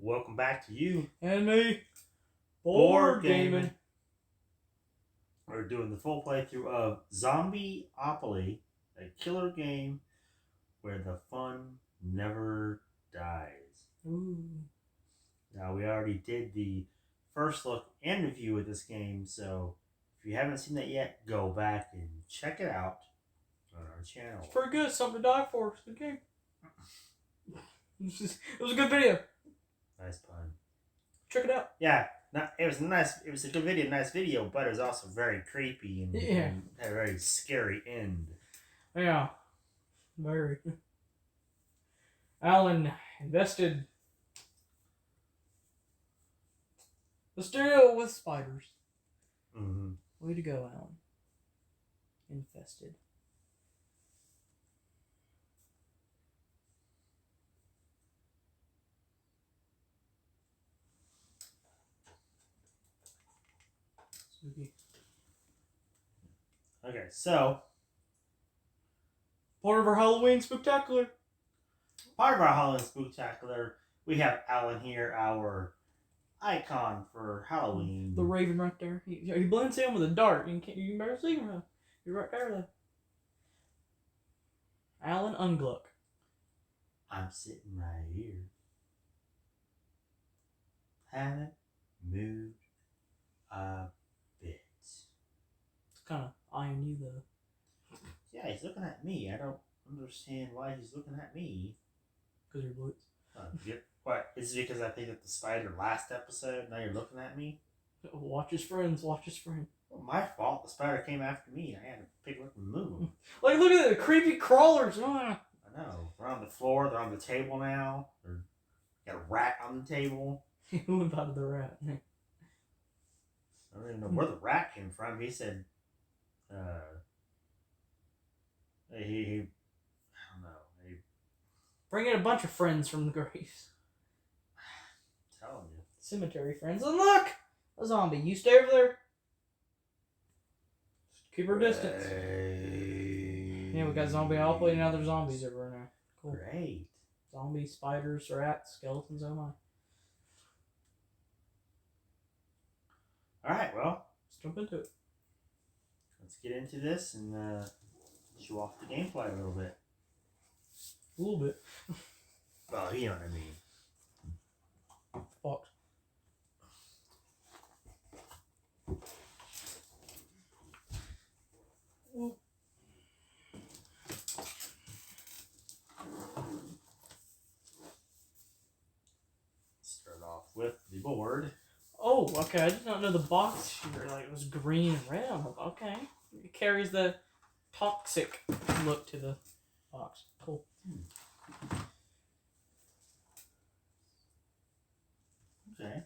welcome back to you and me. Board Gaming. We're doing the full playthrough of Zombie-Opoly, a killer game where the fun never dies. Ooh. Now, we already did the first look and review of this game, so if you haven't seen that yet, go back and check it out on our channel. It's pretty good. Something to die for. It's a good game. It was a good video. Nice pun. Check it out. Yeah, it was nice. It was a good video, nice video, but it was also very creepy and had a very scary end. Yeah, very. Alan invested the stereo with spiders. Mm-hmm. Way to go, Alan. Infested. Spooky. Okay, so Part of our Halloween Spooktacular. part of our Halloween Spooktacular, we have Alan here, our icon for Halloween. The raven right there. He blends in with the dark. You can barely see him. You're right there, though. Alan Ungluck. I'm sitting right here. Haven't moved a bit. It's kind of eyeing you, though. Yeah, he's looking at me. I don't understand why he's looking at me. Because you're Blitz. What? Is it because I picked up the spider last episode? Now you're looking at me? Watch his friends. Watch his friend. Well, my fault. The spider came after me. I had to pick him up and move him. Like, look at the creepy crawlers. I know. They're on the floor. They're on the table now. They're got a rat on the table. Who invited the rat? I don't even know where the rat came from. He said, he I don't know. He Bring in a bunch of friends from the graves. I'm telling you. Cemetery friends. And look! A zombie. You stay over there. Keep our distance. Yeah, we got Zombie-Opoly and now there's zombies everywhere now. Cool. Great. Zombies, spiders, rats, skeletons, oh my. Alright, well. Let's jump into it. Let's get into this and show off the gameplay a little bit. A little bit. Well, you know what I mean. Fuck. Start off with the board. Oh, okay. I did not know the box here. Like, it was green and red. I'm like, okay. It carries the toxic look to the box. Cool. Okay.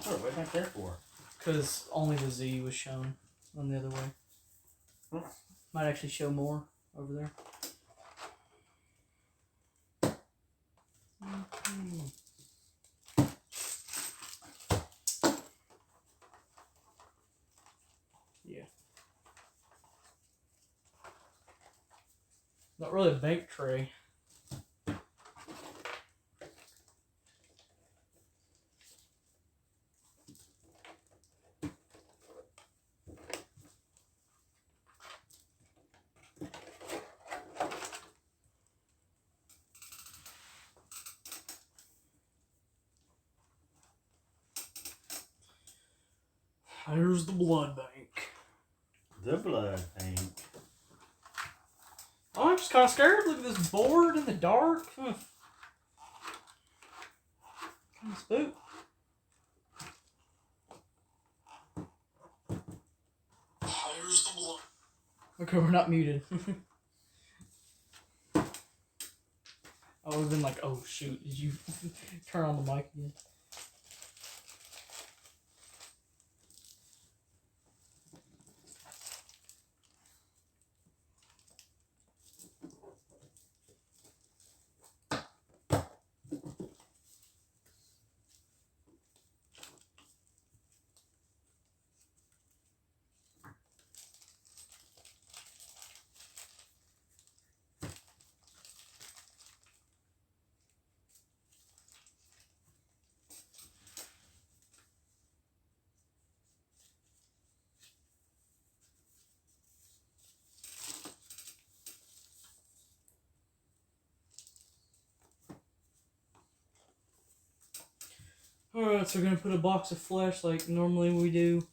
Sure, what back there for? Because only the Z was shown on the other way. Might actually show more over there. Yeah. Not really a bank tray. Here's the blood bank. The blood bank. Oh, I'm just kind of scared. Look at this board in the dark. Kind of spook. Here's the blood. Okay, we're not muted. I would have been like, oh shoot, did you turn on the mic again? Alright, so we're gonna put a box of flesh like normally we do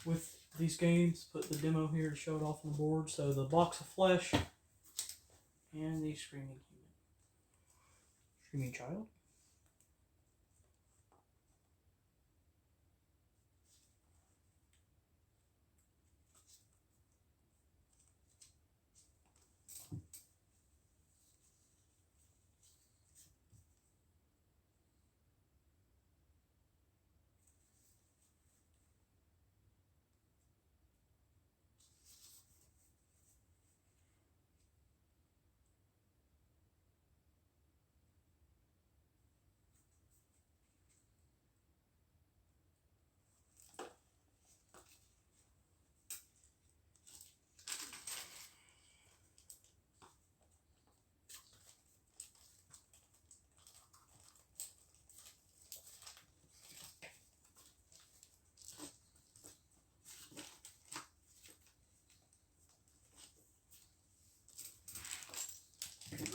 with these games. Put the demo here to show it off on the board. So the box of flesh and the screaming human. Screaming child?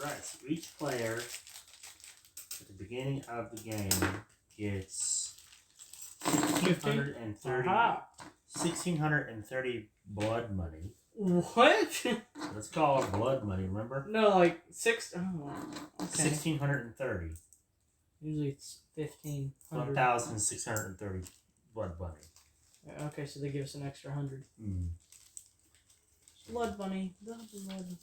Right, so each player at the beginning of the game gets 1,630 blood money. What? Let's call it blood money, remember? No, like 6. Oh, okay. 1,630. Usually it's 1,500. 1,630 blood money. Okay, so they give us an extra 100. Mm. Blood bunny. Blood bunny.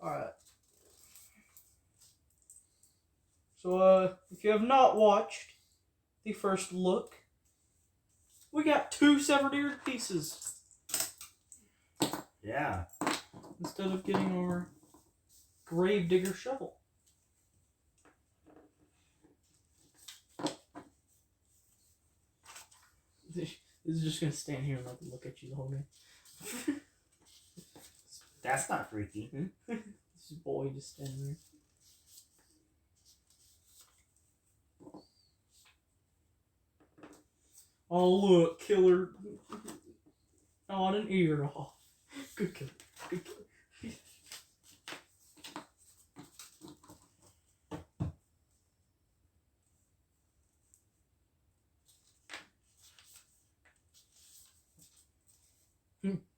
Alright. So, if you have not watched the first look, we got 2 severed ear pieces. Yeah. Instead of getting our gravedigger shovel. This is just gonna stand here and look at you the whole game. That's not freaky. This boy just standing there. Oh look, killer. On an ear off. Good killer. Good killer.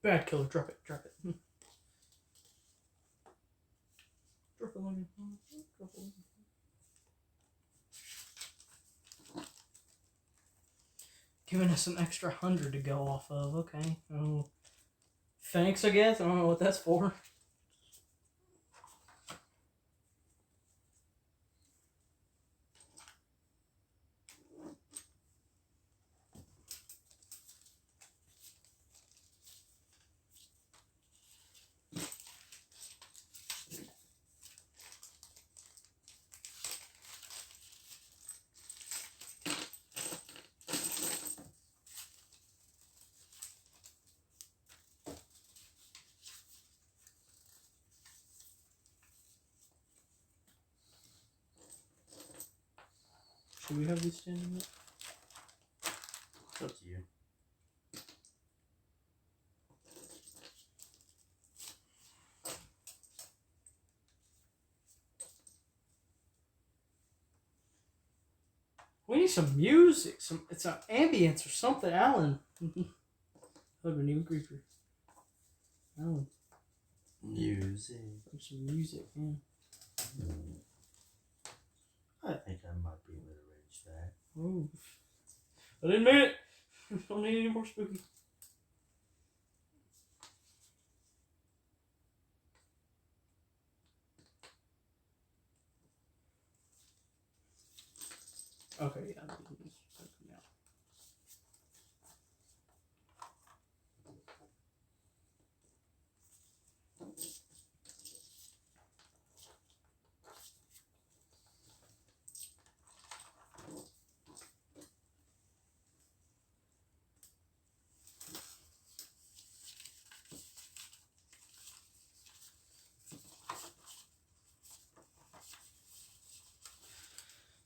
Bad killer, drop it, drop it. Drop it, Logan. Drop it, Logan. Giving us an extra 100 to go off of, okay. Oh, thanks, I guess. I don't know what that's for. Should we have these standing up? It's up to you. We need some music, it's an ambience or something, Alan. Hug a new creeper. Alan. Music. Some music, yeah. I think I might be able to arrange that. Oh. I didn't mean it. Don't need any more spooky. Okay, yeah.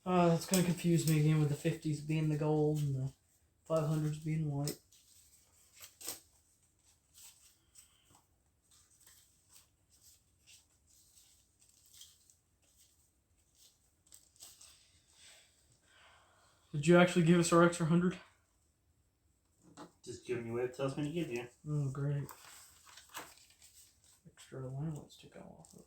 That's going to confuse me again with the 50s being the gold and the 500s being white. Did you actually give us our extra 100? Just giving you what it tells me to give you. Oh, great. Extra allowance to go off of.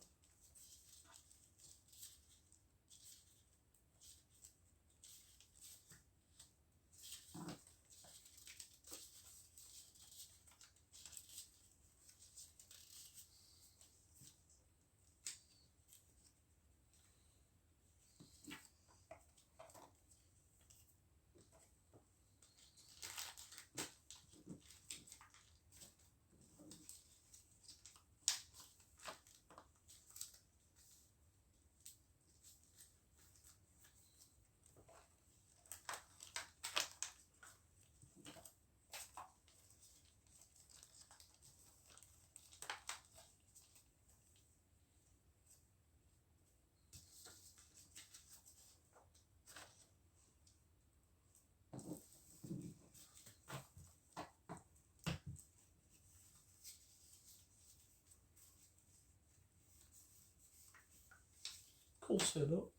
Cool setup.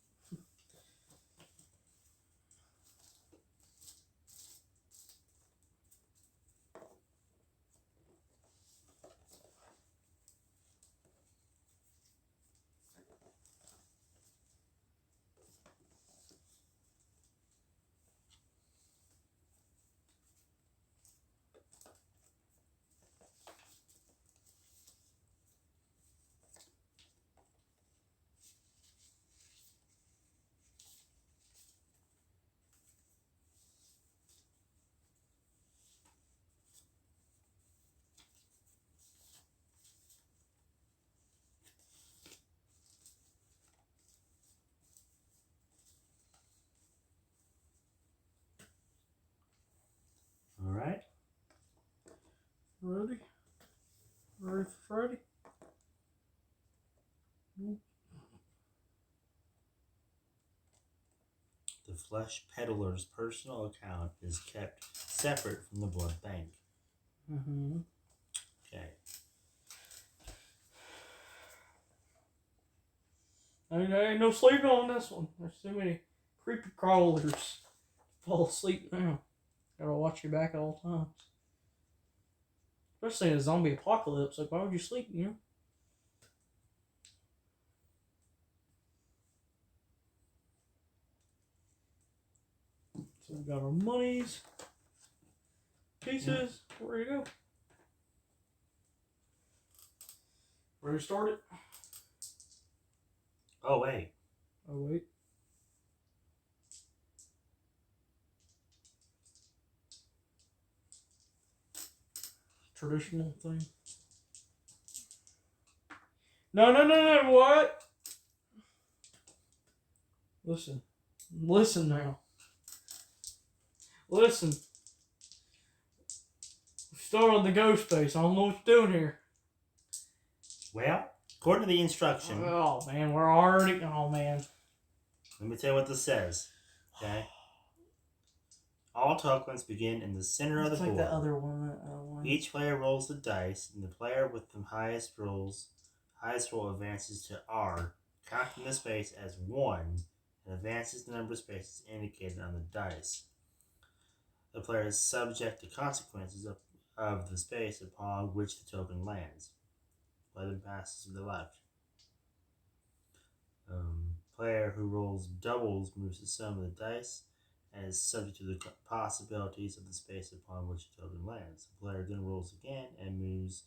All right. Ready? Ready for Friday? The flesh peddler's personal account is kept separate from the blood bank. Mm-hmm. Okay. Ain't no sleeping on this one. There's too many creepy crawlers. Fall asleep now. Gotta watch your back at all times. Especially in a zombie apocalypse. Like, why would you sleep, you know? So we got our monies. Pieces. Where you go? Ready to start it? Oh, wait. Oh, wait. Traditional thing. No, what? Listen. Listen now. Listen. We started the ghost face. I don't know what you're doing here. Well, according to the instruction, Oh, man. We're already... Oh, man. let me tell you what this says. Okay? All tokens begin in the center of the It's like board. the other one. Each player rolls the dice, and the player with the highest roll advances to R, counting the space as 1, and advances the number of spaces indicated on the dice. The player is subject to consequences of the space upon which the token lands. Whether it passes to the left. Player who rolls doubles moves the sum of the dice and is subject to the possibilities of the space upon which the token lands. The player then rolls again and moves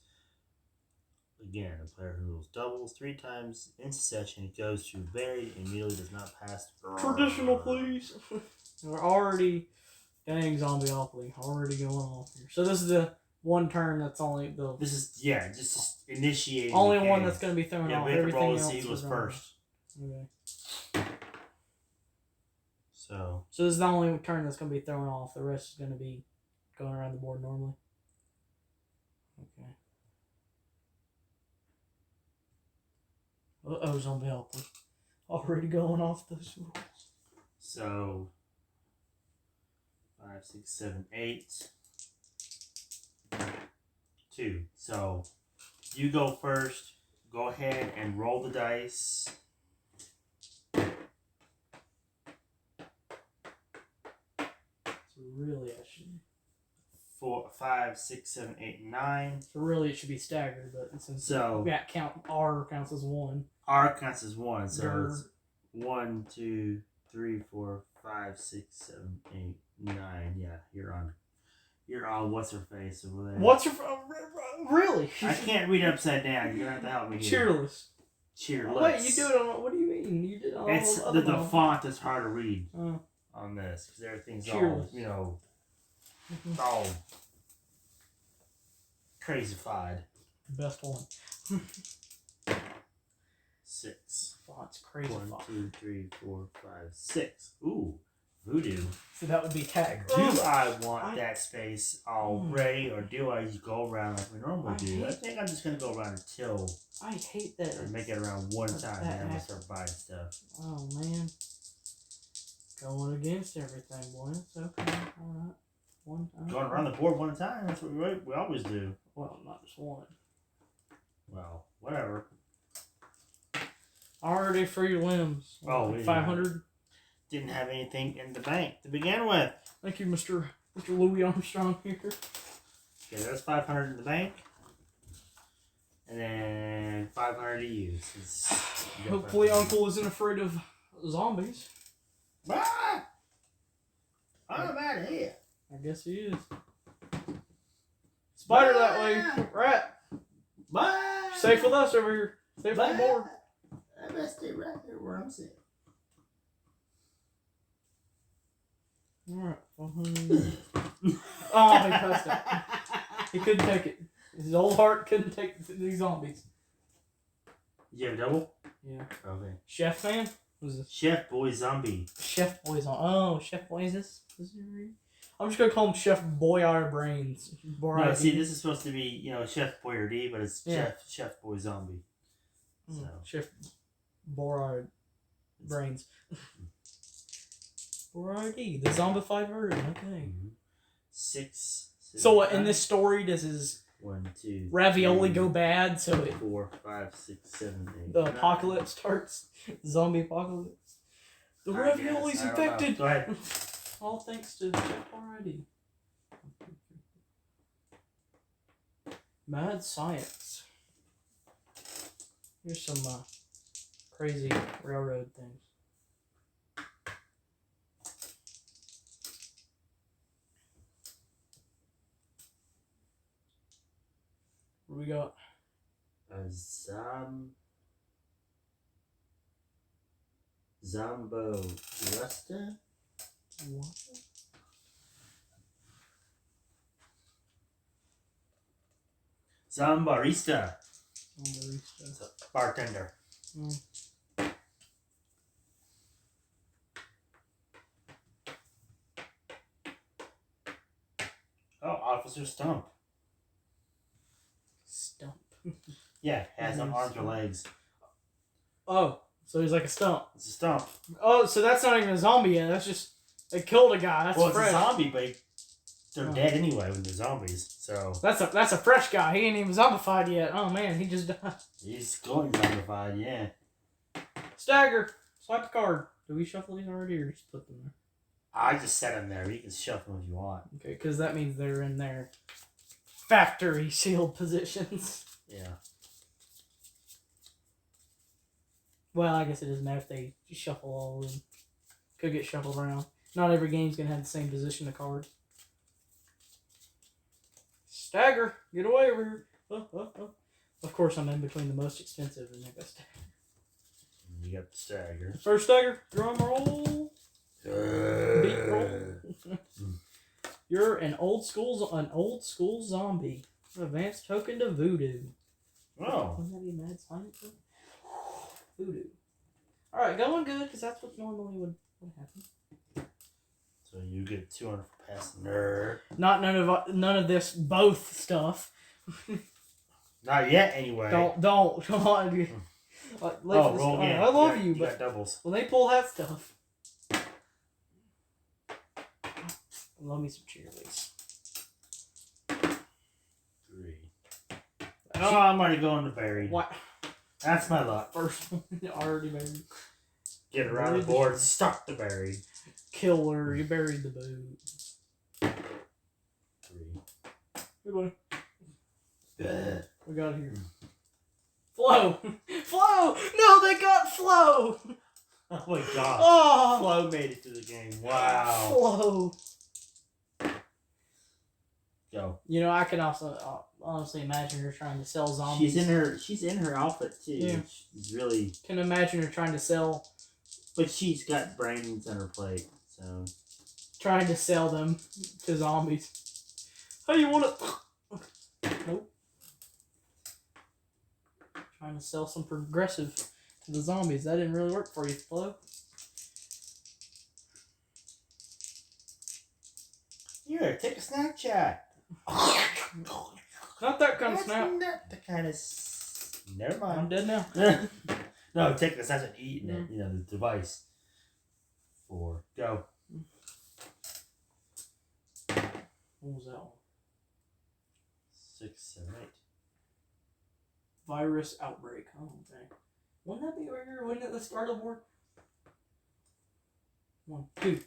again. A player who rolls doubles 3 times in succession goes to buried and immediately does not pass. Traditional, please. We're already... Dang, Zombie-Opoly. Already going off here. So this is the one turn that's only the... This is, just initiating. Only one that's going to be thrown off. We have to Everything roll to else see who goes first. Okay. So this is the only turn that's going to be thrown off. The rest is going to be going around the board normally. Okay. Uh-oh, Zombie-Opoly. Already going off those rules. So 5, 6, 7, 8. 2. So you go first. Go ahead and roll the dice. really, I should. 4, 5, 6, 7, 8, 9. So really, it should be staggered, but since So R counts as 1. R counts as 1, so Grr. it's 1, 2, 3, 4, 5, 6, 7, 8, 9. Yeah, you're on. You're on what's her face over there. What's your really? I can't read upside down. You're gonna have to help me here. Cheerless. Cheerless. Oh, wait, you do it on. What do you mean? You did all It's the font is hard to read on this because everything's Cheerless. all it's all crazified. Best one. 6. Font's crazy. 1, 2, 3, 4, 5, 6. Ooh, voodoo. So that would be tag. Do I want that space already, or do I just go around like we normally do? I think I'm just gonna go around until I hate that. or make it around one time, and then I'm gonna start buying stuff. Oh man, going against everything, boy. It's okay. All right, one time. Going around the board one time. That's what we always do. Well, not just one. Well, whatever. Already for your limbs. Oh, yeah. 500. Didn't have anything in the bank to begin with. Thank you, Mr. Louis Armstrong here. Okay, there's 500 in the bank. And then 500 to use. Hopefully Uncle isn't afraid of zombies. Ah! I'm out of here. I guess he is. Spider that way. Rat. Bye. Safe with us over here. Safe on the board. I best stay right here where I'm sitting. Alright. Oh, he pressed it. He couldn't take it. His old heart couldn't take these zombies. Did you have a double? Yeah. Okay. Chef man? What is this? Chef Boy Zombie. Chef Boy's on. Oh, Chef Boy, is this? I'm just gonna call him Chef Boyardee Brains. No, see, this is supposed to be, Chef Boyardee, but it's Chef Boy Zombie. So. Chef Boyardee Brains. Boyardee, the zombified version. Okay. 6. So what, in this story, does his 1, 2, ravioli 3, go bad? So 4, 5, 6, 7, 8. the 9. apocalypse starts. Zombie apocalypse. The ravioli's infected. Go ahead. All thanks to Chef Boyardee. Mad science. Here's some crazy railroad things. What do we got? Zombo-Resta? What? Zombarista. Barista. It's a bartender. Oh, Officer Stump. Stump. Yeah, has no arms or legs. Oh, so he's like a stump. It's a stump. Oh, so that's not even a zombie yet. That's just they killed a guy. That's Well, fresh. it's a zombie, but they're dead anyway when they're zombies. So That's a fresh guy. He ain't even zombified yet. Oh man, he just died. he's going zombified. Yeah. Stagger. Swipe the card. Do we shuffle these already, or just put them there? I just set them there. You can shuffle them if you want. Okay, because that means they're in their factory sealed positions. Yeah. Well, I guess it doesn't matter if they shuffle all of them. Could get shuffled around. Not every game's gonna have the same position of cards. Stagger, get away over here. Of course, I'm in between the most expensive and the best. You got the stagger. First stagger, drum roll. Beat roll. You're an old school zombie. Advanced token to voodoo. Oh. Wouldn't that be mad science? Voodoo. Alright, going good, because that's what normally would happen. So you get 200 for passing nerd. None of this both stuff. Not yet, anyway. Don't come on. Roll again. I love you, but but got doubles. when they pull that stuff, love me some cheerleaders. 3. Oh, I'm already going to buried. What? That's my luck. First one already buried. Get around the board, stuck the buried. Killer, you buried the boot. Good one. We got here. Flo! Flo! No, they got Flo! Oh my god. Oh! Flo made it to the game. Wow. Flo. Go. You know, I can also honestly imagine her trying to sell zombies. She's in her outfit too. Yeah. She's really. Can imagine her trying to sell. But she's got brains on her plate, so. Trying to sell them to zombies. How do you want to? Nope. Trying to sell some progressive to the zombies. That didn't really work for you, Flo. Here, take a Snapchat. Not that kind of snap. Not the kind of. Never mind. I'm dead now. No, take the Snapchat, eating it. You know, the device. 4. Go. What was that one? 6, 7, 8. Virus outbreak. Oh, okay. Wouldn't that be right here? Wouldn't it the start of the board? 1, 2.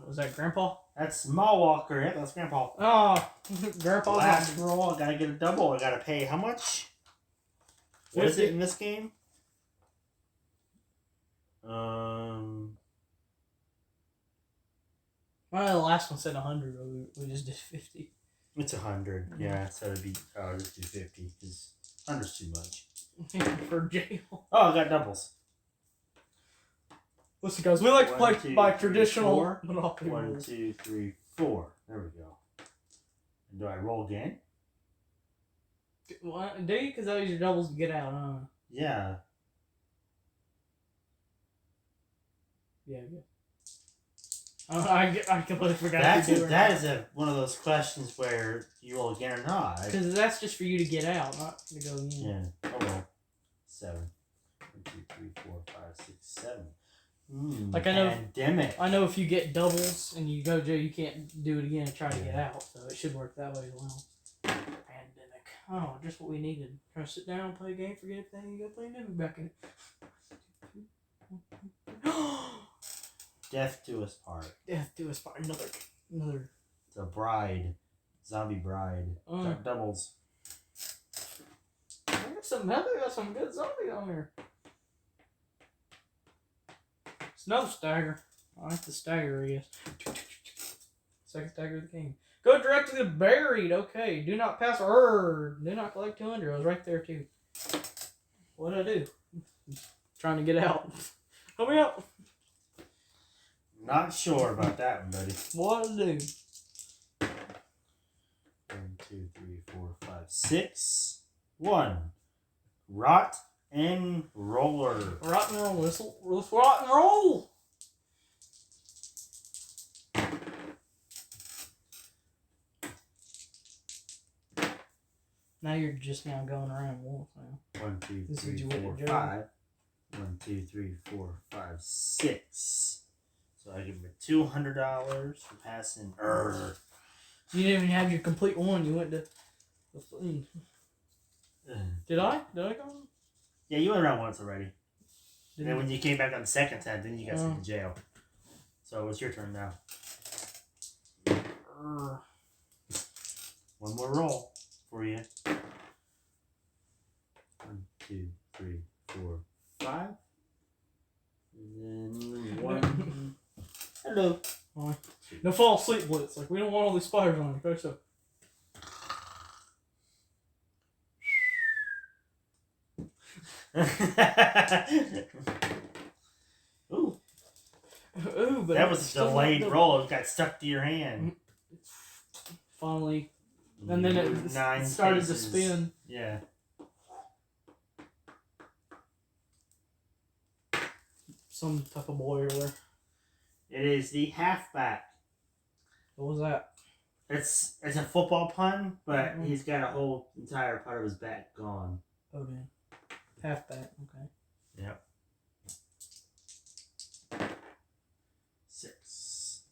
Was that Grandpa? That's Small Walker. Yep, that's Grandpa. Oh, Grandpa's Last roll. I gotta get a double. I gotta pay how much? What is it in this game? Well, the last one said 100. We just did 50. It's 100. Yeah, so it'd be. Oh, just do 50 because 100's too much. For jail. Oh, I got doubles. Listen, guys, we like to 1, play 2, by 3, traditional 4. Monopoly 1, rules. 2, 3, 4. There we go. And do I roll again? What? Do you? Because that was your doubles to get out, huh? Yeah. Yeah, good. I completely forgot to do it. That is one of those questions where you roll again or not. Because that's just for you to get out, not to go in. Yeah. Oh well. 7. 1, 2, 3, 4, 5, 6, 7. Like I know, Pandemic. I know if you get doubles and you go jail, you can't do it again and try to get out. So it should work that way as well. Pandemic. Oh, just what we needed. Try to sit down and play a game, forget everything, you go play Pandemic back in. Death to us part. Death do us part. Another. The bride. Zombie bride. Got doubles. I got some good zombies on there. It's another stagger. I like the stagger, I guess. Second stagger of the game. Go direct to the buried. Okay. Do not pass. Do not collect 200. I was right there too. What did I do? Trying to get out. Help me out. Not sure about that one, buddy. What did I do? 1, 2, 3, 4, 5, 6. 1. Rot and roller. Rock and roll. Let's rock and roll. Now you're just now going around once now. 1, 2, This 3, is 4, 5. 1, 2, 3, 4, 5, 6. So I give him $200 for passing. You didn't even have your complete one. You went to the thing. Did I? Did I go? Yeah, you went around once already. And then when you came back on the second time, then you got sent to jail. So it's your turn now. One more roll for you. 1, 2, 3, 4, 5. And then 1. Hello. No fall asleep blitz. Like we don't want all these spiders on you. Okay, so. Ooh. Ooh, but that was a delayed roll. It got stuck to your hand. Finally. And then it started to spin. Yeah. Some type of boy over there. It is the halfback. What was that? It's a football pun, but he's got a whole entire part of his back gone. Oh, damn. Halfback, okay. Yep. 6.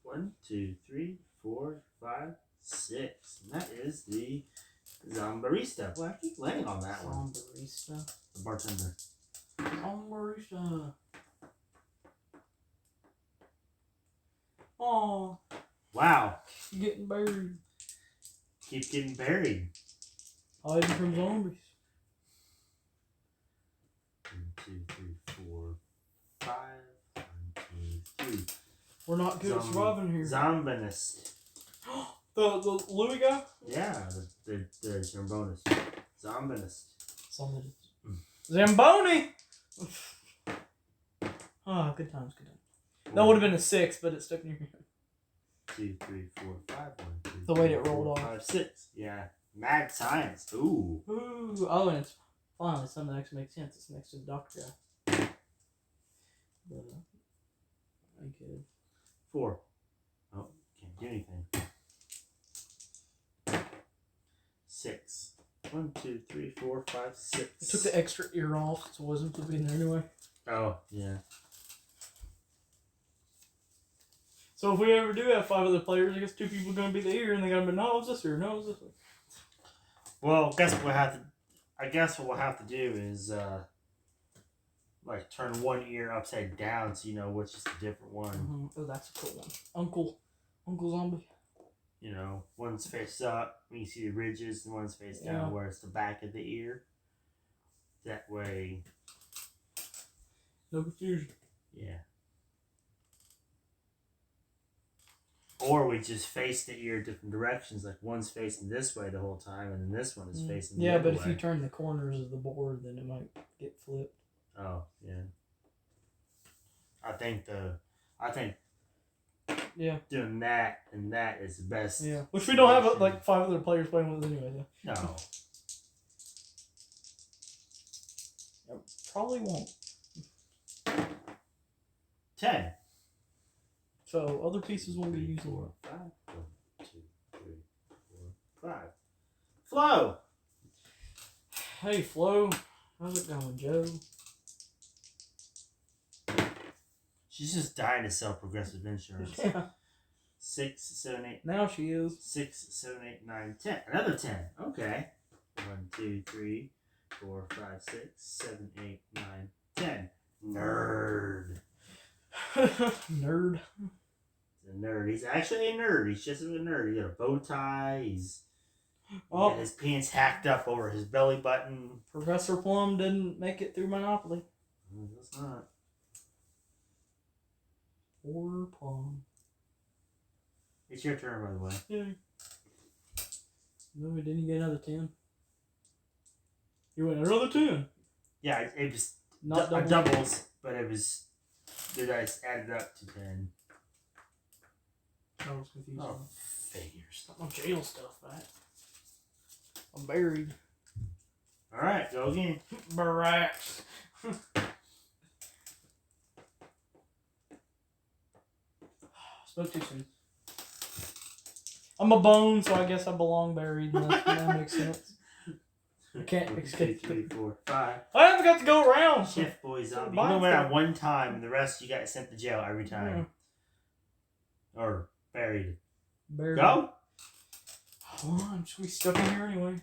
1, 2, 3, 4, 5, 6. And that is the Zombarista. Well, I keep laying on that one. Zombarista. The bartender. Zombarista. Oh. Wow. Getting buried. keep getting buried. Hiding from zombies. 1, 2, 3, 4, 5. 1, 2, 3. We're not good at surviving here. Zombinist. the Louis guy? Yeah, the Zambonist. Zombinist. Somebody. Zamboni! Ah, good times, good times. That would have been a 6, but it stuck near me. 2, 3, 4, 5. 1, 2, The way 3, it rolled 4, off. 5, 6. Yeah. Mad science. Ooh. Ooh. Oh, and it's finally something that actually makes sense. It's next to the doctor guy. But, I could. 4. Oh, can't do anything. 6. 1, 2, 3, 4, 5, 6. I took the extra ear off, so it wasn't supposed to be in there anyway. Oh, yeah. So if we ever do have 5 other players, I guess 2 people are going to be the ear, and they got to be, no, it's this ear, no, it's this way. Well, I guess what we'll have to do is, like, turn one ear upside down so you know which is the different one. Mm-hmm. Oh, that's a cool one. Uncle Zombie. You know, one's face up, when you see the ridges, and one's face down where it's the back of the ear. That way... No confusion. Yeah. Or we just face the ear different directions, like one's facing this way the whole time, and then this one is facing the other way. Yeah, but if you turn the corners of the board, then it might get flipped. Oh, yeah. I think doing that and that is the best. Yeah, which we don't have like 5 other players playing with us anyway. No. Yep, probably won't. 10. So other pieces won't be used. 4, 5. 1, 2, 3, 4, 5. Flo. Hey Flo, how's it going, Joe? She's just dying to sell Progressive Insurance. Yeah. 6, 7, 8. Now she is. 6, 7, 8, 9, 10. Another 10. Okay. 1, 2, 3, 4, 5, 6, 7, 8, 9, 10. Nerd. Nerd. He's a nerd. He's actually a nerd. He's just a nerd. He got a bow tie. He's got his pants hacked up over his belly button. Professor Plum didn't make it through Monopoly. That's not. Or Plum. It's your turn, by the way. Yeah. No, didn't you get another 10? You went another 10. Yeah, it was Not doubles, but it was the dice added up to 10. I was confused. Oh, figures. Got my jail stuff back. I'm buried. Alright, go again. Barracks. Spoke too soon. I'm a bone, so I guess I belong buried. That makes sense. I can't escape. 2, 3, 4, 5. I haven't got to go around. Chef boy zombie. You only went out one time, and the rest you got sent to jail every time. Yeah. Or buried. Buried. Go. Hold on, I'm just gonna be stuck in here anyway.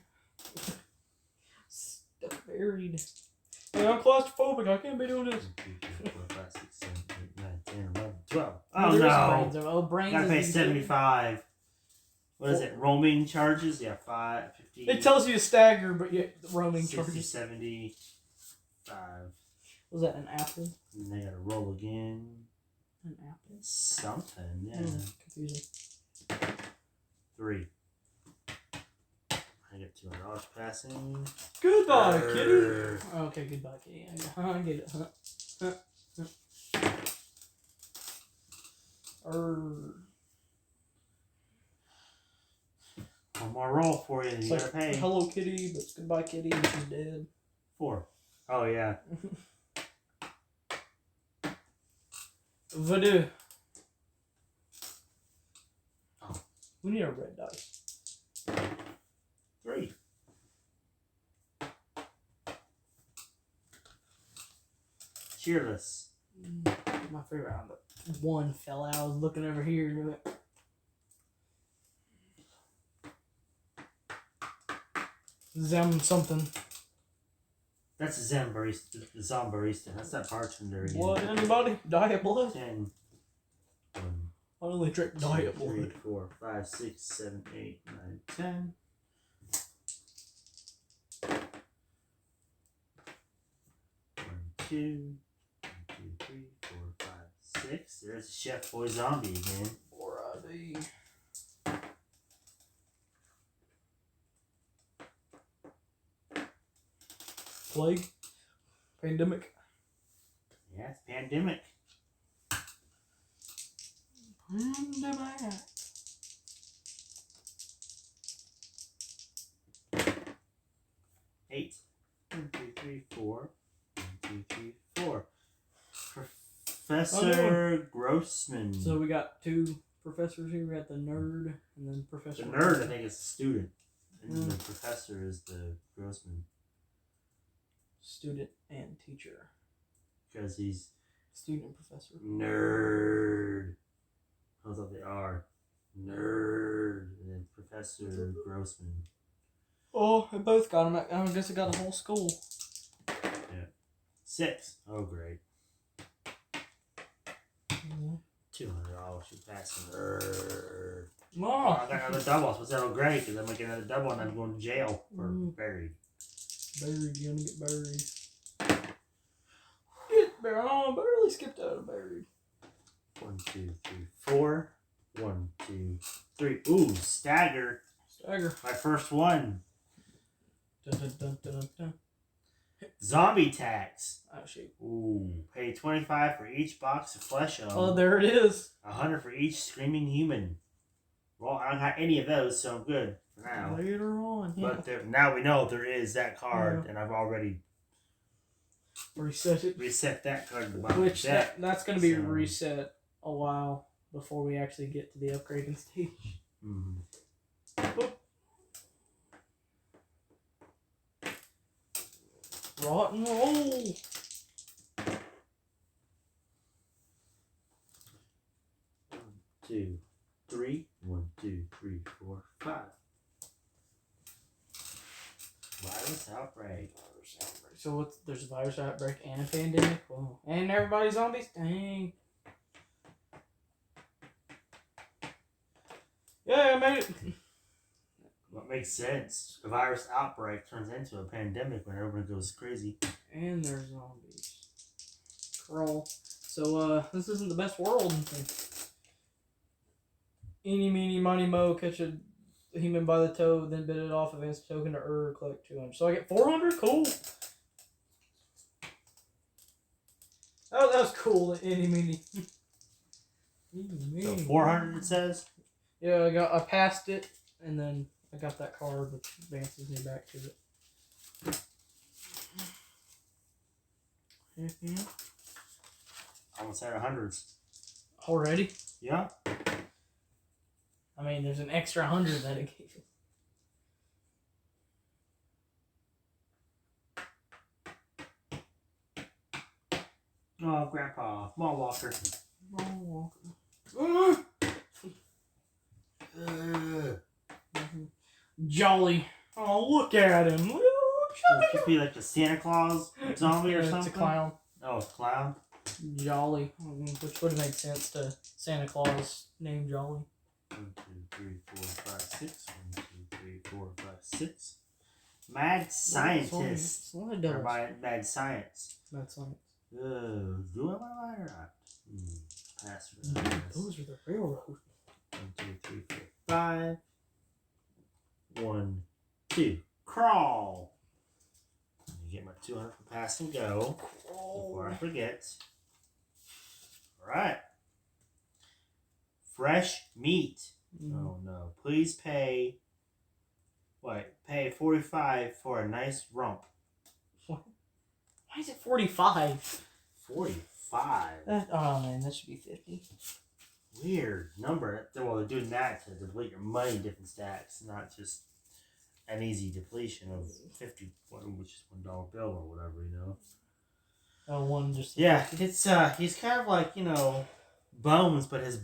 Stuck buried. Hey, I'm claustrophobic. I can't be doing this. 1, 2, 3, 4, 5, 6, 7, 8, 9, 10, 11, 12. Oh, Oh no! Brains. Oh, brains. Gotta pay 75. What is it? Roaming charges? Yeah, 5, 50. It tells you to stagger, but yeah, the roaming 60, charges. 70, 5. Was that an apple? And then they gotta roll again. An apple? Something, yeah. Confusing. 3. I get $200 passing. Goodbye, kitty. Okay, goodbye, kitty. I get it. One more roll for you, and It's you like, gotta pay. Hello, kitty, but it's goodbye, kitty, and she's dead. 4. Oh, yeah. Voodoo. Oh. We need a red dice. 3. Cheerless. My favorite round, but 1 fell out. I was looking over here. Zem something. That's a Zen barista. The Zombie-Barista. That's that bartender again. What? Anybody? Die of blood? 10. only drink diet 3, blood. 4, 5, 6, 7, 8, 9, 10. 1, 2, 3, 4, 5, 6. There's Chef Boy Zombie again. Or ID. Plague. Pandemic. Yeah, it's pandemic. Pandemic. 8. 1, 2, 3, 4. 1, 2, 3, 4. Professor Grossman. So we got two professors here. We got the nerd and then Professor. The nerd, I think, is the student. And then the professor is the Grossman. Student and teacher. Because he's Student professor. nerd. I thought they are. Nerd. And then Professor Grossman. Oh, they both got them. I guess I got a whole school. Yeah. 6. Oh, great. Mm-hmm. $200 should pass a nerd. Oh, I got another double. So that's great because I'm making another double and I'm going to jail for buried. buried. You're gonna get buried. Get buried. Oh, I barely skipped out of buried. 1, 2, 3, 4. 1, 2, 3. Ooh, stagger. Stagger. My first one. Dun, dun, dun, dun, dun. Zombie tax. Oh, shoot. Ooh, pay 25 for each box of flesh. Oh, there it is. 100 for each screaming human. Well, I don't have any of those, so I'm good for now. Later on, yeah. But now we know there is that card, and I've already reset it. reset that card in the bottom Which of the deck. that's going to be reset a while before we actually get to the upgrading stage. Mm-hmm. Rock and roll. 1, 2, 3. 1, 2, 3, 4, 5. Virus outbreak. So there's a virus outbreak and a pandemic. Well, and everybody's zombies. Dang. Yeah, I made it. What makes sense? A virus outbreak turns into a pandemic when everyone goes crazy. And there's zombies. Crawl. So this isn't the best world. Eeny, meeny, miny, mo, catch a human by the toe, then bit it off, advance the token to collect 200. So I get 400? Cool. Oh, that was cool. Eeny, meeny. So 400 it says? Yeah, I passed it, and then I got that card, which advances me back to it. Mm-hmm. Almost at hundreds. Already? Yeah. I mean, there's an extra 100 that it gave you. Oh, Grandpa. Mall walker. Mall walker. Jolly. Oh, look at him. Look It could be like a Santa Claus zombie or something. It's a clown. Oh, it's a clown? Jolly. Which would have made sense to Santa Claus named Jolly. 1, 2, 3, 4, 5, 6. 1, 2, 3, 4, 5, 6. Mad scientist. Or mad science. Mad science. Do I want to lie or not? Pass for that. Those are the railroad. 1, 2, 3, 4, 5. 1, 2. Crawl. You get my 200 for pass and go. Before I forget. Alright. Fresh meat. Oh no. Please pay. Pay 45 for a nice rump. What? Why is it 45? 45? Oh man, that should be 50. Weird number. Well, they're doing that to deplete your money in different stacks, not just an easy depletion of 50, which is $1 bill or whatever, you know. Oh, one just. Yeah, it's he's kind of like, you know, Bones, but his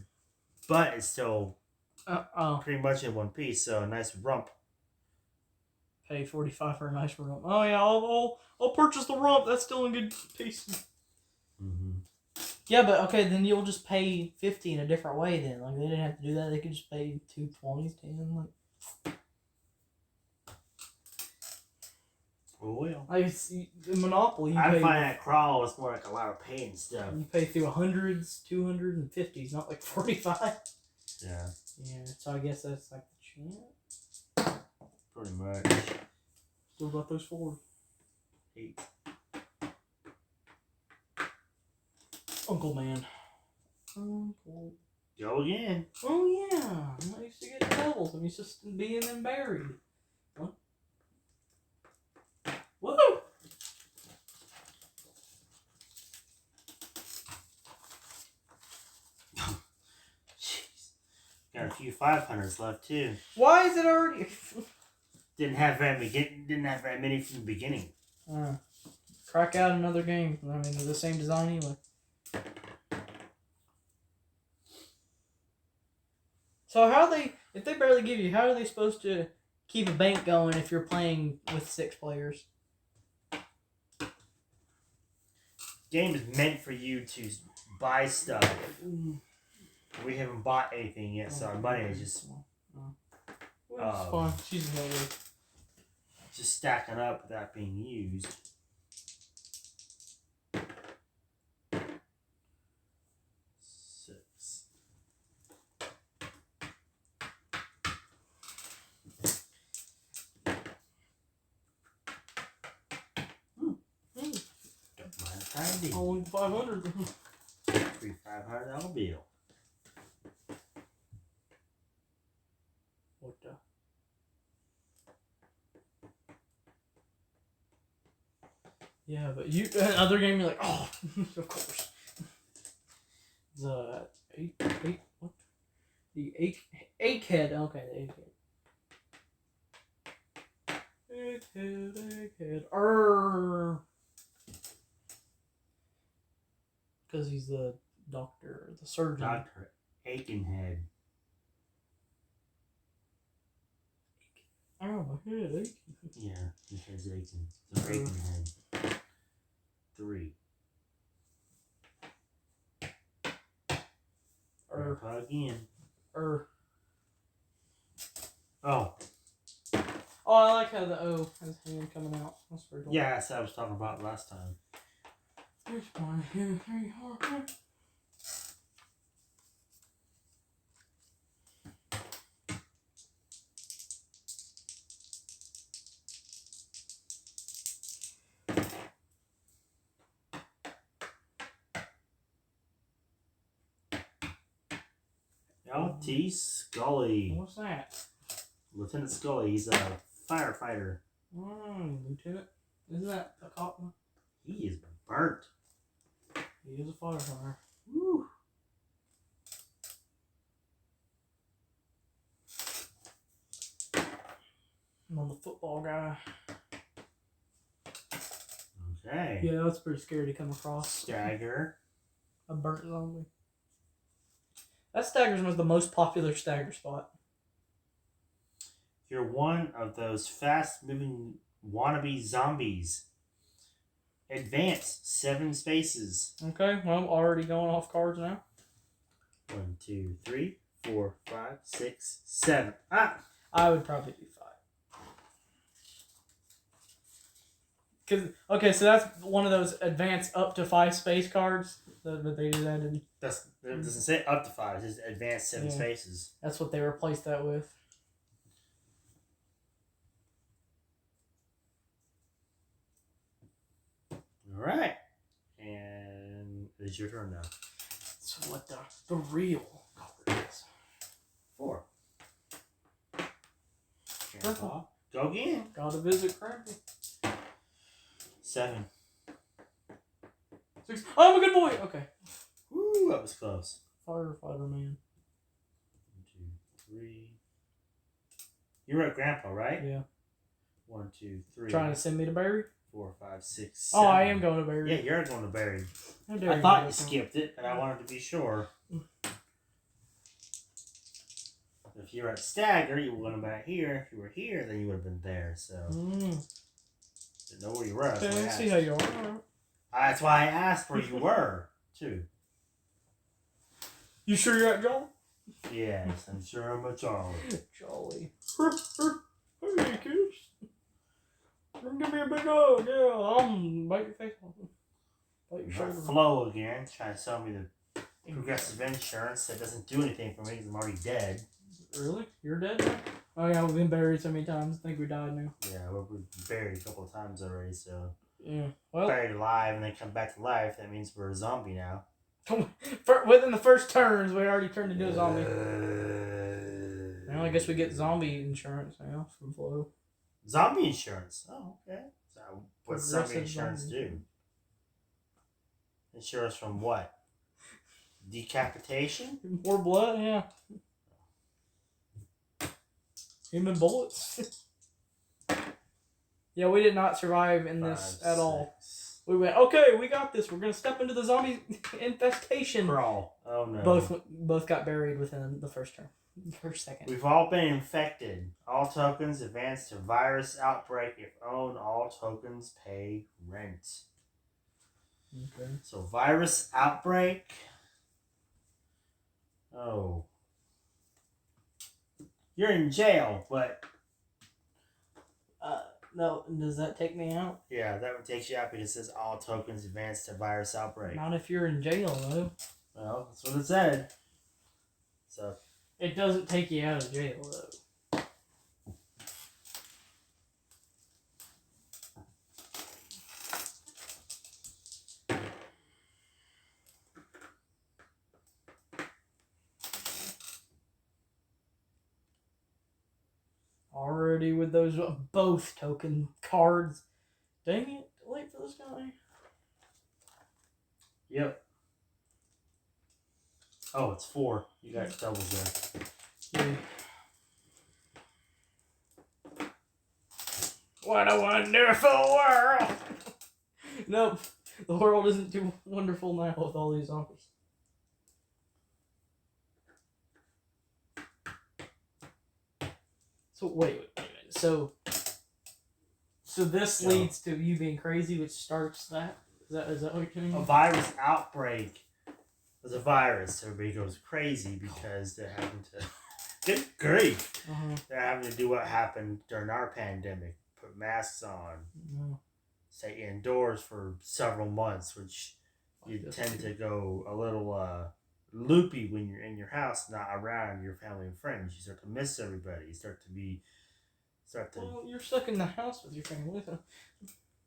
butt is still pretty much in one piece. So a nice rump. Pay 45 for a nice rump. Oh yeah, I'll purchase the rump. That's still in good piece. Mm-hmm. Yeah, but okay, then you'll just pay 50 in a different way. Then, like they didn't have to do that. They could just pay 220, 10. Like, Well, in Monopoly, I find that crawl is more like a lot of pain stuff. you pay through 100s, 250s, not like 45. Yeah. Yeah, so I guess that's like the chance. Pretty much. Still got those 4. 8. Uncle Man. Uncle. Go again. Oh yeah, I used to get doubles. I used to be in them buried. What? Woo! Jeez. Got a few 500s left too. Why is it already? Didn't have very many from the beginning. Crack out another game. I mean, they're the same design anyway. So if they barely give you, how are they supposed to keep a bank going if you're playing with 6 players? Game is meant for you to buy stuff. We haven't bought anything yet, so our money is just it's fine. She's just stacking up without being used. only 500. Free $500 bill. What the? Yeah, but other game you're like, oh, of course. The what? The Egghead. Okay, the Egghead. Egghead. Because he's the doctor, the surgeon. Dr. Aikenhead. Oh, my head aching. Yeah, his head's aching. So Aikenhead. 3. Grandpa again. Oh. Oh, I like how the O has hand coming out. That's pretty cool. yeah, that's what I was talking about last time. There's 1, 2, 3, 4. L.T. Scully. What's that? Lieutenant Scully. He's a firefighter. Lieutenant. Isn't that a cop? He is burnt. He is a firefighter. Woo. I'm on the football guy. Okay. Yeah, that's pretty scary to come across. Stagger. A burnt zombie. That Stagger's was the most popular Stagger spot. You're one of those fast-moving wannabe zombies. Advance 7 spaces. Okay, well, I'm already going off cards now. 1, 2, 3, 4, 5, 6, 7. Ah! I would probably do 5. Okay, so that's one of those advance up to 5 space cards that they did that in. It doesn't say up to 5. It says advance 7 spaces. That's what they replaced that with. All right. And it's your turn now. So what the real card is. 4. Grandpa. Go again. Gotta visit Crappy. 7. 6. Oh, I'm a good boy. Okay. Woo, that was close. Firefighter man. 1, 2, 3. You're at Grandpa, right? Yeah. 1, 2, 3. Trying to send me to Barry? 4, 5, 6, 7. Oh, I am going to Barry. Yeah, you're going to Barry. I I thought you skipped it, but I wanted to be sure. If you were at Stagger, you would have been back here. If you were here, then you would have been there. So, didn't know where you were. Okay, let's see how you are. That's why I asked where you were, too. You sure you're at Jolly? Yes, I'm sure I'm a Charlie. Jolly. Hey, kids. Give me a big hug. Yeah, bite your face off. Bite your shoulder. Flo again, trying to sell me the progressive insurance that doesn't do anything for me because I'm already dead. Really? You're dead now? Oh yeah, we've been buried so many times. I think we died now. Yeah, we're buried a couple of times already, so. Yeah. Well. Buried alive and then come back to life, that means we're a zombie now. Within the first turns, we already turned into a zombie. Well, I guess we get zombie insurance now from Flo. Zombie insurance? Oh, okay. So, what's zombie insurance do? Insurance from what? Decapitation? More blood, yeah. Human bullets. Yeah, we did not survive in this at all. We went, okay, we got this. We're going to step into the zombie infestation. Crawl. Oh, no. Both got buried within the first turn. First second. We've all been infected. All tokens advance to virus outbreak if owned. All tokens pay rent. Okay. So, virus outbreak. Oh. You're in jail, but... No, does that take me out? Yeah, that would take you out because it says all tokens advance to virus outbreak. Not if you're in jail, though. Well, that's what it said. So it doesn't take you out of jail, though. Already with those both token cards. Dang it, late for this guy. Yep. Oh, it's 4. You got doubles there. Yeah. What a wonderful world! Nope, the world isn't too wonderful now with all these zombies. So wait a minute. So this leads to you being crazy, which starts that. Is that what you're saying? A virus outbreak was a virus. Everybody goes crazy because they're having to get grief. They're having to do what happened during our pandemic: put masks on, stay indoors for several months, which you tend to go a little loopy when you're in your house, not around your family and friends. You start to miss everybody. You start to. Well, you're stuck in the house with your family. So.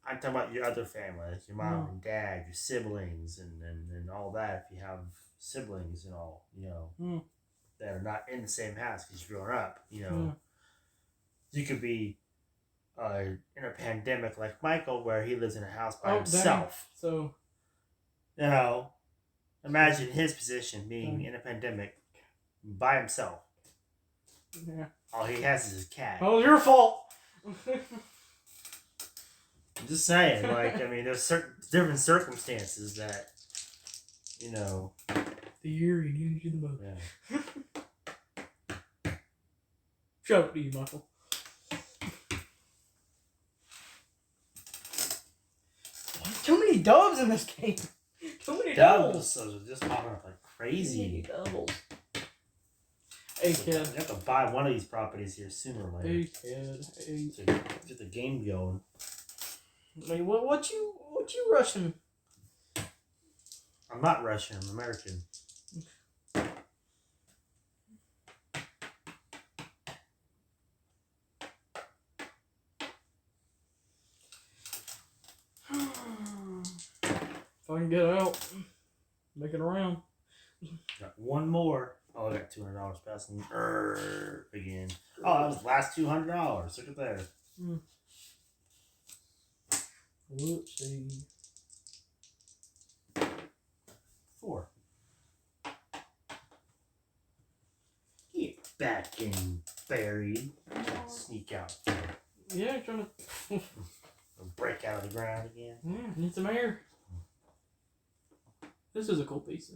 I'm talking about your other family, like your mom and dad, your siblings, and all that. If you have siblings and all, that are not in the same house because you're growing up, you could be in a pandemic like Michael, where he lives in a house by himself. Dang. So, imagine his position being in a pandemic by himself. Yeah. All he has is his cat. Oh, it's your fault. I'm just saying, there's certain different circumstances that, The year he needed you the most. Yeah. Show it to you, Michael. Too many doves in this game. Too many doubles. So just popping up like crazy. Doubles. Hey, kid. You have to buy one of these properties here sooner or later. Hey, kid. Hey. To get the game going. Wait, what you rushing? I'm not Russian. I'm American. If I can get out, make it around. Got one more. Oh, I got $200 passing again. Oh, that was the last $200. Look at there. Whoopsie. 4. Get back in, buried. Sneak out. Yeah, trying to break out of the ground again. Yeah, need some air. This is a cool piece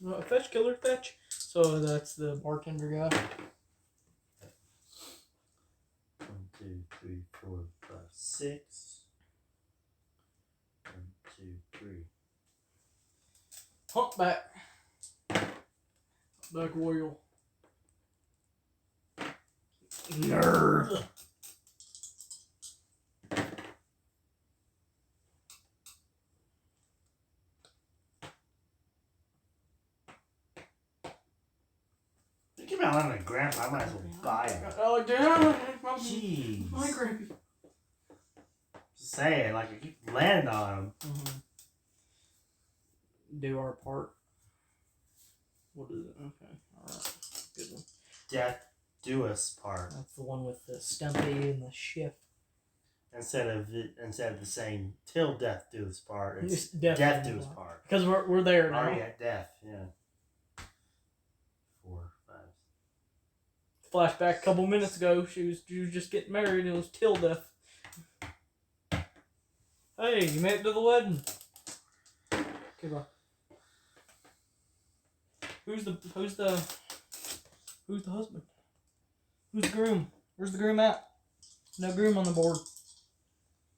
though. Fetch killer fetch. So that's the bartender guy. 1, 2, 3, 4, 5, 6. 1, 2, 3. Humpback. Humpback whale. Nerd. Think about having a grandpa. I might as well buy it. Oh, damn. Jeez. My grandpa. Just saying, like, I keep landing on him. Mm-hmm. Do our part. What is it? Okay. Alright. Good one. Death do us part. That's the one with the Stumpy and the shift. Instead of the saying till death do us part, it's Death do us part. Because we're there now. Already at death, yeah. 4, 5. Flashback a couple minutes ago, she was just getting married and it was till death. Hey, you made it to the wedding. Okay, bye. Who's the husband? Who's the groom? Where's the groom at? No groom on the board.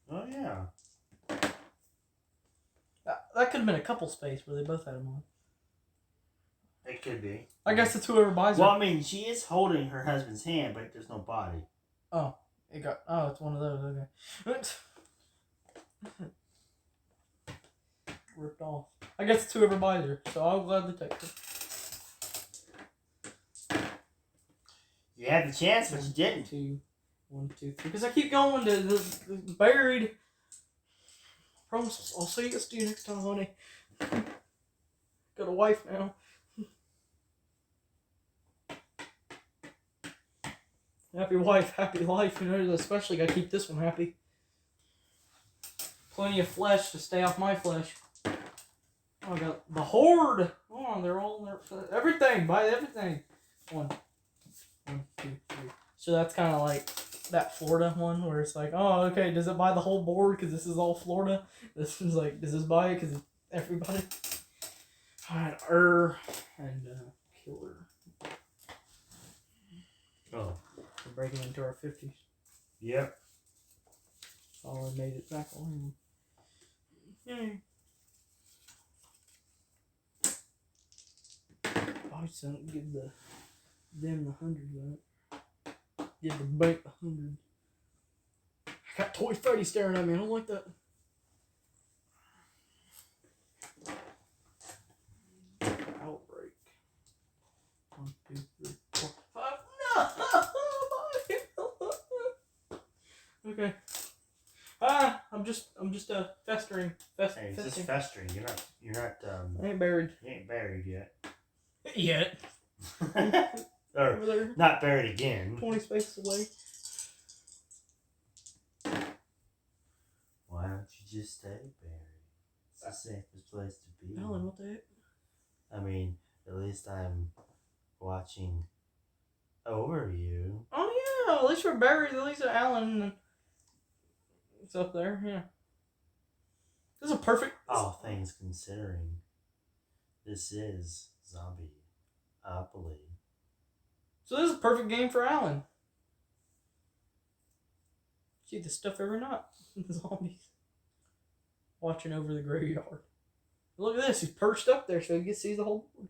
Oh yeah. That could have been a couple space where they both had him on. It could be. I guess it's whoever buys it. Well, I mean, she is holding her husband's hand, but there's no body. Oh, it's one of those. Okay. Ripped off. I guess it's whoever buys her, so I'll gladly take her. You had the chance, but you didn't. 1, 2, 3. Because I keep going to the buried. Promise, I'll see you next time, honey. Got a wife now. Happy wife, happy life. You know, especially gotta keep this one happy. Plenty of flesh to stay off my flesh. Oh, I got the horde. Oh, they're all there. Everything, buy everything. 1, 2, 3. So that's kind of like that Florida one where it's like, oh, okay, does it buy the whole board because this is all Florida? This is like, does this buy it because it's everybody? Alright, and Killer. Oh. We're breaking into our 50s. Yep. Oh, I made it back on. Yay. I don't give them the 100 right. Give the bank the 100. I got Toy Freddy staring at me. I don't like that. Outbreak. 1, 2, 3, 4, 5. No. Okay. I'm just festering. Hey, it's just festering. You're not. I ain't buried. You ain't buried yet. Yet. Or Over there. not buried again. 20 spaces away. Why don't you just stay buried? It's the safest place to be. Alan, what the heck? I mean, at least I'm watching over you. Oh yeah, at least we're buried. At least Alan. It's up there, yeah. This is a perfect. All things considering, this is Zombie-Opoly. So this is a perfect game for Alan. See this stuff every night. Zombies. Watching over the graveyard. Look at this. He's perched up there so he can see the whole board.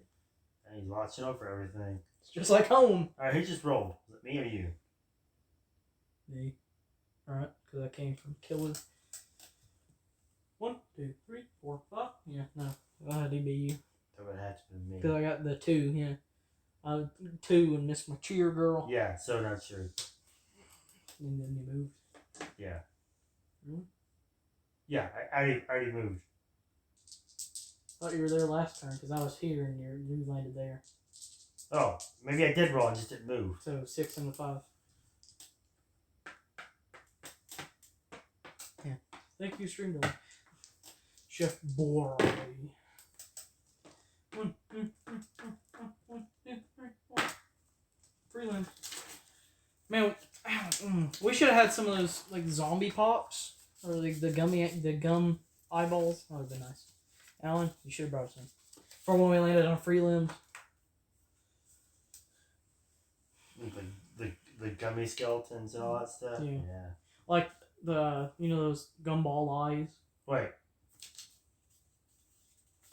And he's watching over everything. It's just like home. Alright, who just rolled? Was it me or you? Me. Alright, because I came from Killer. 1, 2, 3, 4, 5. Yeah, no. It'd be you. That would have to be me. Because I got the 2, yeah. 2 and this my cheer girl. Yeah, so not sure. And then you moved. Yeah. Really? Yeah, I already moved. Thought you were there last turn because I was here and you landed there. Oh, maybe I did roll and just didn't move. So 6 and a 5. Yeah. Thank you, Streamdog. Chef Boy. 1, 2, 3, 4. 1, 2, 3, 4. Freeland. Man, we should have had some of those like zombie pops or like the gum eyeballs. That would have been nice. Alan, you should have brought some for when we landed on Freeland. The gummy skeletons and all that stuff. Yeah. Yeah. Like those gumball eyes. Wait.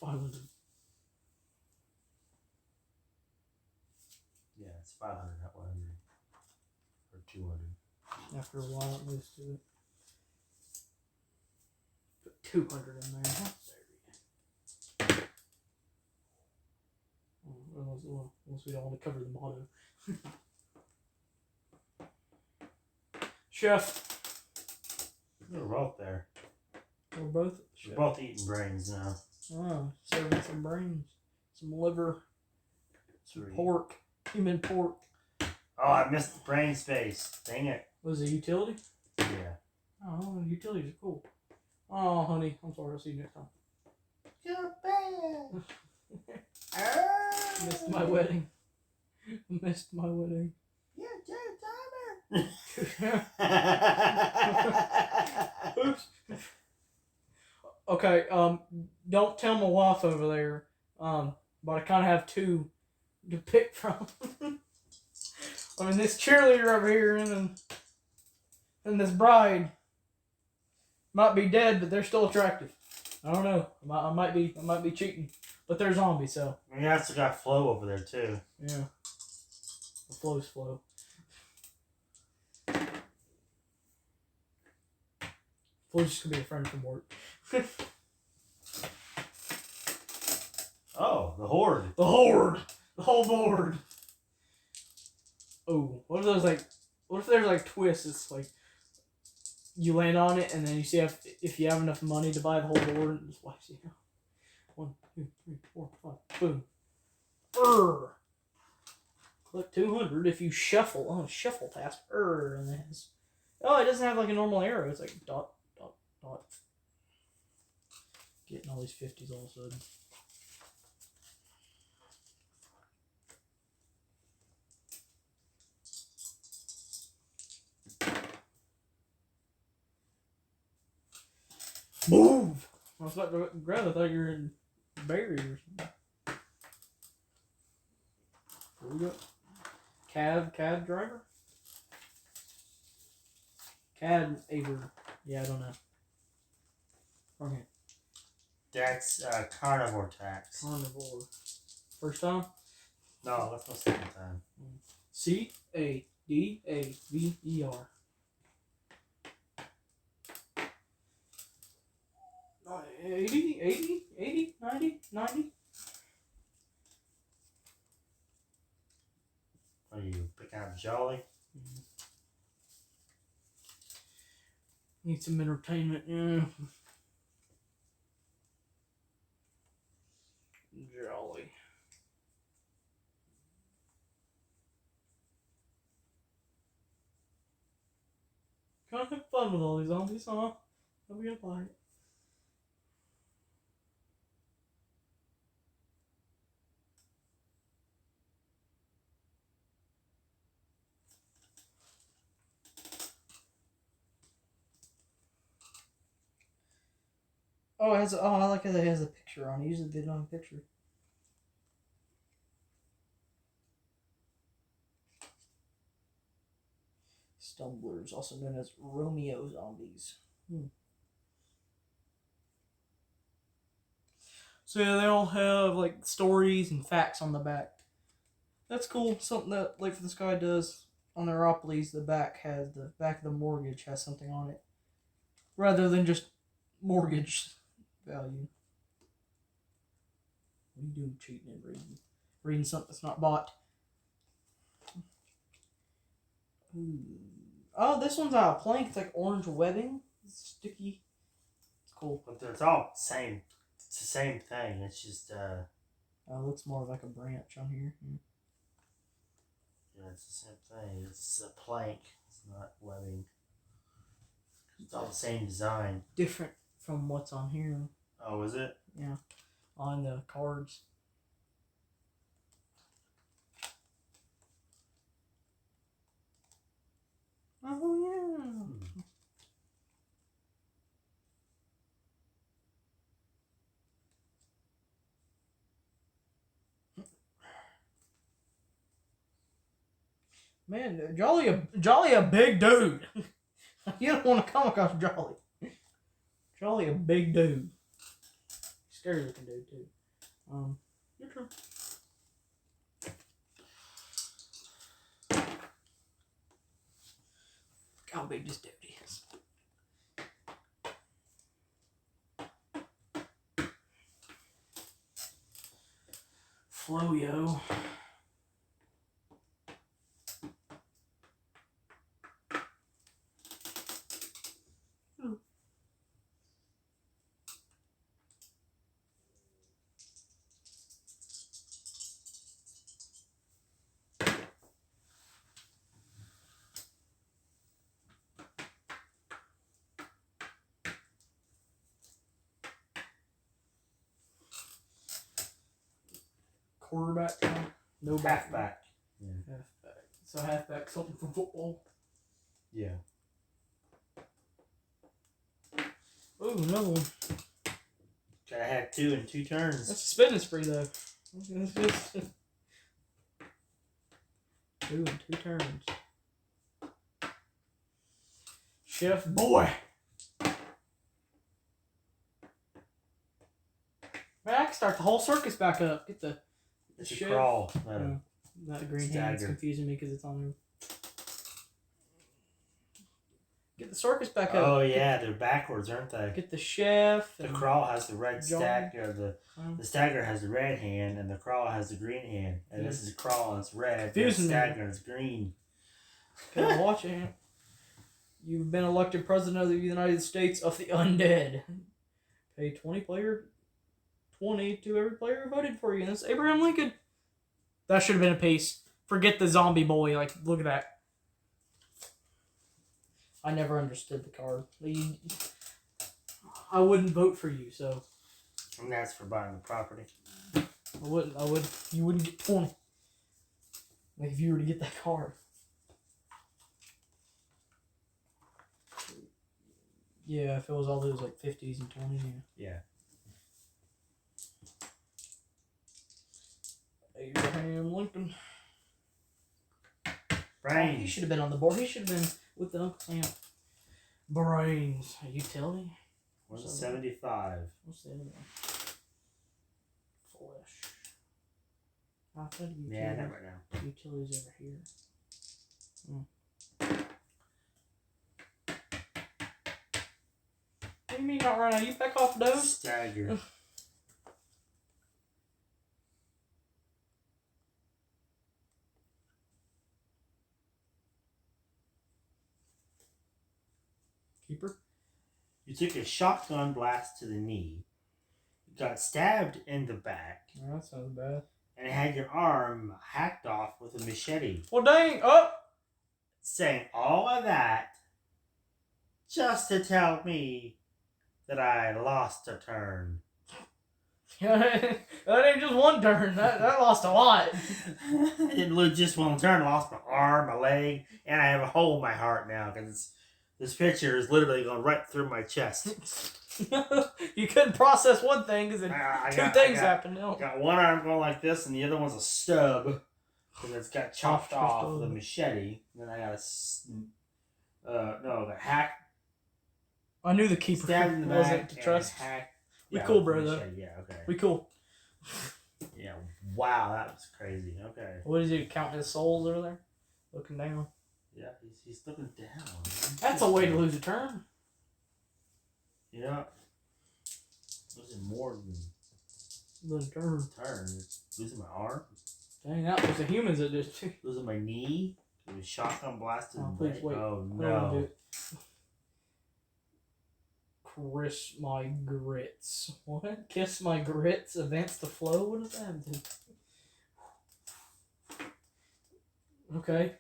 500. 500, not 100. Or 200. After a while, it moves to it. Put 200 in there. How dare you? Unless we don't want to cover the motto. Chef. We're both there. We're both. We're both eating brains now. Oh, serving some brains, some liver, some pork, human pork. Oh, I missed the brain space. Dang it. Was it utility? Yeah. Oh, utilities are cool. Oh, honey, I'm sorry. I'll see you next time. You're bad. Missed my wedding. Missed my wedding. You're Oops. Okay, don't tell my wife over there, but I kind of have two to pick from. I mean, this cheerleader over here and this bride might be dead, but they're still attractive. I don't know. I might be cheating, but they're zombies, so. We also got Flo over there too. Yeah. The Flo's Flo. Flo's just gonna be a friend from work. Oh, the Horde. The Horde! The whole board! Oh, what if there's like twists? It's like you land on it and then you see if you have enough money to buy the whole board and just wipes you out. 1, 2, 3, 4, 5. Boom. Brr. Click 200 if you shuffle. Oh, shuffle task. And it has. Oh, it doesn't have like a normal arrow. It's like dot, dot, dot. Getting all these 50s all of a sudden. Move! I was about to grab it. I thought you were in berries or something. Where we go? Cab driver? Cab Aver. Yeah, I don't know. Wrong hand. That's carnivore tax. Carnivore. First time? No, that's my second time. CADAVER. 80, 90. What are you picking up Jolly? Mm-hmm. Need some entertainment, yeah. Jolly. Kind of have fun with all these zombies, huh? How we gonna play it? Oh, I like how it has a picture on it. Usually they don't have a picture. Stumblers, also known as Romeo zombies. So yeah, they all have like stories and facts on the back. That's cool. Something that like this guy does on their Opoly's. The back of the mortgage has something on it, rather than just mortgage value. What are you doing, cheating and reading something that's not bought? Ooh. Oh, this one's out of plank. It's like orange webbing. It's sticky. It's cool. But it's all the same. It's the same thing. It's just it looks more like a branch on here. yeah, it's the same thing. It's a plank. It's not webbing. It's all the same design. Different from what's on here. Oh, is it? Yeah, on the cards. Oh yeah. Man, Jolly a big dude. You don't want to come across Jolly. Jolly a big dude. Scary looking dude too. Your turn. how big this dude is. Floyo. Quarterback now? No back. Halfback. Yeah. Halfback. So halfback, something from football. Yeah. Ooh, another one. Gotta have 2 in 2 turns. That's a spinning spree though. 2 in 2 turns. Chef boy. Man, I can start the whole circus back up. Get the It's a chef. crawl. Not a green hand. It's confusing me because it's on there. Get the circus back up. Oh yeah, they're backwards, aren't they? Get the chef. The crawl has the red stagger. The stagger has the red hand, and the crawl has the green hand. And this is crawl and it's red. The stagger and it's green. Okay, watch it. You've been elected president of the United States of the Undead. Pay 20 to every player who voted for you. And it's Abraham Lincoln. That should have been a piece. Forget the zombie boy. Like, look at that. I never understood the card. I wouldn't vote for you, so. And that's for buying the property. You wouldn't get 20. Like, if you were to get that card. Yeah, if it was all those, like, 50s and 20s, yeah. Abraham Lincoln. Brains. Oh, he should have been on the board. He should have been with the Uncle Sam. Brains. A utility? 175. What's the other one? Flesh. I thought utilities. Yeah, not right now. Utilities over here. What do you mean not right now? You back off those? Stagger. Keeper? You took a shotgun blast to the knee, got stabbed in the back, Oh, that sounds bad. and had your arm hacked off with a machete. Well, dang! Oh! Saying all of that just to tell me that I lost a turn. That ain't just one turn. That lost a lot. I didn't lose just one turn. I lost my arm, my leg, and I have a hole in my heart now because this picture is literally going right through my chest. You couldn't process one thing because two things happened. No. Got one arm going like this, and the other one's a stub because it's got chopped off with a machete. And then I got got hacked. I knew the keeper stabbed in the wasn't back to trust. We cool, bro. Though. Yeah, okay. We cool. Yeah, wow, that was crazy. Okay. What is he counting his souls over there? Looking down. Yeah, he's looking down. That's a way to lose a turn. You know, losing more than losing turn. Losing my arm. Dang, that was the humans that did it. Losing my knee. It was shotgun blasted. Oh, please wait. Oh no. Kiss my grits. What? Kiss my grits. Advance the flow. What does that do? Okay.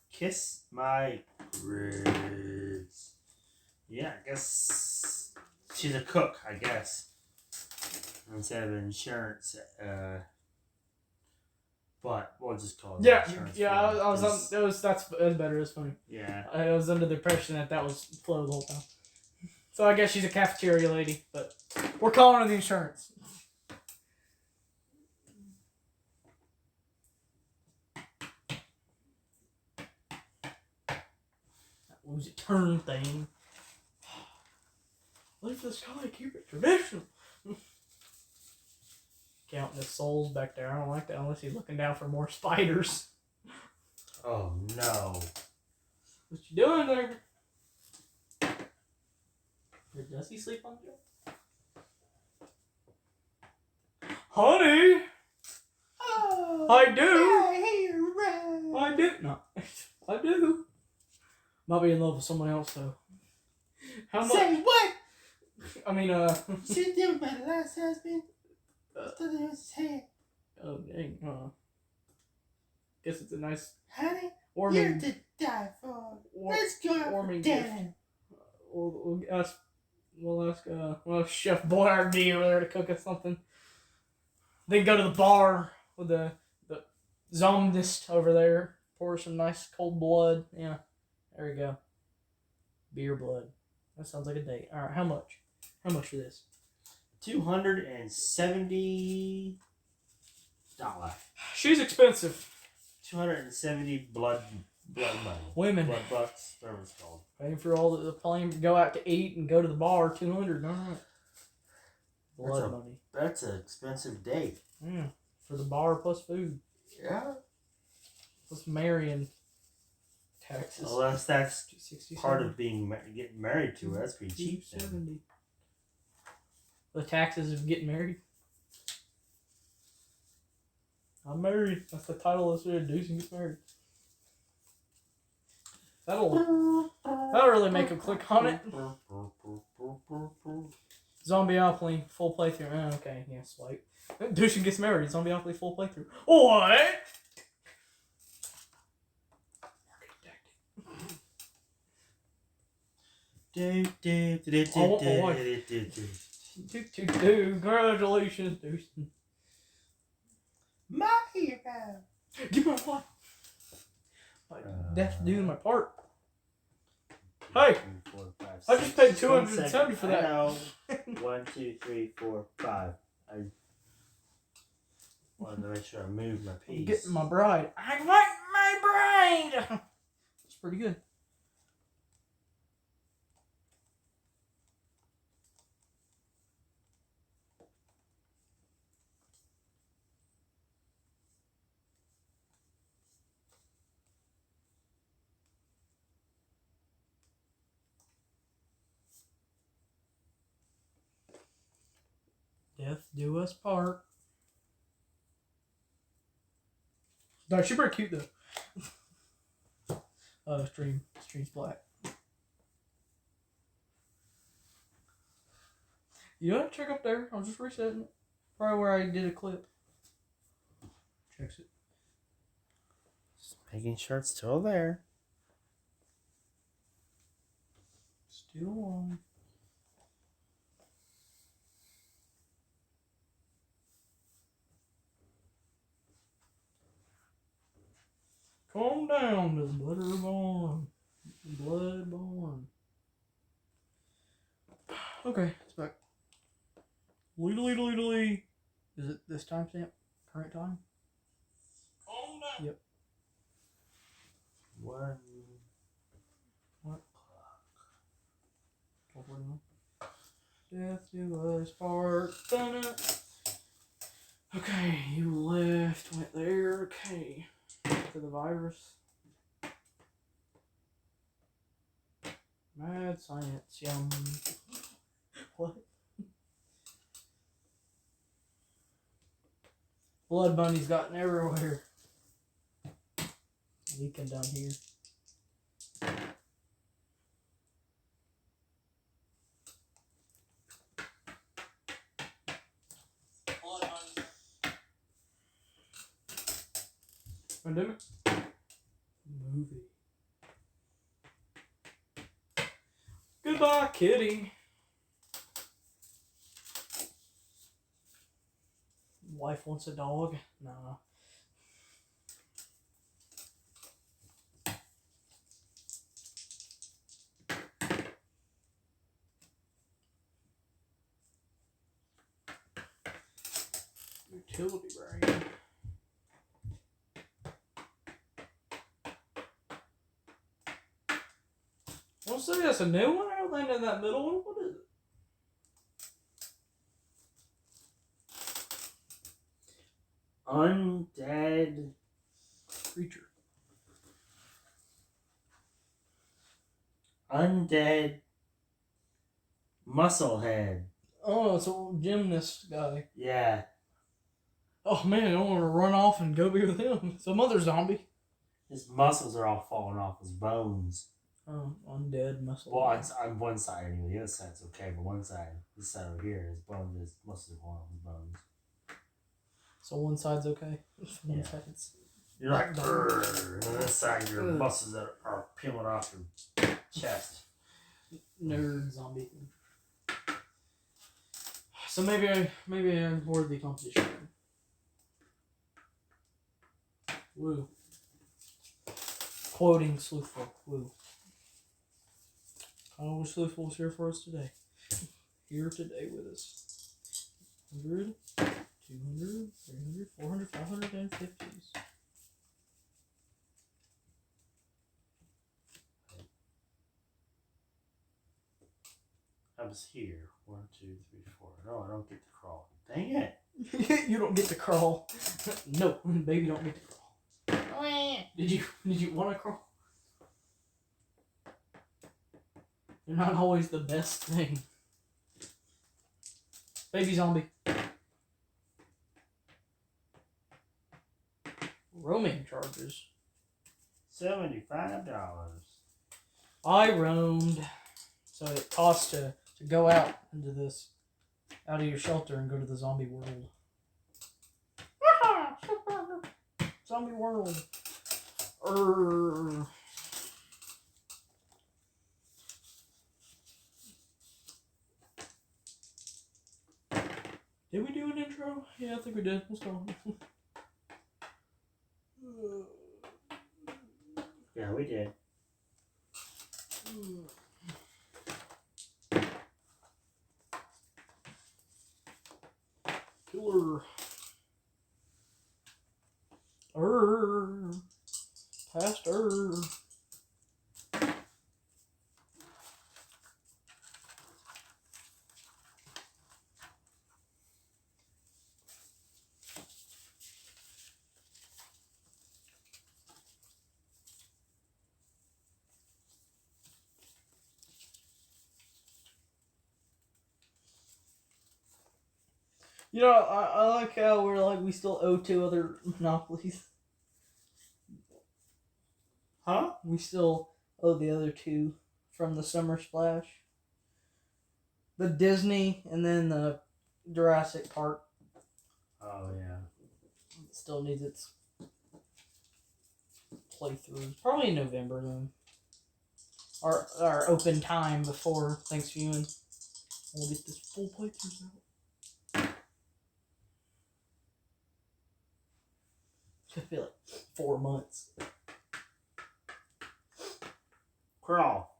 Kiss my grits. Yeah, I guess she's a cook. I guess instead of insurance. But we'll just call it. I was on. That's better. It's funny. Yeah. I was under the impression that was flow the whole time. So I guess she's a cafeteria lady, but we're calling her the insurance. That lose a turn thing. Leave the sky, keep it traditional. Counting the souls back there. I don't like that unless he's looking down for more spiders. Oh no. What you doing there? Does he sleep on the job? Honey! Oh, I do! I do. No. I do. Might be in love with someone else, though. How much? Say what? I mean, She did with my last husband. I thought it was his hand. Oh, dang. Guess it's a nice... Honey, warming... you're to die for. Let's go out for dinner. We'll ask Chef Boyardee over there to cook us something. Then go to the bar with the zombist over there. Pour some nice cold blood. Yeah, there you go. Beer blood. That sounds like a date. All right, how much? How much for this? $270. She's expensive. 270 blood money. Women. Blood bucks, whatever it's called. Paying for all the plane to go out to eat and go to the bar. 200. All right. Blood money. That's an expensive date. Yeah, for the bar plus food. Yeah. Plus marrying taxes. Well, that's 67. part of getting married to her. That's pretty cheap. 70. The taxes of getting married. I'm married. That's the title of this video. Deuce gets married. That'll really make him click on it. Zombie-Opoly full playthrough. Oh, okay, yeah, swipe. Dushin gets married. Zombie-Opoly full playthrough. What? Congratulations, Dushin. My hero. Give me my part. That's doing my part. Hey! 4, 5, I just paid $270 for that. I know. 1, 2, 3, 4, 5. I wanted to make sure I moved my piece. I'm getting my bride. I want my bride! It's pretty good. Death do us part. No, she's pretty cute though. Oh, stream's black. You know what? Check up there. I was just resetting it. Probably where I did a clip. Checks it. Just making sure it's still there. Still on. Calm down, Miss Bloodborne. Bloodborne. Okay, it's back. Lee. Is it this timestamp? Current time? Calm down. Yep. 1. What? 12:41. Death do us part. Dun-dun. Okay, you left, went there. Okay. To the virus. Mad science, yum. What? Blood bunny's gotten everywhere. Leaking down here. Blood bunny. Pandemic? Movie. Goodbye, kitty. Wife wants a dog? Nah. Utility brain. Well, so that's a new one. I landed in that middle one. What is it? Undead Creature. Undead Musclehead. Oh, it's a gymnast guy. Yeah. Oh man, I don't want to run off and go be with him. Some other zombie. His muscles are all falling off his bones. Oh, undead muscle. Well, on one side anyway. The other side's okay, but one side, this side over here, his bones, his muscles are falling off his bones. So one side's okay. One Yeah. side's. You're like, and on this side, your muscles that are peeling off your chest. Nerd zombie. So maybe I'm worthy competition. Woo. Quoting Sleuthful. Woo. I wish Sleuthful was here for us today. Here today with us. 100, 200, 300, 400, 500, and 50s. I was here. 1, 2, 3, 4. No, I don't get to crawl. Dang it. You don't get to crawl. No, baby don't get to crawl. Did you want to crawl? They're not always the best thing. Baby zombie. Roaming charges. $75. I roamed, so it costs to go out into this, out of your shelter and go to the zombie world. Zombie world. Did we do an intro? Yeah, I think we did. Let's go. Yeah, we did. Killer. Past You know, I like how we're like, we still owe 2 other monopolies. Huh? We still owe the other 2 from the Summer Splash. The Disney and then the Jurassic Park. Oh, yeah. It still needs its playthrough. Probably in November, though. Our open time before Thanksgiving. We'll get this full playthrough out. I feel like 4 months. Crawl.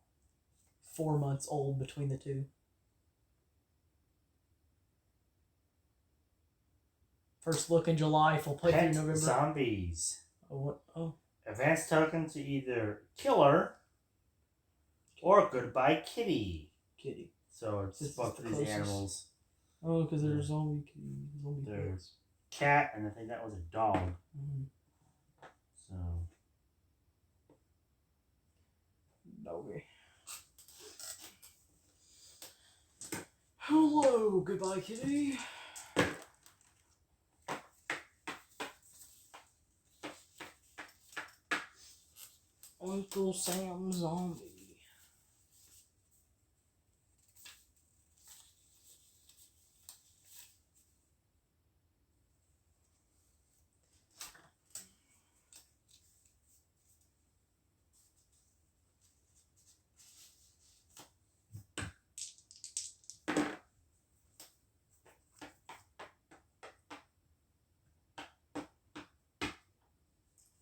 4 months old between the 2. First look in July, full playthrough Pet November. zombies. Oh, what? Oh. Advanced token to either Killer or Goodbye Kitty. Kitty. So it's both of these animals. Oh, because there's zombie There's pets. cat, and I think that was a dog. Mm-hmm. So. Doggy. Hello, Goodbye Kitty. Uncle Sam Zombie.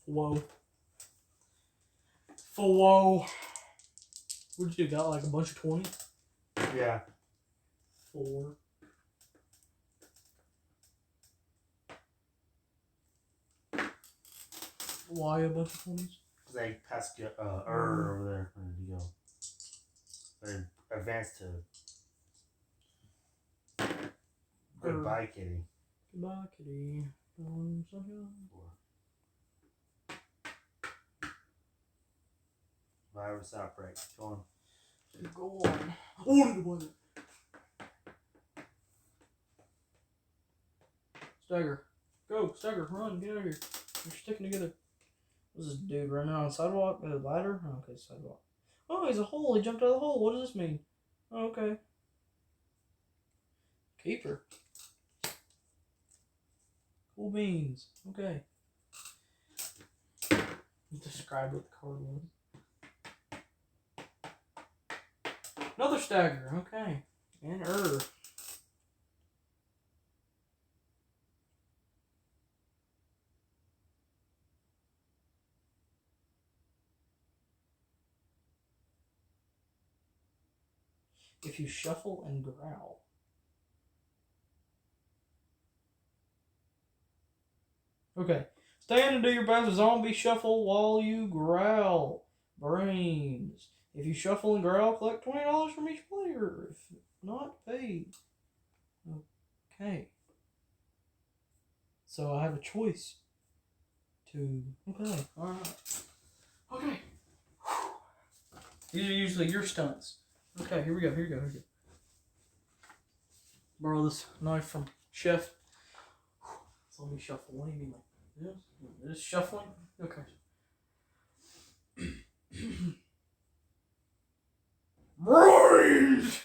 Whoa. Whoa. What'd you do? Got like a bunch of 20? Yeah. 4. Why a bunch of 20s? Because I passed over there. Where did you go? But advanced to Goodbye Kitty. Goodbye Kitty. Virus outbreak. Go on. Go on. Oh, it wasn't. Stagger. Go, Stagger, run, get out of here. You're sticking together. What's this dude running on the sidewalk with a ladder? Oh, okay, sidewalk. Oh, he's a hole. He jumped out of the hole. What does this mean? Oh, okay. Keeper. Cool beans. Okay. Describe what the card was. Another stagger. Okay. And If you shuffle and growl. Okay. Stand and do your best zombie shuffle while you growl. Brains. If you shuffle and growl, collect $20 from each player. If not, paid. Okay. So I have a choice to... Okay. Alright. Okay. These are usually your stunts. Okay, here we go. Borrow this knife from Chef. Let me shuffle. What do you mean like this? This shuffling? Okay. Brains!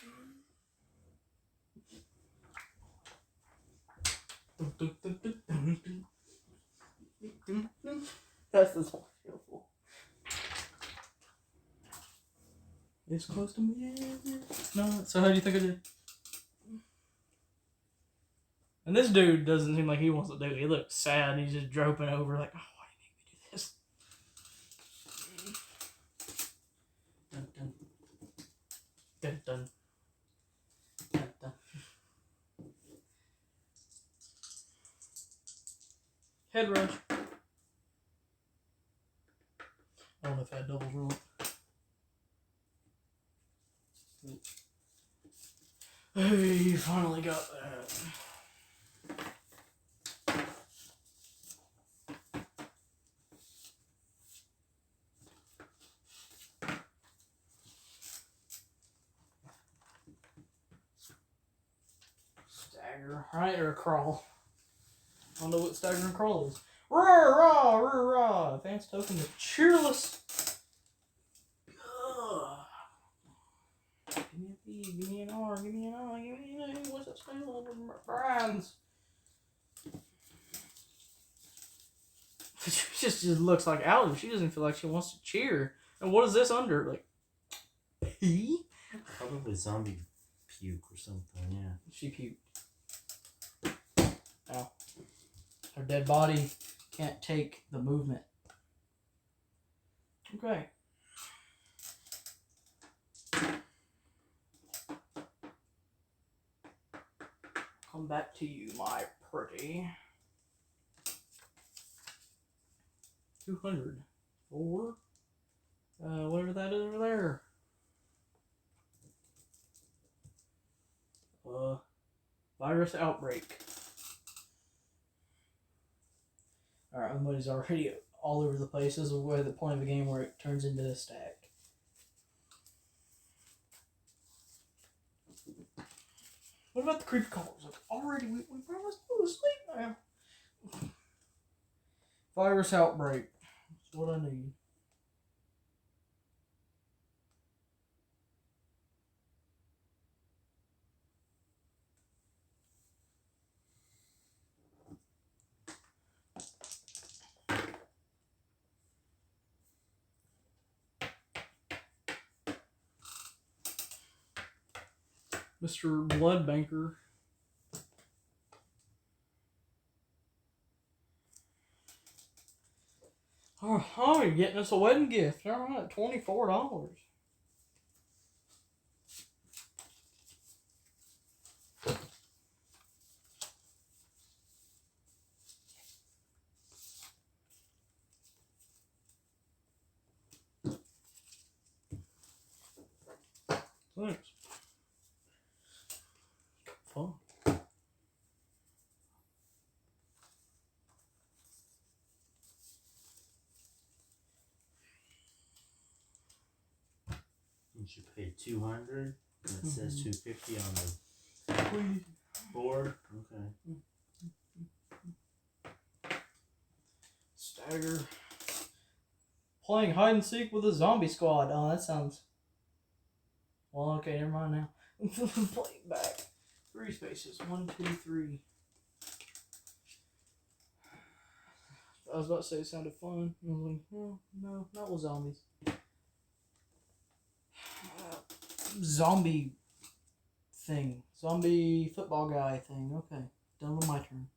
That's the song shuffle. It's close to me. No. So how do you think I did? And this dude doesn't seem like he wants to do it. He looks sad. He's just drooping over like, oh, why do you make me do this? Dun, dun. Dun, dun. Dun, dun. Head rush. I don't know if I had doubles or not. Hey, you finally got that. Stagger, right? Or a crawl. I don't know what stagger and crawl is. Rah, rah, rah, rah. Advanced token is cheerless. Ugh. Give me a B, give me an R, give me an I, give me an A. What's that smell of brands? She just looks like Alex. She doesn't feel like she wants to cheer. And what is this under? Like, pee? Probably zombie puke or something, yeah. She puked. Ow. Her dead body can't take the movement. Okay. Come back to you, my pretty. 200. 4. Whatever that is over there. Virus outbreak. Alright, my money's already all over the place. This is where the point of the game where it turns into a stack. What about the creepy callers? Like, already, we promised to go to sleep now. Virus outbreak. That's what I need. Mr. Blood Banker. Oh, you're getting us a wedding gift. All right, $24. Thanks. Fun. should pay 200. And it says 250 on the Please. board. Okay. Stagger. Playing hide and seek with a zombie squad. Oh, that sounds. Well, okay, never mind now. Playing back. 3 spaces. 1, 2, 3. I was about to say it sounded fun. I was like, oh, no, not with zombies. Zombie thing. Zombie football guy thing. Okay, done with my turn.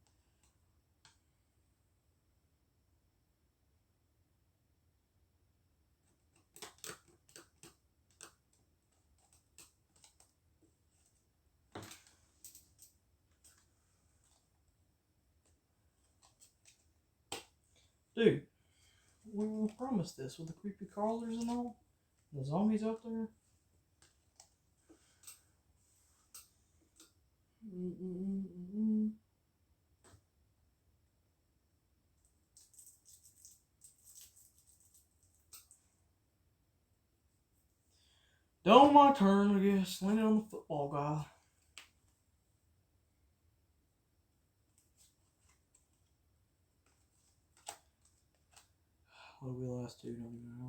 Dude, we were promised this with the creepy crawlers and all. The zombies out there. Done my turn, I guess. Landing on the football guy. What did we last do? Don't even know.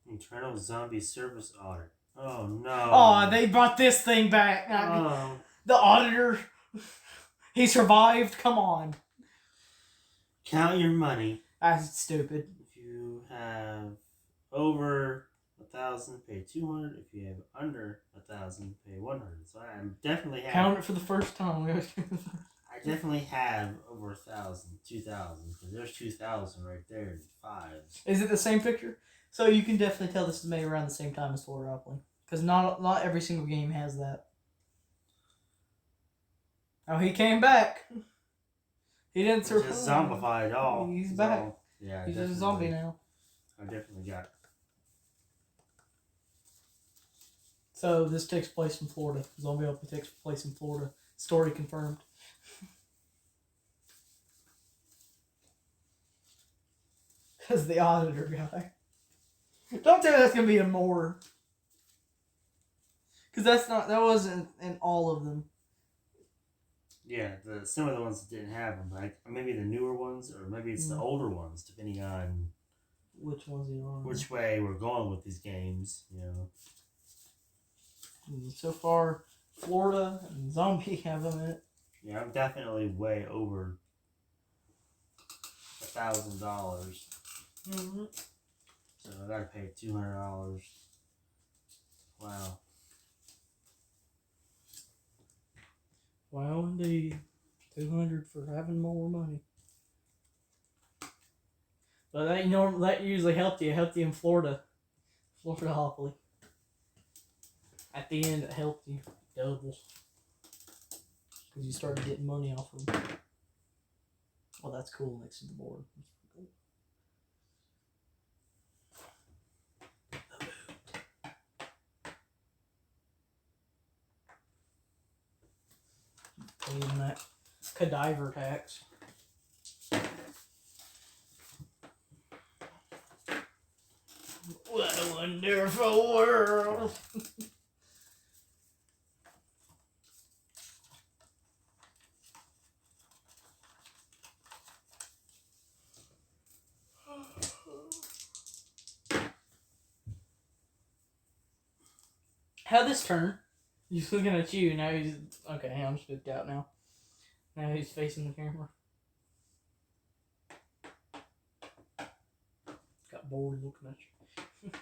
Internal zombie service audit. Oh no. Oh, they brought this thing back. Oh. The auditor. He survived. Come on. Count your money. That's stupid. If you have over 1,000, pay 200. If you have under 1,000, pay 100. So I definitely have. Count it for the first time. I definitely have over 1,000, 2,000. Because there's 2,000 right there in fives. Is it the same picture? So you can definitely tell this is made around the same time as Zombie-Opoly. Because not every single game has that. Oh, he came back. He didn't survive. Just zombified all. He's back. All, yeah, he's just a zombie now. I definitely got it. So this takes place in Florida. Zombie-Opoly takes place in Florida. Story confirmed. Because the auditor guy. Don't tell me that's gonna be a more. Because that wasn't in all of them. Yeah, some of the ones that didn't have them, like maybe the newer ones, or maybe it's the older ones, depending on which ones you are. Which way we're going with these games, you know. So far, Florida and Zombie have them in it. Yeah, I'm definitely way over $1,000. Mm-hmm. So I gotta pay $200. Wow. Wow, indeed. 200 for having more money. But that usually helped you. It helped you in Florida. Zombie-Opoly. At the end, it helped you double. Because you started getting money off of them. Oh, that's cool next to the board. Paying that cadaver tax. What a wonderful world! How'd this turn? He's looking at you, now he's... Okay, I'm spooked out now. Now he's facing the camera. Got bored looking at you.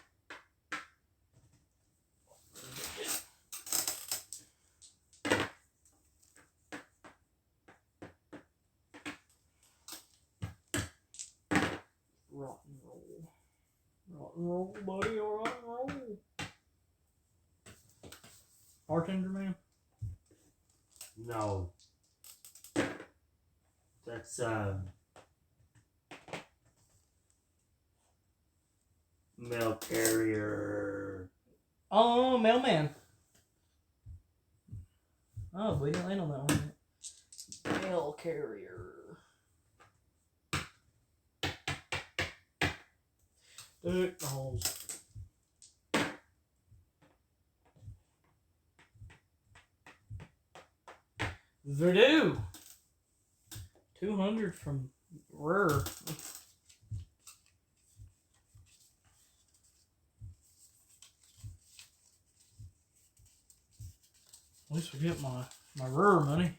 Rock and roll. Rock and roll, buddy, rock and roll. Bartender man? No. That's Mail carrier. Oh, mailman. Oh, we didn't land on that one yet. Mail carrier. Dick the holes. Voodoo. 200 from Rare. At least we get my Rare money.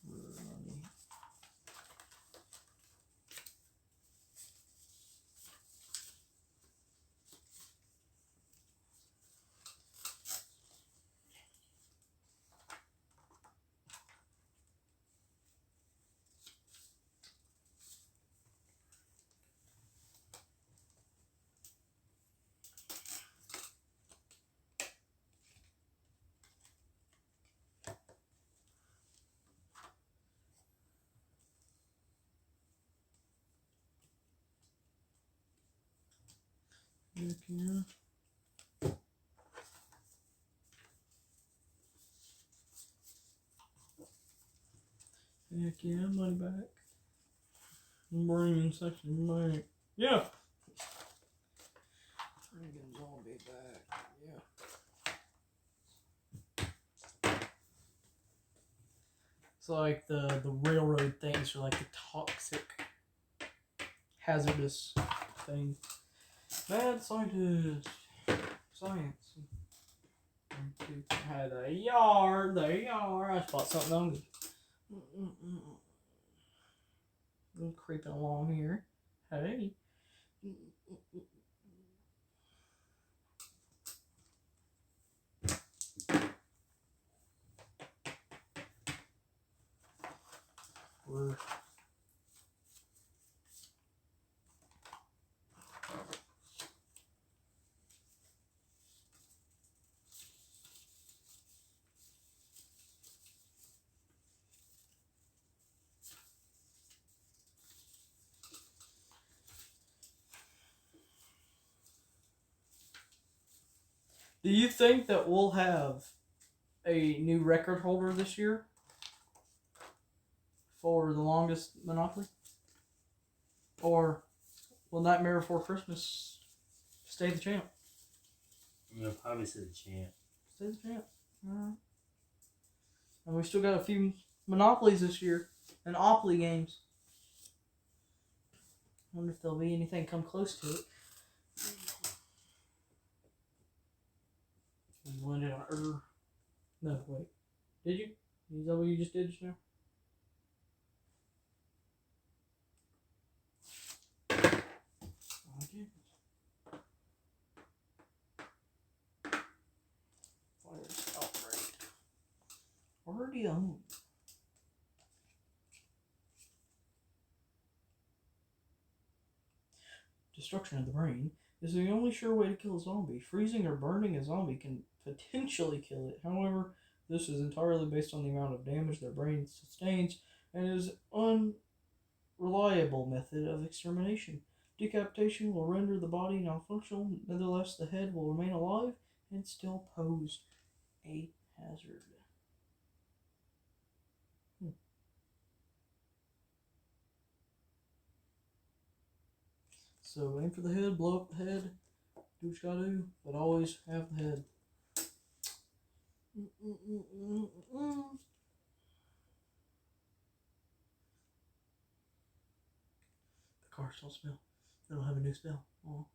Rare money. Heck yeah. Heck yeah, money back. Bringing section back. Yeah. Bringing zombie back. Yeah. It's like the railroad things are like the toxic, hazardous thing. Mad scientist. Science. Had a yard. I spot something on me. I'm creeping along here. Hey. We're Do you think that we'll have a new record holder this year for the longest Monopoly? Or will Nightmare Before Christmas stay the champ? You'll probably say the champ. Stay the champ. Alright. And we still got a few Monopolies this year and Opoly games. Wonder if there'll be anything come close to it. We landed on No, wait. Did you? Is that what you just did just now? Oh, Fire's outright. Already owned. Destruction of the brain is the only sure way to kill a zombie. Freezing or burning a zombie can potentially kill it. However, this is entirely based on the amount of damage their brain sustains and is an unreliable method of extermination. Decapitation will render the body non-functional. Nevertheless, the head will remain alive and still pose a hazard. So aim for the head, blow up the head, do what you gotta do, but always have the head. The cards don't spell. They don't have a new spell. Oh.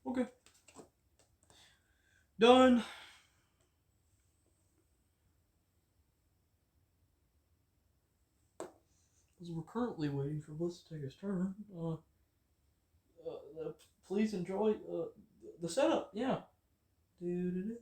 Okay. Done. As we're currently waiting for Bliss to take his turn, please enjoy the setup. Yeah. Dude.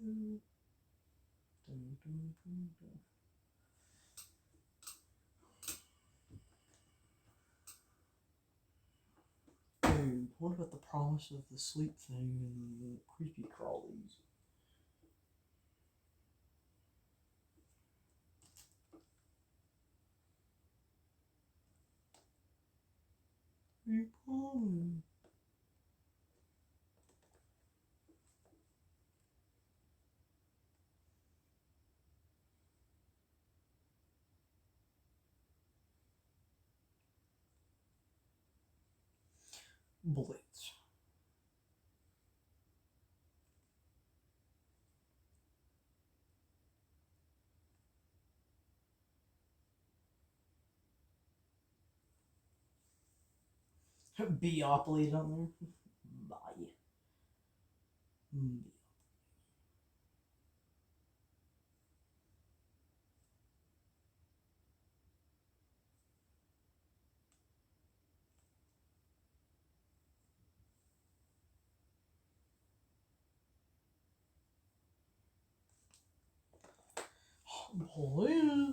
What about the promise of the sleep thing and the creepy crawlies? Blitz. Zombie-Opoly on there. Bye. Blitz.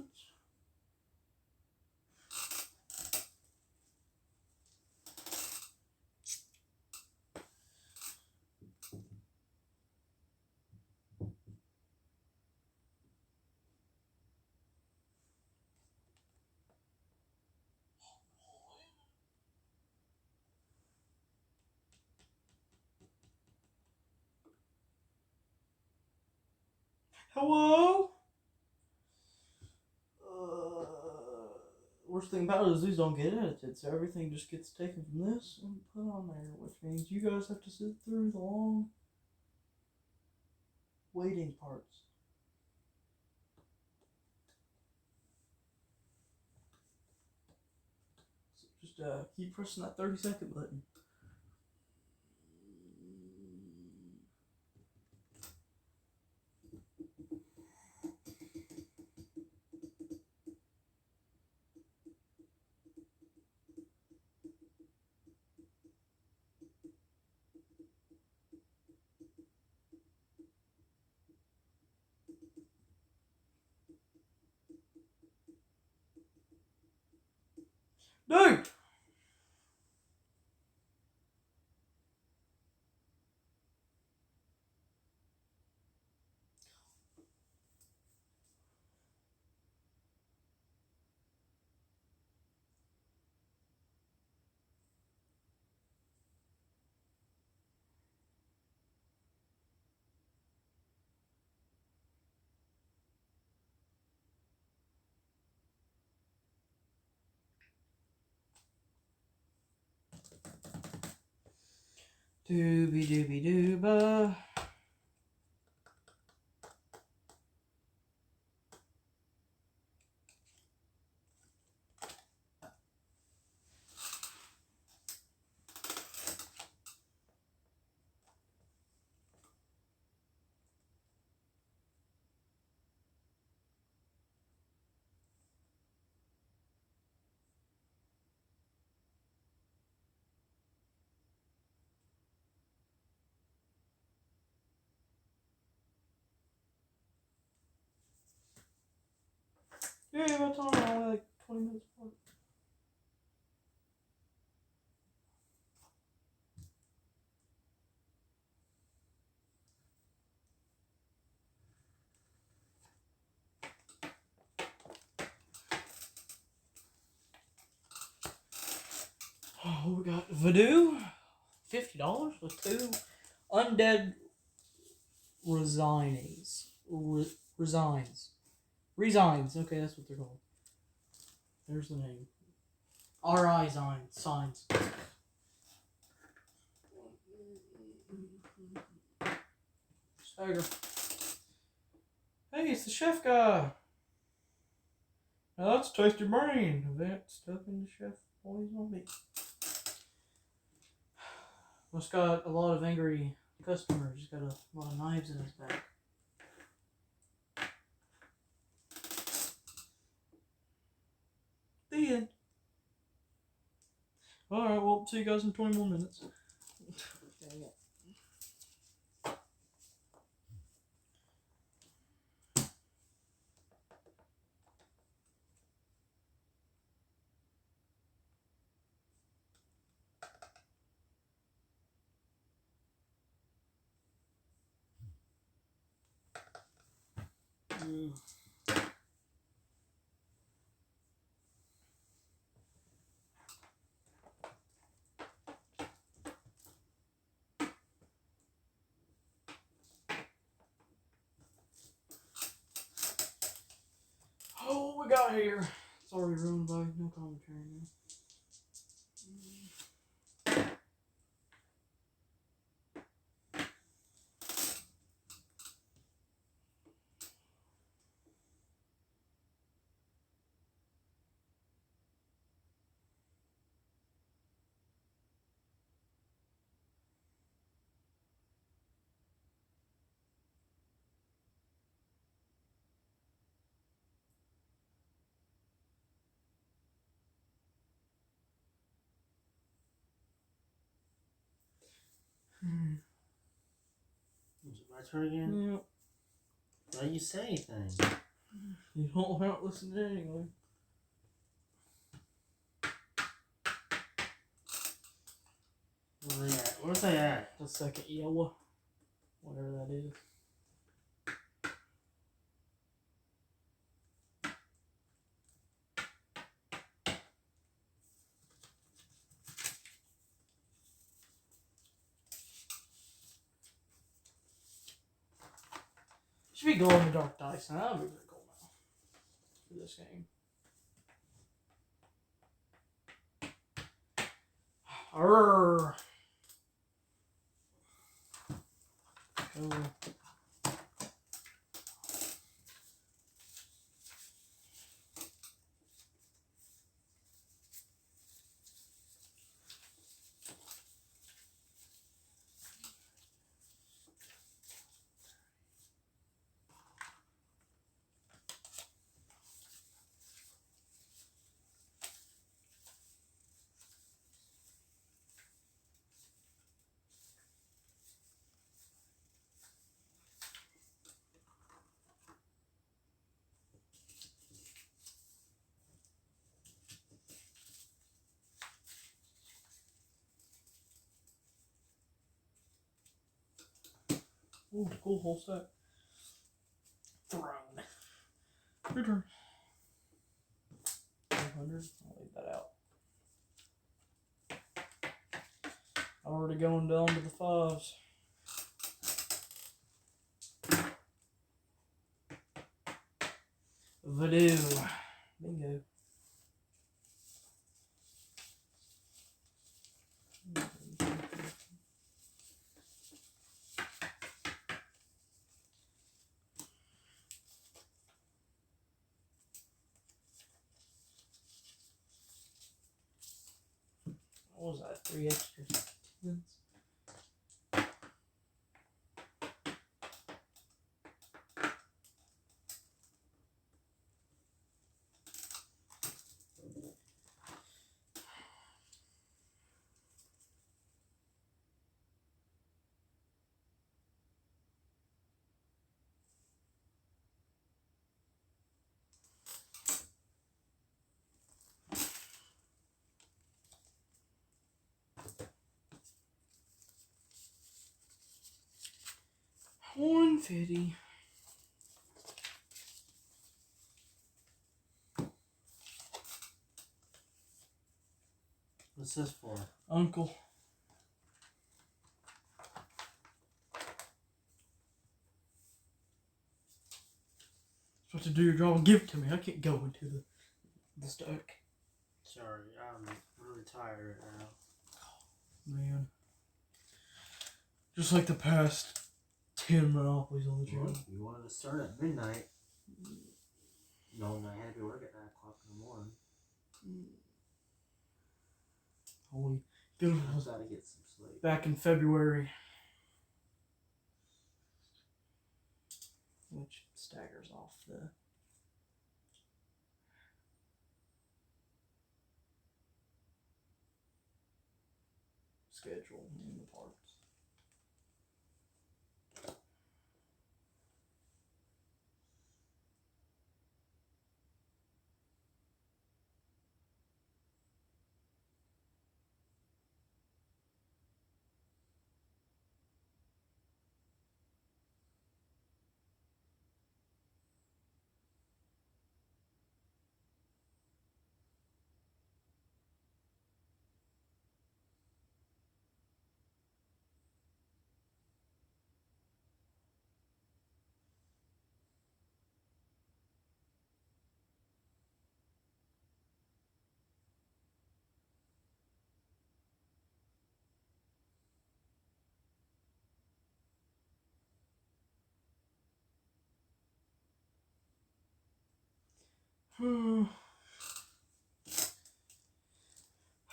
Hello? Worst thing about it is these don't get edited, so everything just gets taken from this and put on there, which means you guys have to sit through the long waiting parts. So just keep pressing that 30-second button. Dude! Doobie doobie dooba. Yeah, about time, only like 20 minutes apart. Oh, we got Voodoo, $50 with 2 undead resigns. Resigns. Okay, that's what they're called. There's the name. R.I. signs. Stagger. Hey, it's the chef guy. Now let's taste your brain. Event stuck in the chef boy zombie. Must got a lot of angry customers. He's got a lot of knives in his back. The end. Alright, well, see you guys in 20 more minutes. Oh, what we got here? It's already ruined by no commentary now. Is it my turn again? Yeah. Why don't you say anything? You don't want to listen to it anyway. Where are they at? Where's they at? The second yellow. Whatever that is. Should be glow in the dark dice. Now that would be pretty cool now. For this game. Arrgh. Oh. Ooh, cool whole set. Throne. Your turn. 500. I'll leave that out. Already going down to the fives. Voodoo. Bingo. What was that? 3 extra tens? $150. What's this for? Uncle. Supposed to do your job and give it to me. I can't go into the stack. Sorry, I'm really tired right now. Man. Just like the past 10 Monopolies on the channel. Well, you wanted to start at midnight. No, I had to be work at 9 o'clock in the morning. Holy good. I've got to get some sleep. Back in February. Which staggers off the schedule and the parts. Okay,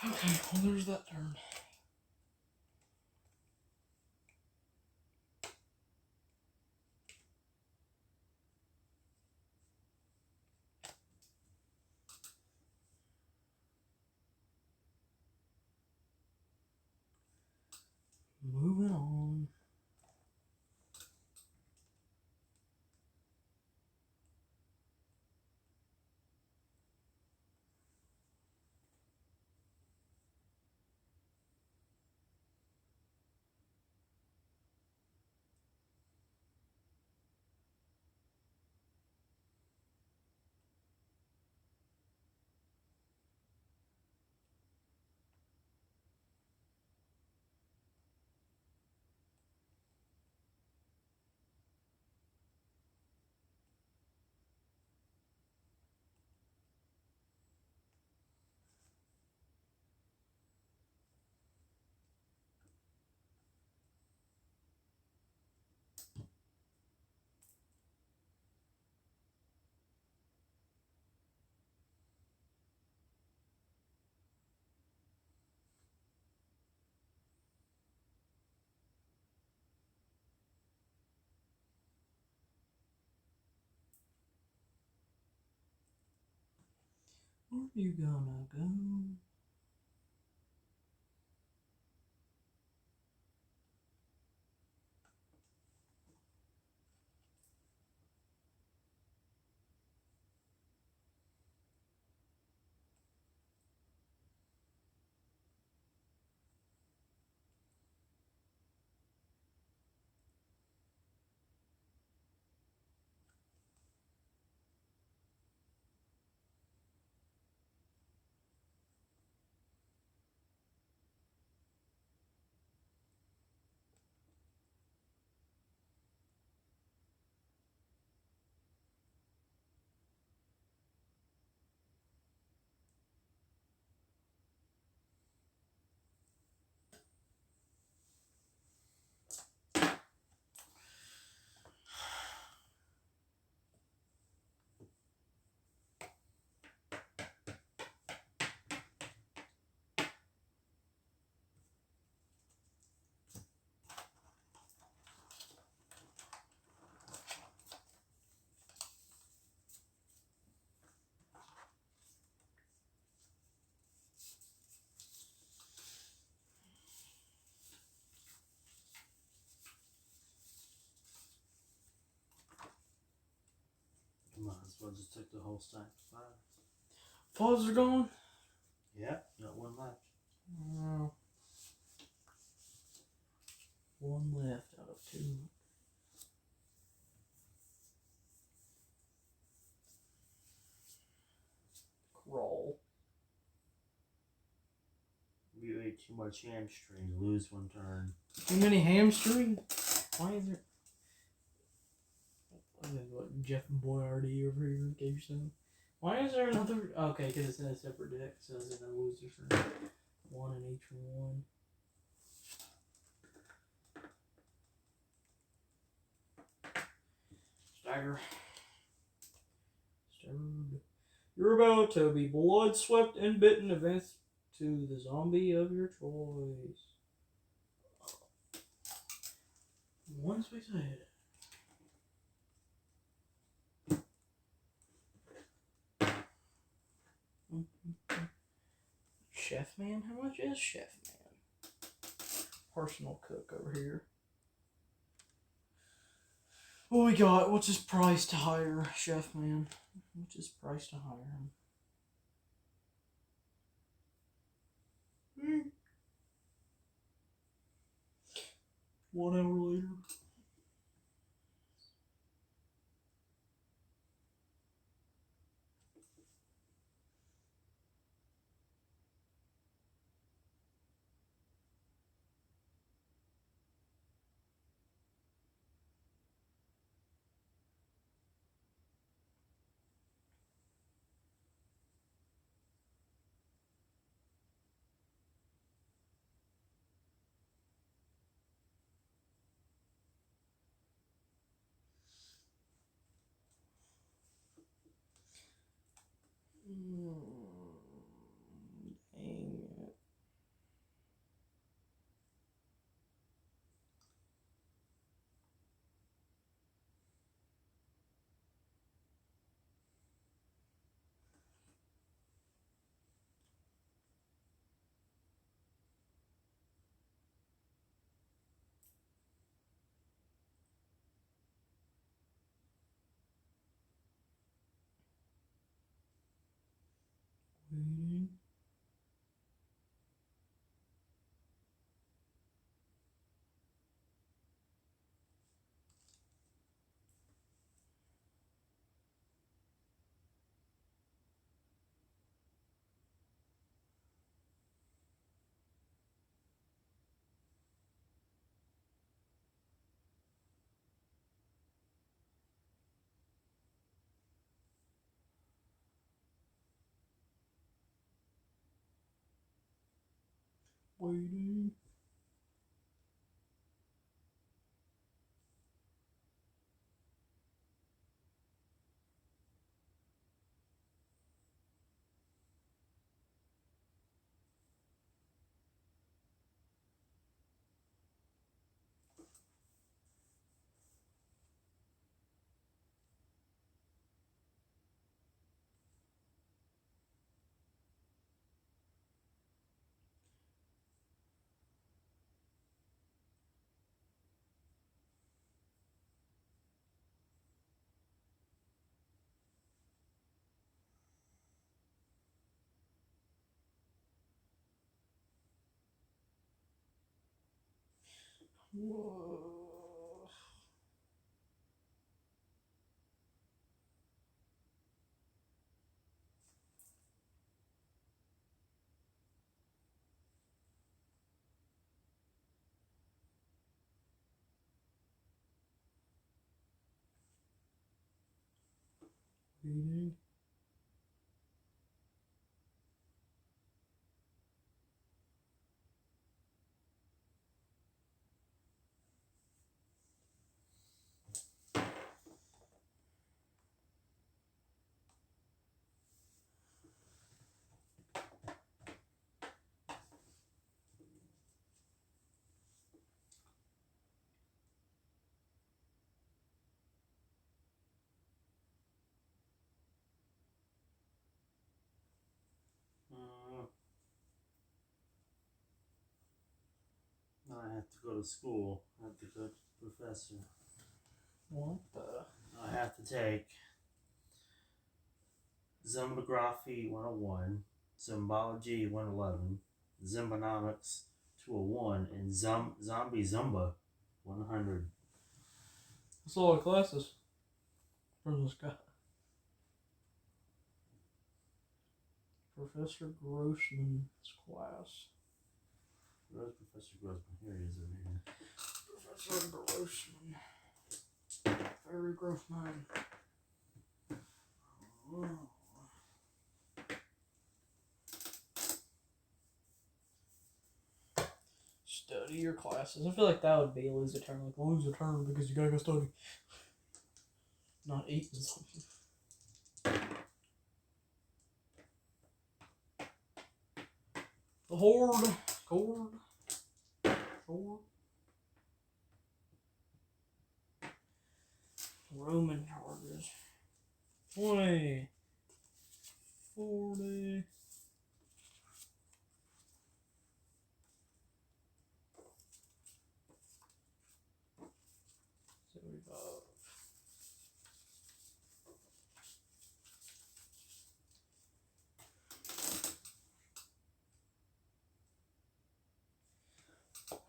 well, there's that turn. Moving on. Where you gonna go? Might as well just take the whole stack of 5. Fives are gone? Yep, got 1 left. One left out of 2. Crawl. You ate too much hamstring, lose 1 turn. Too many hamstring? Why is there... What, Jeff Boyardee over here in Cage Stone? Why is there another... Okay, because it's in a separate deck, so it's in a loser's turn. 1 in each one. Stagger. Staggered. You're about to be blood swept and bitten. Advance to the zombie of your choice. 1 space ahead. Chef Man? How much is Chef Man? Personal cook over here. What we got? What's his price to hire Chef Man? What's his price to hire him? 1 hour later. Waiting. Waiting. Whoa. Waiting. Now I have to go to school. I have to go to the professor. What the? I have to take Zombography 101, Zombology 111, Zombonomics 201, and Zombie Zumba 100. That's a lot of classes for this guy. Professor Grossman's class. Where's Professor Grossman? Here he is over here. Professor Grossman. Very gross man. Oh. Study your classes. I feel like that would be a loser term. Like, lose a term because you gotta go study. Not eating something. The Horde. Horde. Horde. Roman charges. 20. 40. 75.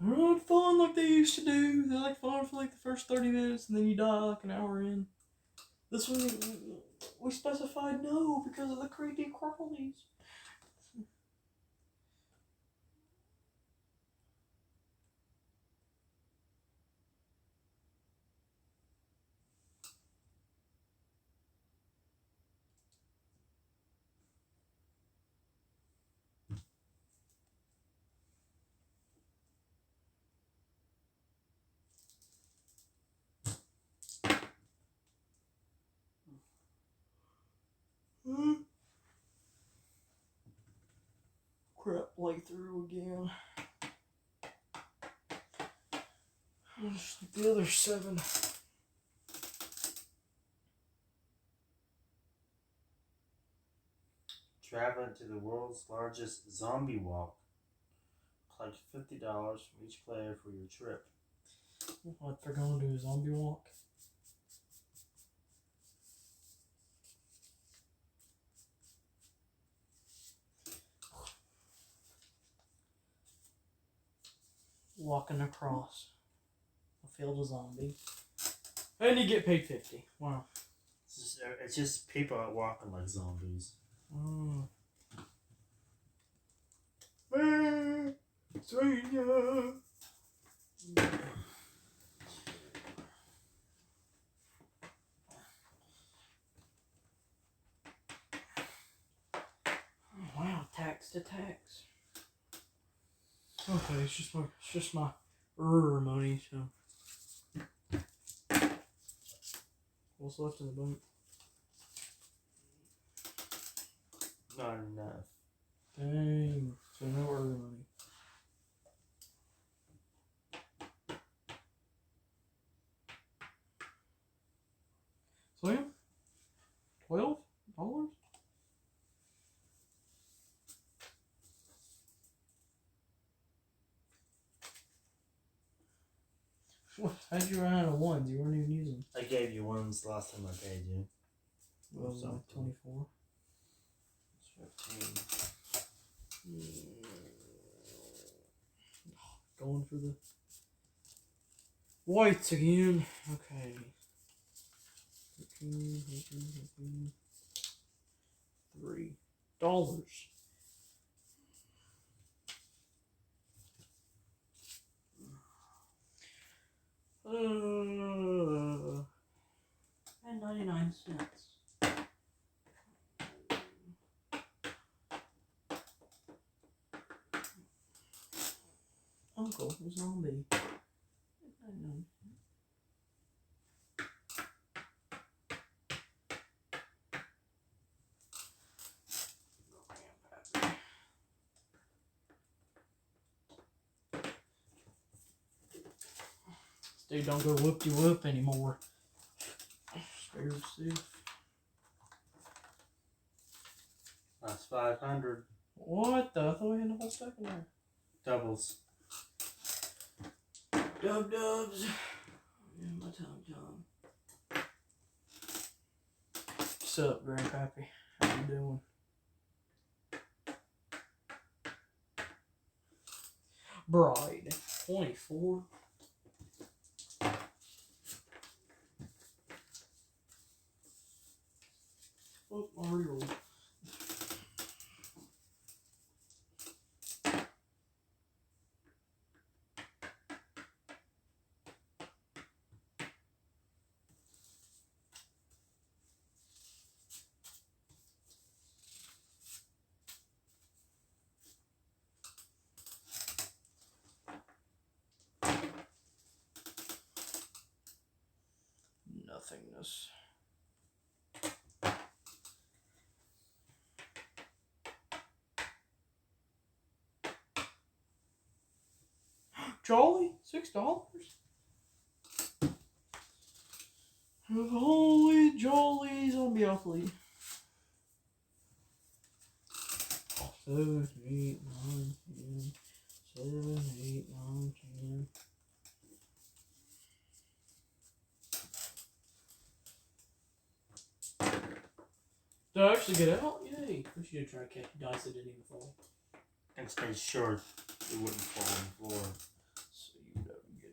They're not fun like they used to do. They're like fun for like the first 30 minutes and then you die like an hour in. This one, we specified no because of the creepy crawlies. Crap, playthrough again. Just like the other 7. Travel to the world's largest zombie walk. Collect $50 from each player for your trip. What, they're going to do a zombie walk? walking across a field of zombies. And you get paid 50. Wow. It's just people out walking like zombies. Mm. Wow, tax to tax. Okay, it's just my money. So what's left in the bank? Not enough. Dang, so no money. Sam, $12. How'd you run out of ones? You weren't even using. I gave you ones last time I paid you. Well, it was like 24. It's 15. Going for the whites again. Okay. 13, $3. And 99 cents. Uncle Zombie. Dude, don't go whoop-de-whoop anymore. Scared stiff. That's 500. What the? I thought we had the whole stack in there. Doubles. Dubs. Yeah, my Tom. What's up, Grandpappy? How you doing? Bride. 24. Oh, Mario. Nothingness. Jolly? $6? Holy jolly Zombie-Opoly. 7, 8, 9, 10. 7, 8, 9, 10. Did I actually get out? Yay. We should try to catch dice that didn't even fall. I stay sure it wouldn't fall on the floor. So you don't get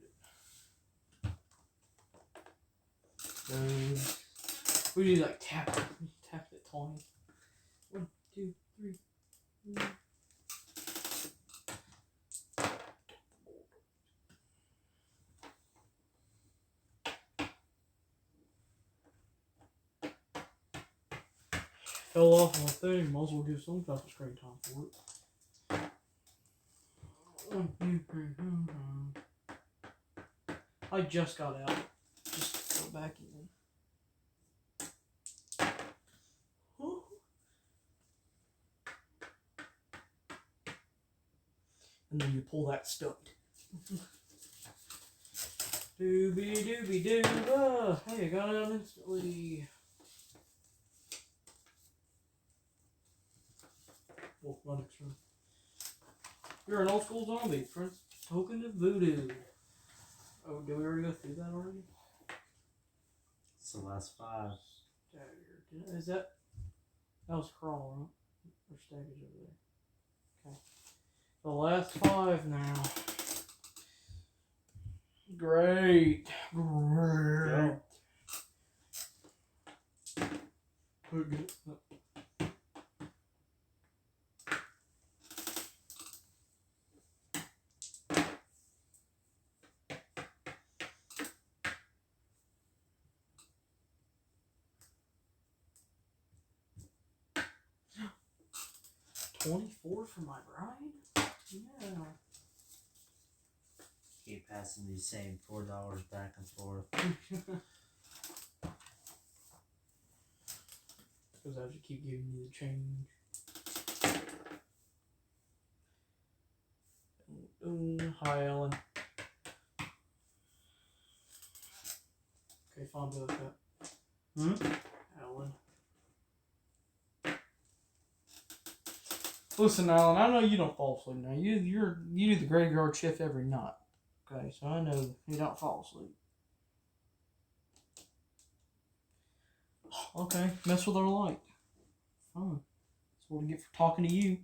it. We do like tap it. Tap it twice. 1, 2, 3. Fell off my thing. Might as well give some type of screen time for it. 1, 2, 3. I just got out. Just go back in. And then you pull that stunt. Doobie doo. Hey, I got out instantly. Oh, my next room. You're an old school zombie, Prince. Token of voodoo. Oh, did we already go through that already? It's the last 5. Is that was crawl, right? Or staggers over there. Okay. The last 5 now. Great. Go. Put it up. $24 for my bride? Yeah. Keep passing these same $4 back and forth. Because I have to keep giving you the change. Hi, Ellen. Okay, fine, do that. Ellen. Listen, Alan, I know you don't fall asleep now. You do the graveyard shift every night. Okay, so I know you don't fall asleep. Okay, mess with our light. Fine. That's what we get for talking to you.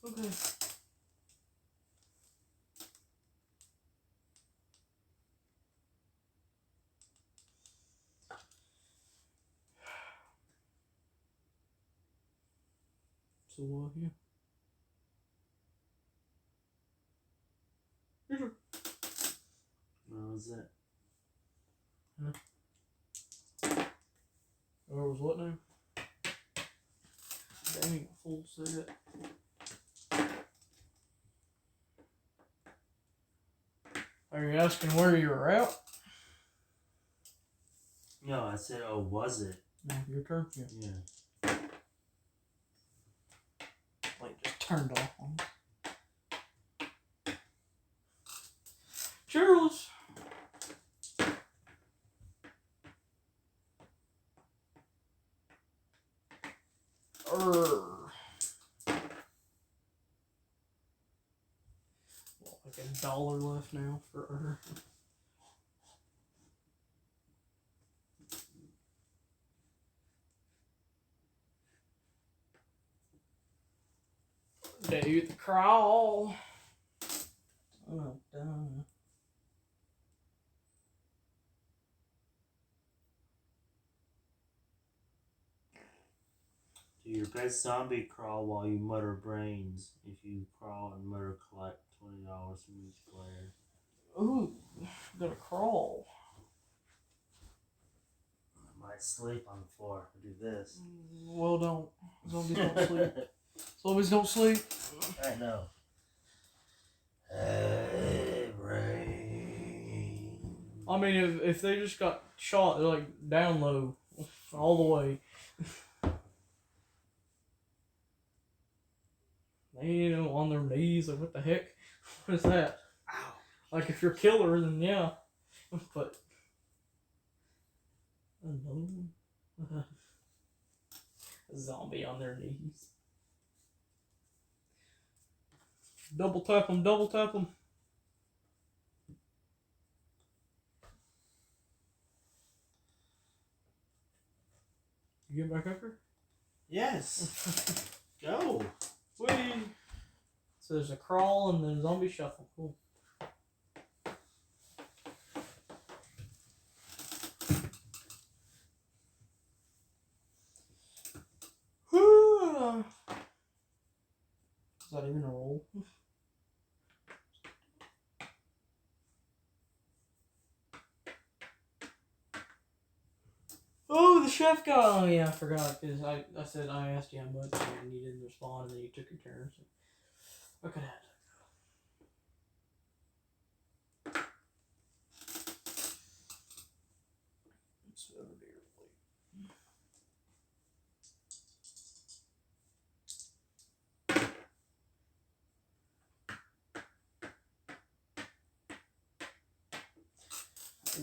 Okay. So, yeah. What was it? Or was what now? Dang, full set. Are you asking where you were at? No, I said, oh, was it? No, your turn. Yeah. Light just turned off on me. Cheerless. Like $1 left now for her. Do the crawl. Oh, done. Do your best zombie crawl while you mutter brains. If you crawl and mutter, collect $20 from each player. Ooh, gotta crawl. I might sleep on the floor if I do this. Well, don't. Zombies don't sleep. Zombies don't sleep. I know. Hey, brain. I mean, if they just got shot, they're like down low, all the way. They, on their knees, like what the heck? What is that? Ow. Like if you're a killer, then yeah. But another one? A zombie on their knees. Double tap them, double tap them. You get back up here? Yes. Go. Whee! So there's a crawl and then a zombie shuffle. Cool. Is that even a roll? Oh, the chef guy! Oh, yeah, I forgot. Because I said I asked you how much and you didn't respond and then you took your turn. So I could have had to. It's over there.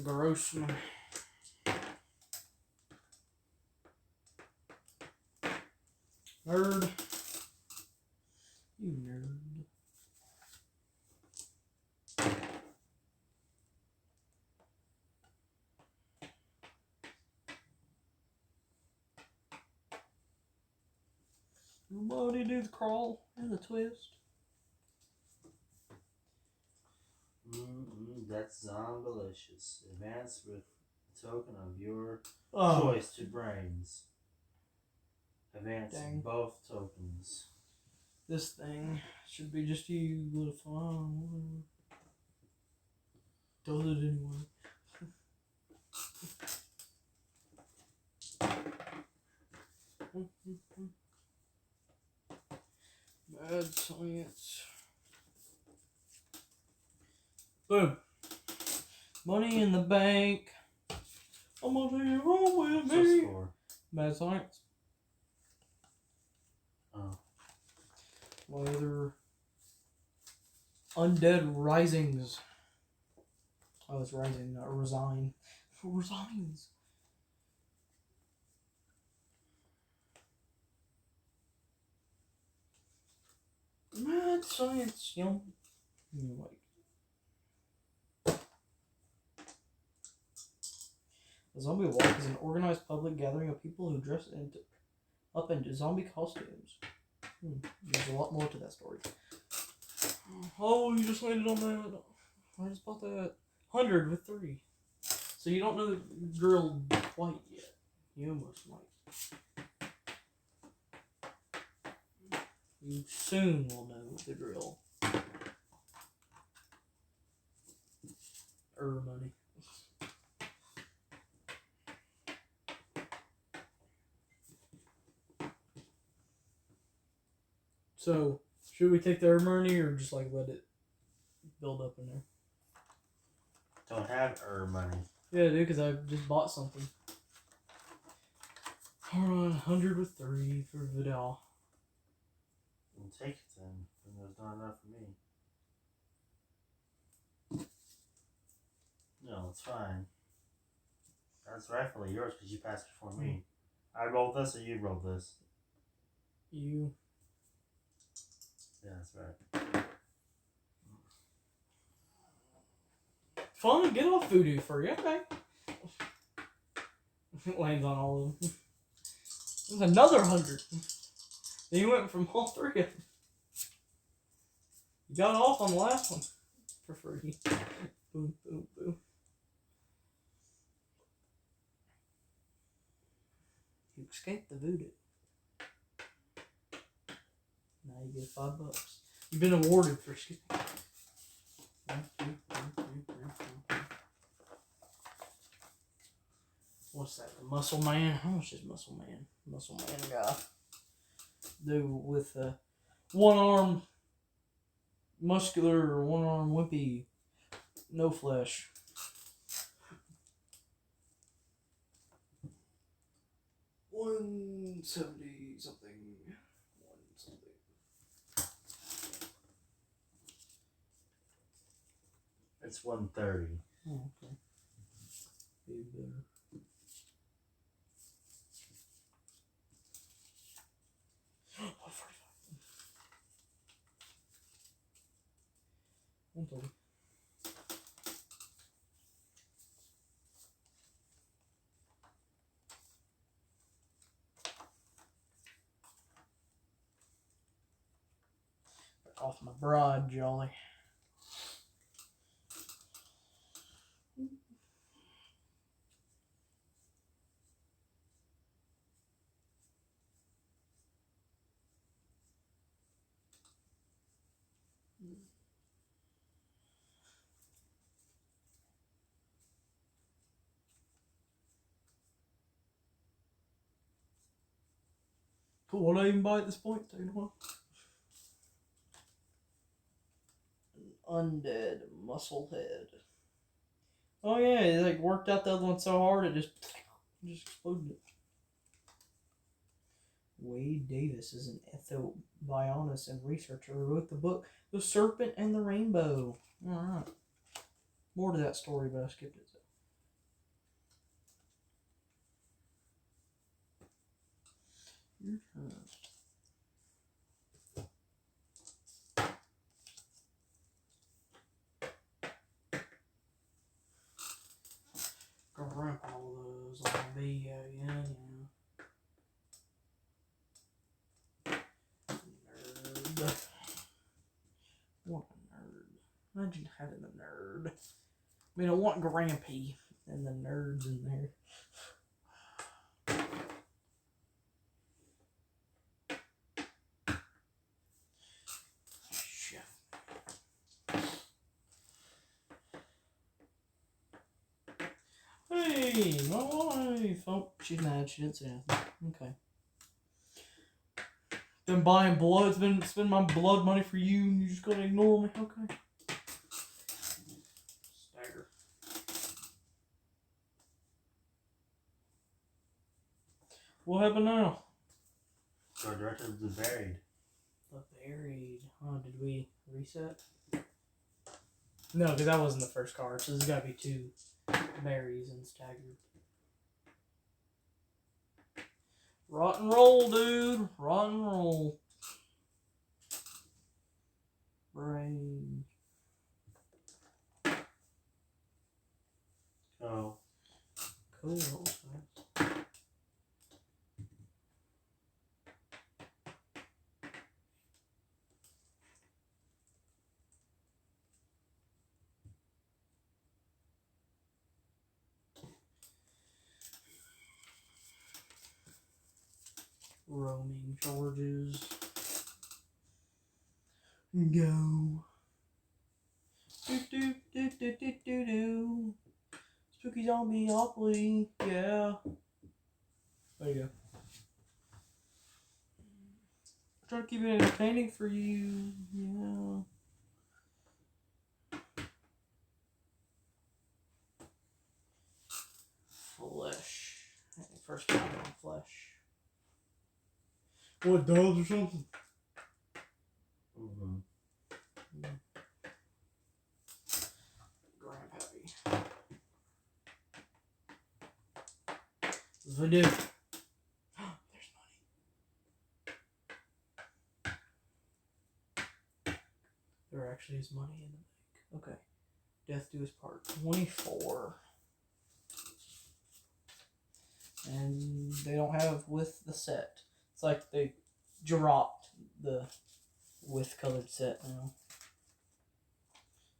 Grossman. Nerd. You nerd. Why would he do the crawl and the twist? That's Zombilicious. Advance with a token of your choice to brains. Advance both tokens. This thing should be just you, little fun. Does it anyway. Mad science. Boom. Money in the bank. I'm gonna take you home with me. Score. Mad science. Oh. My other Undead Risings. Oh, it's rising, not resign. Resigns. Mad science, yum. Like. The Zombie Walk is an organized public gathering of people who dress up into zombie costumes. There's a lot more to that story. Oh, you just landed on that. I just bought that. 100 with 3. So you don't know the drill quite yet. You almost might. You soon will know the drill. Money. So, should we take the money or just like let it build up in there? Don't have money. Yeah, dude, because I just bought something. Alright, 100 with 3 for Vidal. Well, take it then. There's not enough for me. No, it's fine. That's rightfully yours because you passed before me. I rolled this or you rolled this? You. Yeah, that's right. Fun, get off voodoo for you, okay? Lands on all of them. There's another 100. Then you went from all 3 of them. You got off on the last one for free. Boom, boom, boom. You escaped the voodoo. Now you get $5. You've been awarded for skipping. 1, 2, 3, 4, 5. What's that? The Muscle Man? How much is Muscle Man? Muscle Man guy. Do with one arm muscular or one arm wimpy, no flesh. $170 something. 1 something. It's 130. Oh, okay. Be better. Oh, 45. 130. Off my broad, Jolly. Cool, what did I even buy at this point? Take a while. An undead muscle head. Oh yeah, it like worked out the other one so hard it just exploded it. Wade Davis is an ethobionist and researcher who wrote the book The Serpent and the Rainbow. Alright. More to that story, but I skipped it. Your turn. Grandpa the zombie, yeah. I mean, I want Grampy and the nerds in there. Chef. Hey, my wife. Oh, she's mad. She didn't say anything. Okay. Been buying blood. It's been spending my blood money for you, and you just gonna ignore me. Okay. Stagger. What happened now? So Director of the Buried. The Buried. Oh, did we reset? No, because that wasn't the first card, so there's got to be 2 berries and staggered. Rock and roll, dude. Rock and roll. Brain. Oh. Cool. Roaming charges. Go. Do do do do do do do. Spooky Zombie-Opoly. Yeah. There you go. Try to keep it entertaining for you. Yeah. Flesh. First time on flesh. What, dogs or something? Mm-hmm. Grandpappy. Voodoo. There's money. There actually is money in the bank. Okay. Death do his part. 24. And they don't have with the set. It's like they dropped the with colored set now.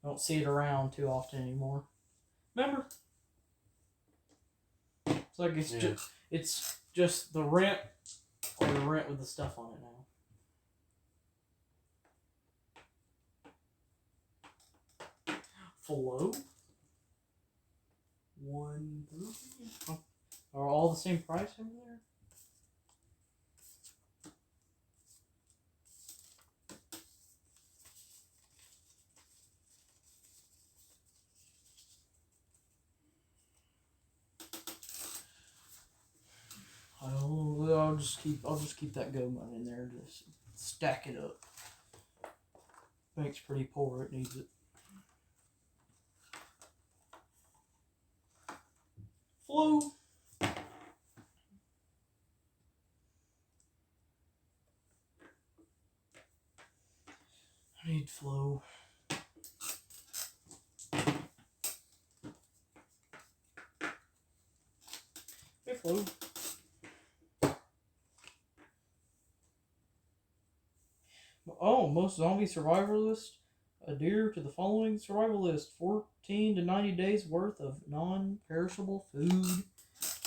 I don't see it around too often anymore. Remember? It's like it's just the rent or the rent with the stuff on it now. Flow. 1. Oh, are all the same price over there? I'll just keep that go money in there. Just stack it up. Bank's pretty poor. It needs it. Flow. I need flow. Hey, flow. Oh, most zombie survivalist adhere to the following survival list: 14 to 90 days worth of non-perishable food.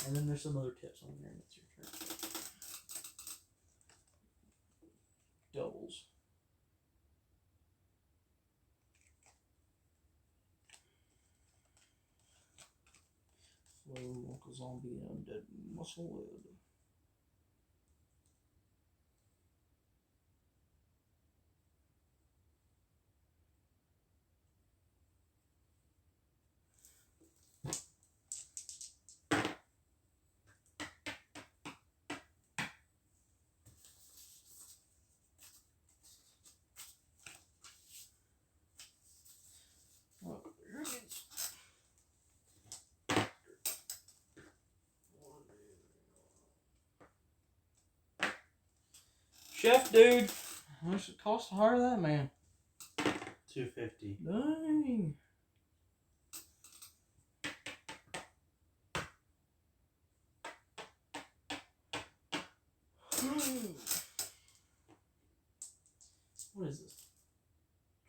And then there's some other tips on there. That's your turn. Doubles. Flow, Uncle Zombie, Undead Muscle Lid. Chef dude, how much it cost to hire that man? $250. Dang. What is this?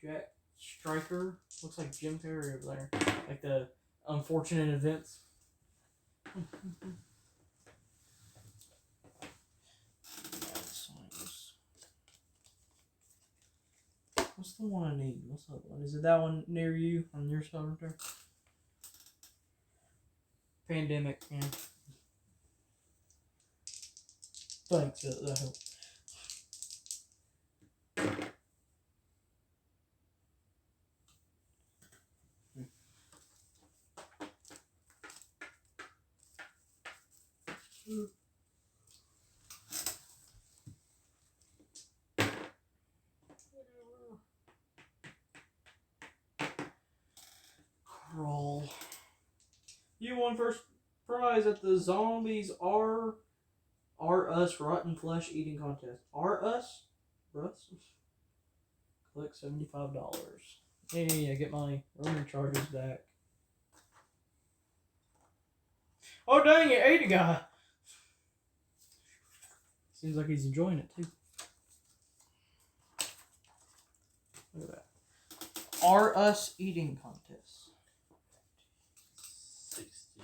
Jack Striker Looks like Jim Perry over there. Like the unfortunate events. What's the one I need? What's that one? Is it that one near you on your side right there? Pandemic, yeah. Thanks, that helped. Crawl. You won first prize at the Zombies Are Us Rotten Flesh Eating Contest. Are Us? Russ? Click $75. Hey, I get my roaming charges back. Oh dang, it ate a guy. Seems like he's enjoying it too. Look at that. Are Us Eating Contest. 60.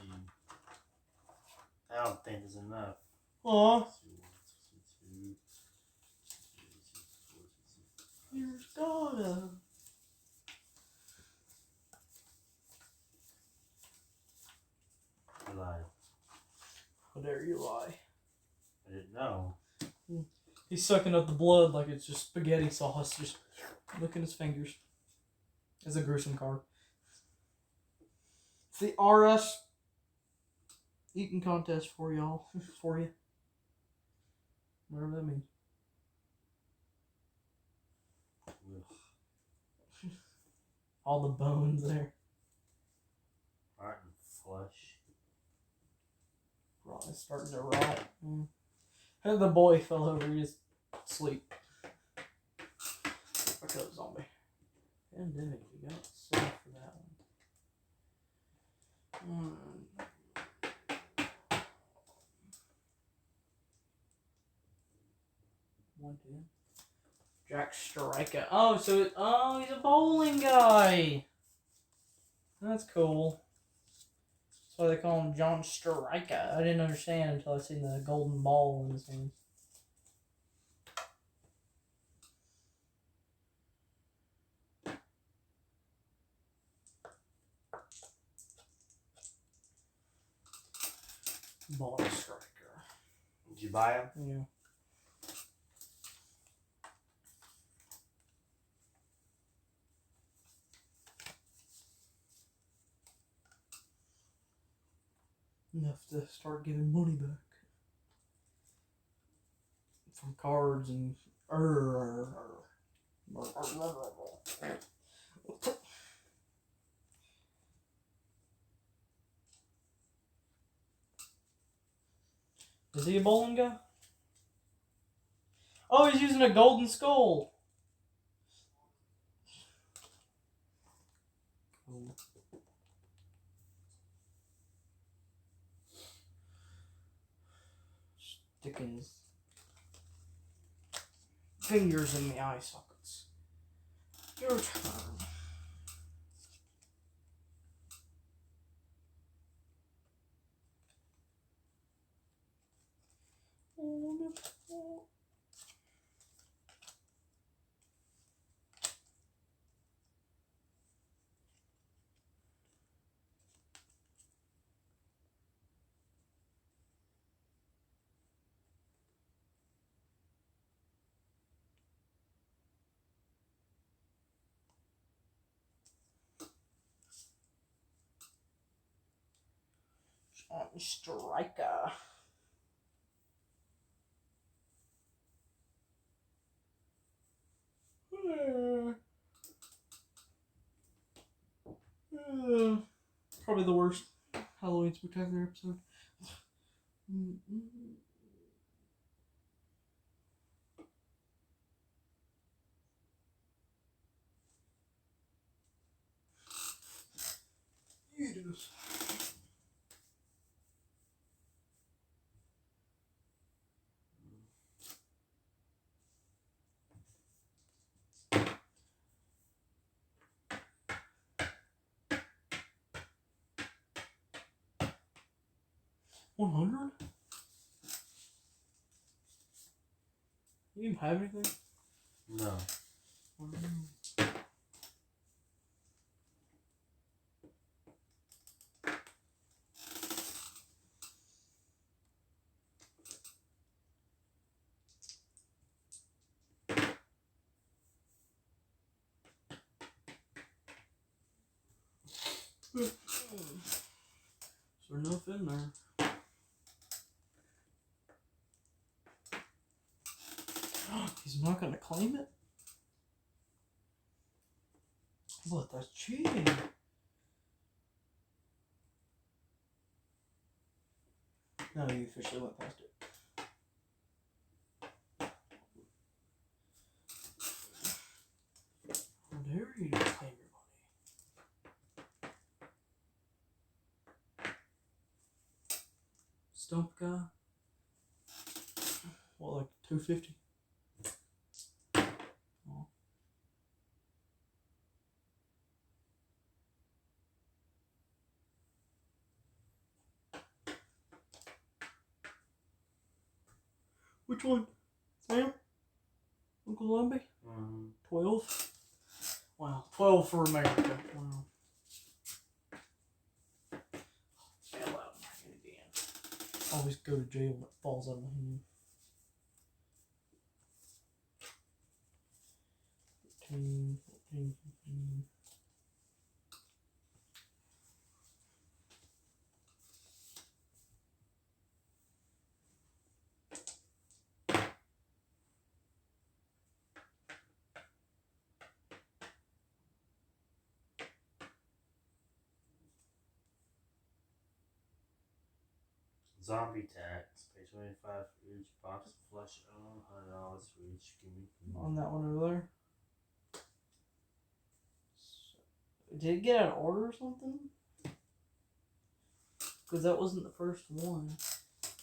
I don't think there's enough. Aw. There's gotta. I lied. How dare you lie? I didn't know. He's sucking up the blood like it's just spaghetti sauce. Just licking his fingers. It's a gruesome card. It's the RS eating contest for y'all. For you. Whatever that means. All the bones there. Rotten flesh. It's starting to rot. And the boy fell over. He just sleep. I killed a zombie. Pandemic. You got safe for that one. 110. Jack Striker. Oh, so he's a bowling guy. That's cool. That's why they call him John Striker. I didn't understand until I seen the golden ball in his hands. Ball Striker. Did you buy him? Yeah. Enough to start giving money back from cards and Is he a bowling guy? Oh, he's using a golden skull. Cool. Sticking his fingers in the eye sockets. Your turn. Striker. Probably the worst Halloween Spooktacular episode. You do this. 100? You even have anything? No. Is there enough in there? He's not gonna claim it? What? That's cheating. No, you officially went past it. How dare you claim your money? Stump guy? What, like 250? Oh. Which one? Sam? Uncle Lumpy? 12? Wow, 12 for America. Wow. Fell out of my hand again. Always go to jail when it falls out of my hand. 13, 14, 15. Zombie tax. Pay $25 for each box of flesh owned, $100 for each gimme. On that one over there. Did it get out of order or something? Because that wasn't the first one.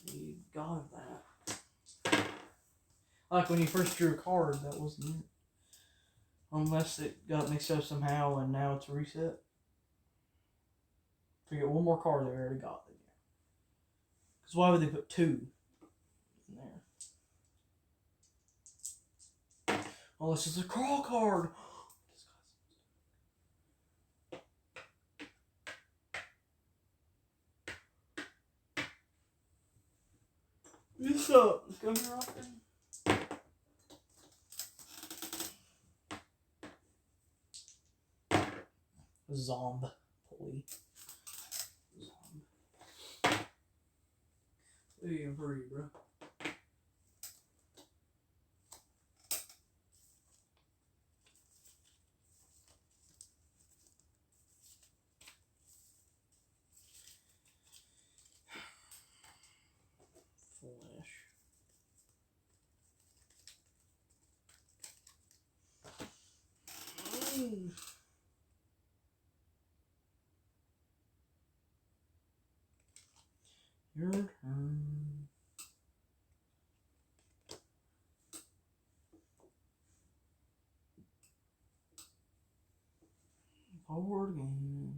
You got that. Like when you first drew a card, that wasn't it. Unless it got mixed up somehow and now it's a reset. If you get one more card they already got, then yeah. Because why would they put 2 in there? Oh, this is a crawl card! What's up? Come here often? Zombie-Opoly. Hey, I'm hurry, bro. Flash. Your turn. Board game.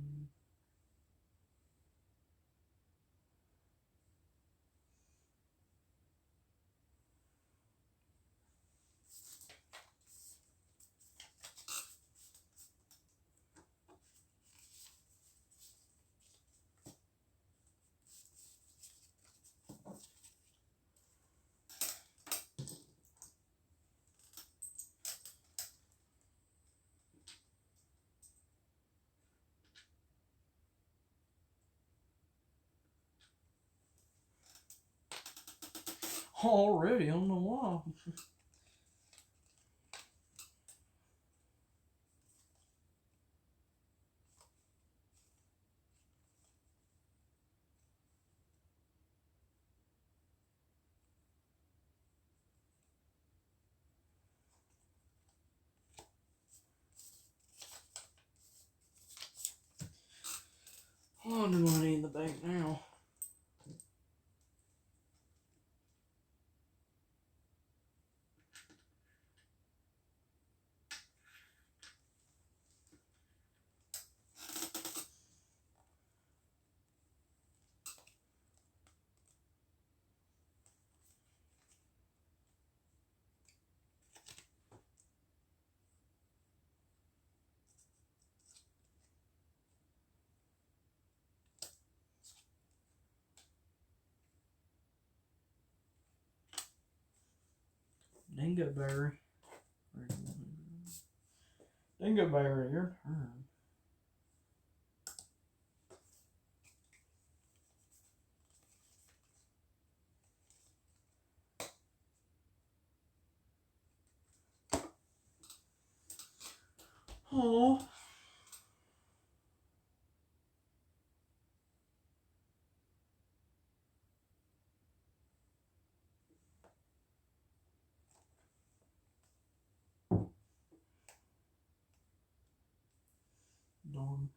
Already, I don't know why. Oh, no money in the bank now. Dingleberry. Dingleberry, your turn. Oh. Darn.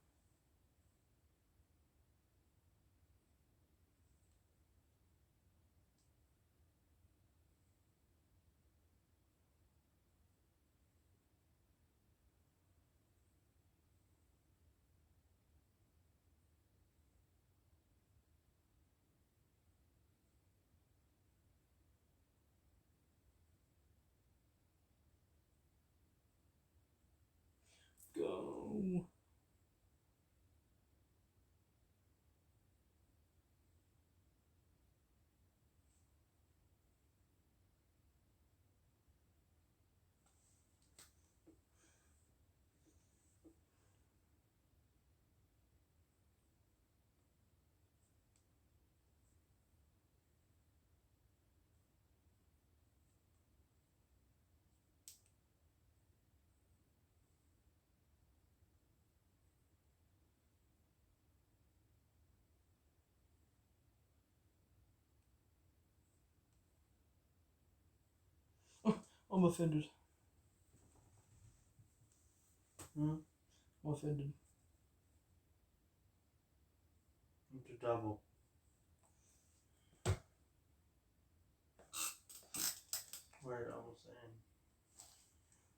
Go. I'm offended. I'm offended. It's a double. Where it almost end.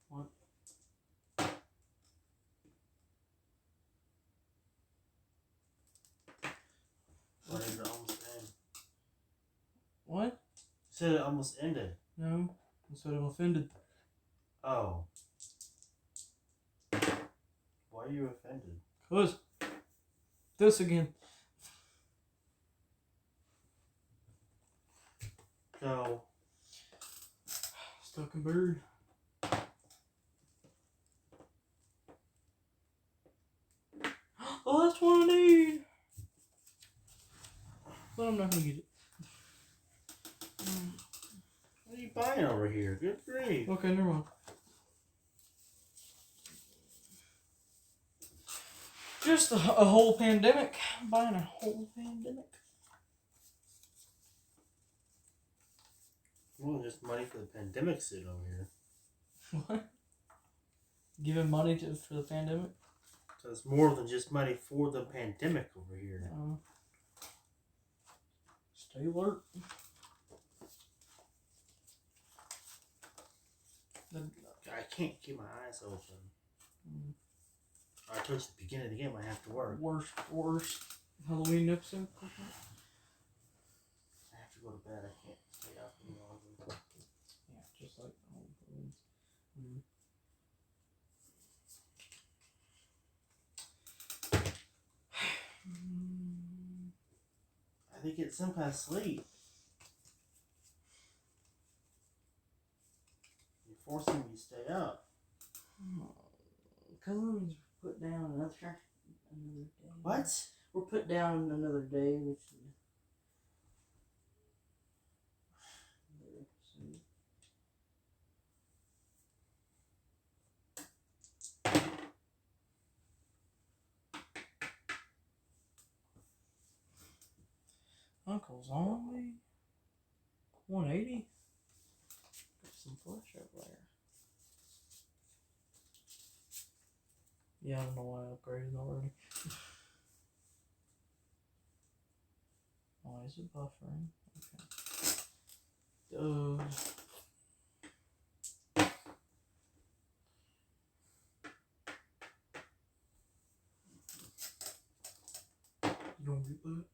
What? Where did it almost end? What? You said it almost ended. No, I said I'm offended. Oh. Why are you offended? 'Cause this again. So. Stuck in bird. Oh, that's what I need. But I'm not gonna get it. What are you buying over here? Good grief. Okay, never mind. Just a whole pandemic. I'm buying a whole pandemic. Well, just money for the pandemic suit over here. What? Giving money for the pandemic? So it's more than just money for the pandemic over here. Stay alert. I can't keep my eyes open. I told you at the beginning of the game I have to work. Worst Halloween episode. I have to go to bed. I can't stay up any longer. Yeah, just like Halloween. I think it's some kind of sleep. You're forcing me to stay up. Cousins put down another day. What? We're put down another day, which is Uncle Zombie 180. Got some flesh over there. Yeah, I don't know why I upgraded already. Why is it buffering? Okay. You don't get that?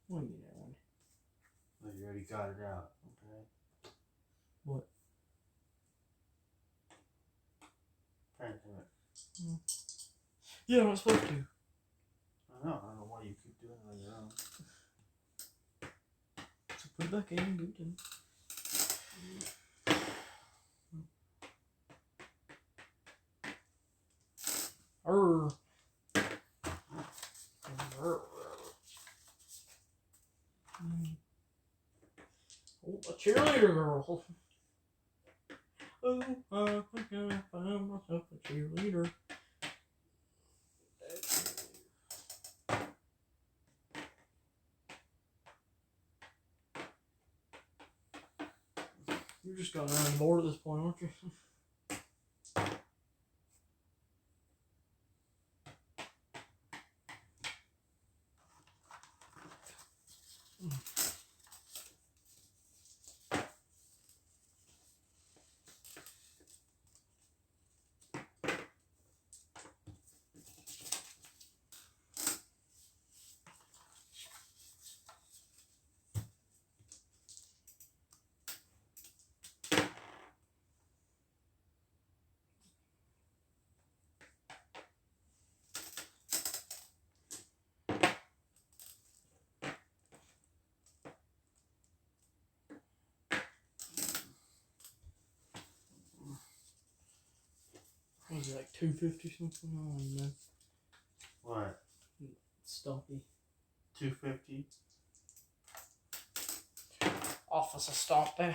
Well, you know. Well, you already got it out. Okay. What? Yeah, I'm not supposed to. I don't know why you keep doing it on your own. So put it back in and give it to me. Arr. Oh, a cheerleader girl. Oh, I'm gonna find myself a cheerleader. You're just going around the board at this point, aren't you? What was it, like 250 something? I don't even know. What? Stumpy. 250? Officer Stompy.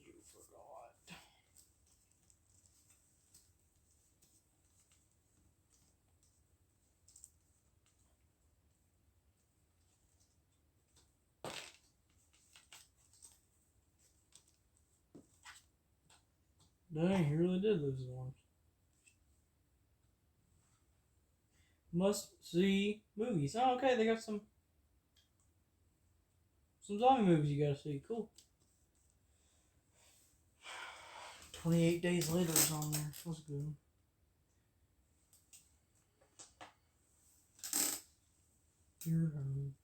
You forgot. Dang, he really did lose his arms. Must see movies. Oh, okay, they got some zombie movies you gotta see. Cool. 28 Days Later is on there. That's good. Dear home.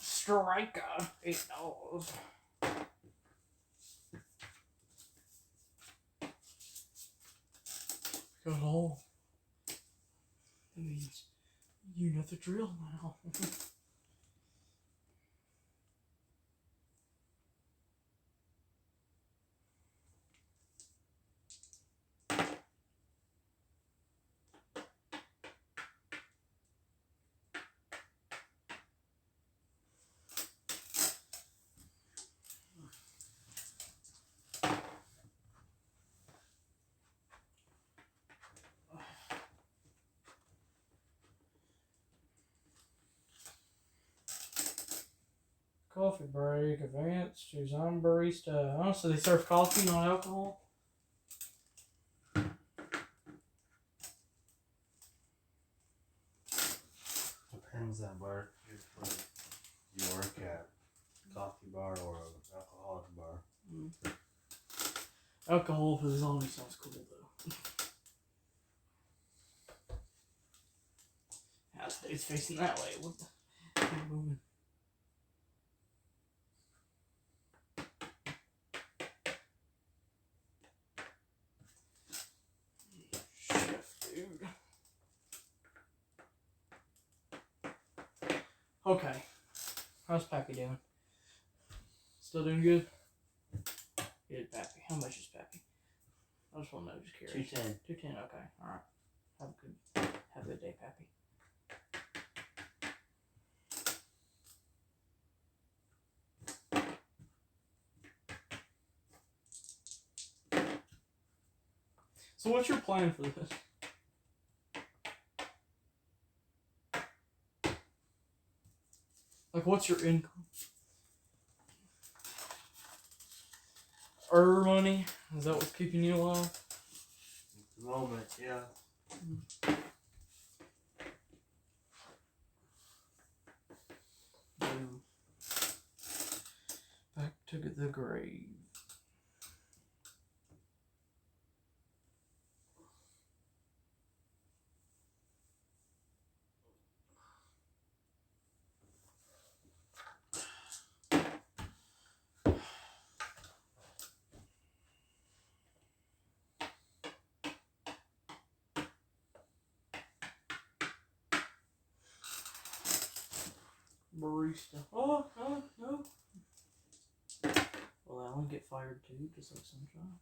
Striker. $8. Got all. That means you know the drill now. Coffee break, advance to zombie barista. Oh, so they serve coffee, not alcohol? Depends on where you work at. Coffee bar or an alcoholic bar. Alcohol for the zombie sounds cool, though. House stays facing that way. What the? Keep moving. Chef, dude. Okay. How's Pappy doing? Still doing good? Good, Pappy. How much is Pappy? I just want to know, just curious. 210. 210, okay. Alright. Have a good day, Pappy. So what's your plan for this? Like, what's your income? Money? Is that what's keeping you alive? At the moment, yeah. Boom. Back to the grave. Barista. Oh, no. Well, Alan get fired too, just like Sunshine.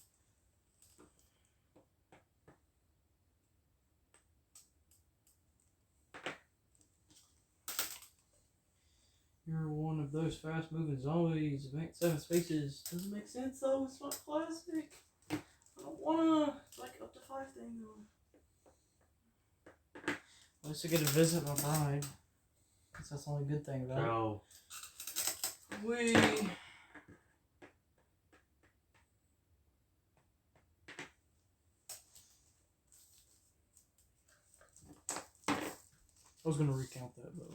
You're one of those fast-moving zombies. Advance 7 spaces. Doesn't make sense though. It's not classic. I don't wanna. It's like up to 5 things. At least I get to visit my bride. Guess that's the only good thing about Go. it. I was gonna recount that, but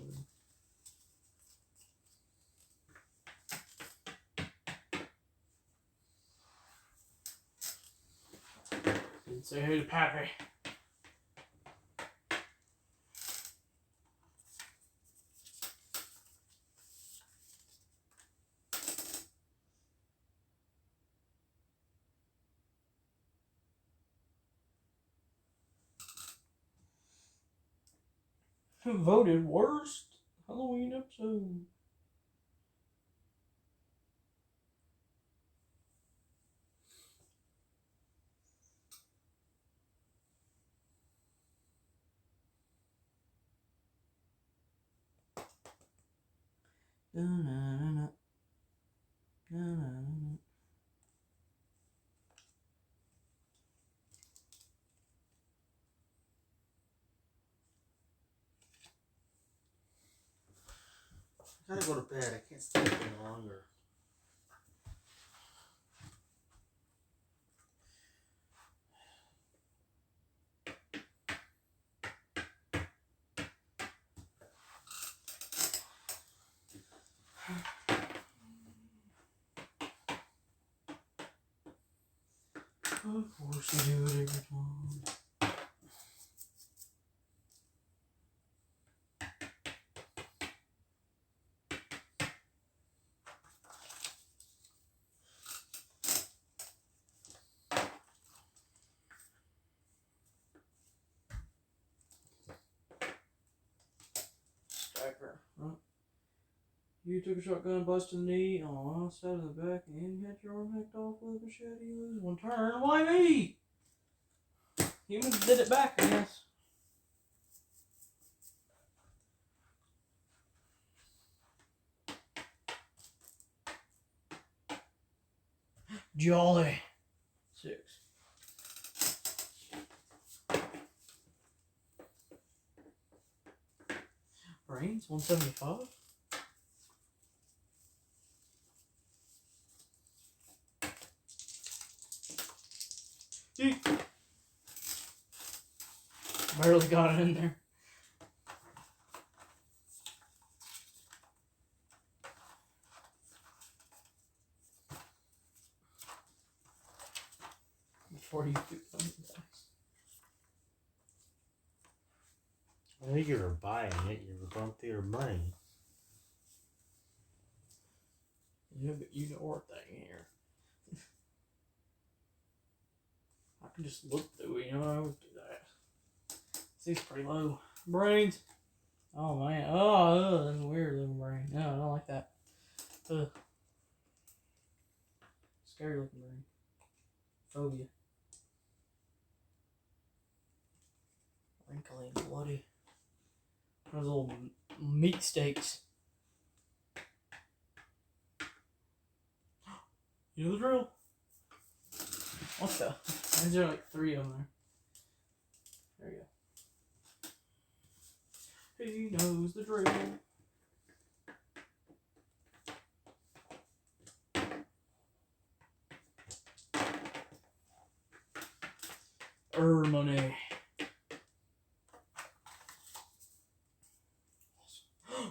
didn't say hey to Pappy. Who voted worst Halloween episode? I gotta go to bed. I can't stay up any longer. Of course you do it every time. Striker, right? You took a shotgun, busted a knee on the left side of the back, and you had your arm hacked off with a machete. You lose 1 turn. Why me? Humans did it back, I guess. Jolly. 6. Brains, 175. Yeet. Barely got it in there. Before you do something. I think you were buying it. You were going through your money. Yeah, but you know our thing here. I can just look through it, you know, I always do that. Seems pretty low. Brains. Oh man. Oh, that's a weird looking brain. No, I don't like that. Ugh. Scary looking brain. Phobia. Wrinkly and bloody. Those little meat steaks. You know the drill. What the? Why is there like 3 of them there? There you go. He knows the drill. Money.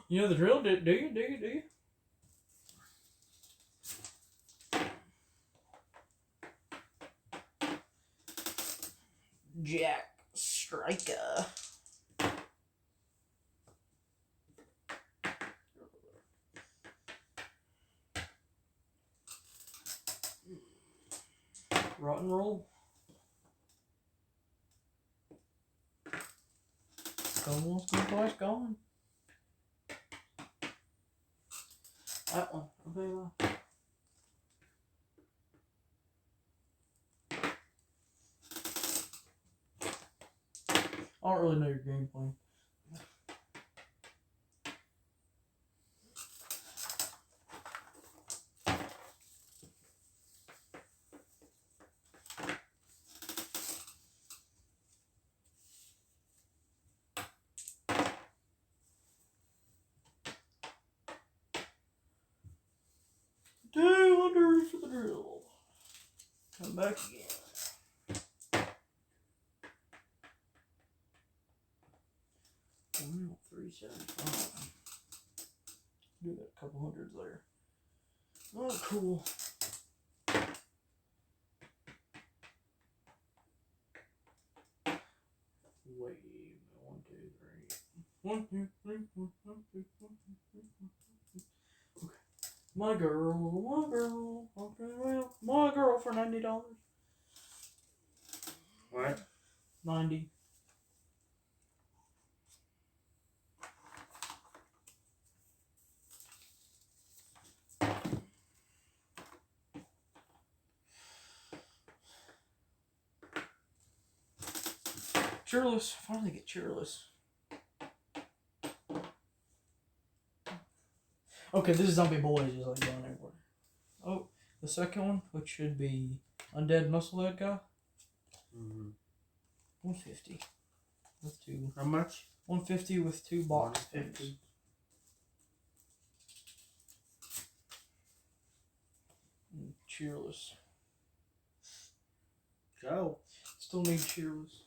You know the drill, do you? Do you? Jack Striker. Rotten roll. Going once, going twice, gone. That one. Okay, well. I don't really know your game plan. $200 for the drill. Come back again. Wow, 375. Do that a couple hundreds there. Oh, cool. Wave. 1, 2, 3. 1, 2, 3. 1, 2, 3. Okay. My girl. Okay, well, my girl for $90. What? 90. Cheerless. Finally get cheerless. Okay, this is Zombie-Opoly just like going everywhere. Oh, the second one, which should be Undead Musclehead guy. 150 with 2. How much? 150 with 2 box. 150. Cheerless. Go. Still need cheerless.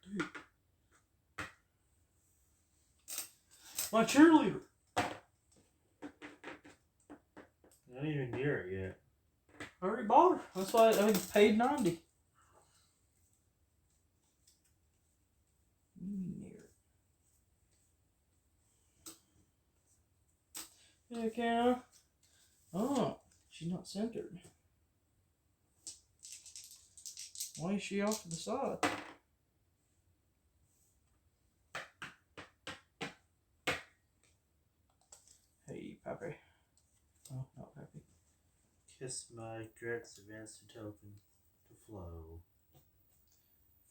Dude. My cheerleader. I don't even hear it yet. I already bought her. That's why I paid 90. Heck yeah. Oh, she's not centered. Why is she off to the side? Hey, Pappy. Oh, not Pappy. Kiss my grits, advance the token to flow.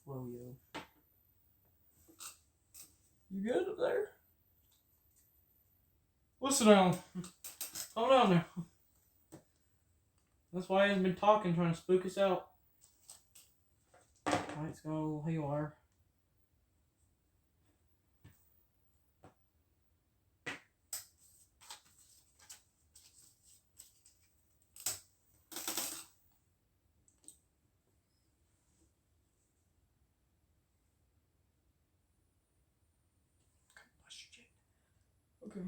Flow, yo. You good up there? Listen down. Calm down now. That's why he hasn't been talking, trying to spook us out. Light's going a little haywire. Okay.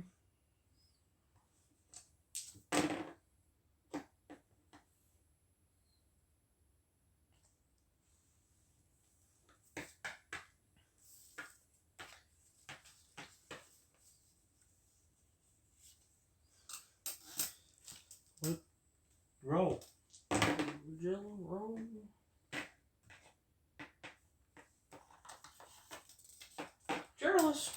Roll. Jello roll. Cheerless.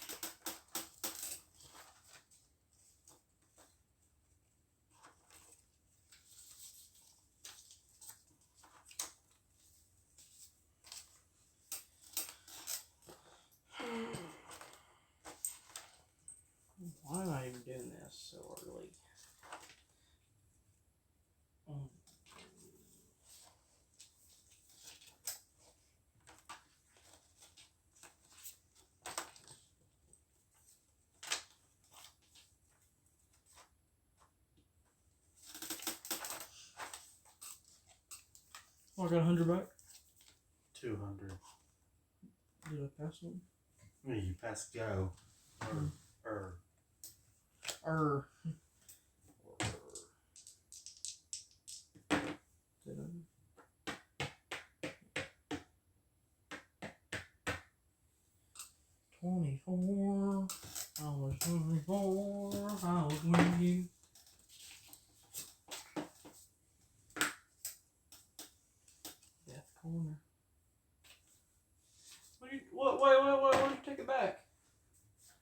Why am I even doing this so early? got 100 back. 200. Did I pass one? Yeah, you pass go. Er. Did I? 24. I was 24. I was with you. Death corner. Why don't you take it back?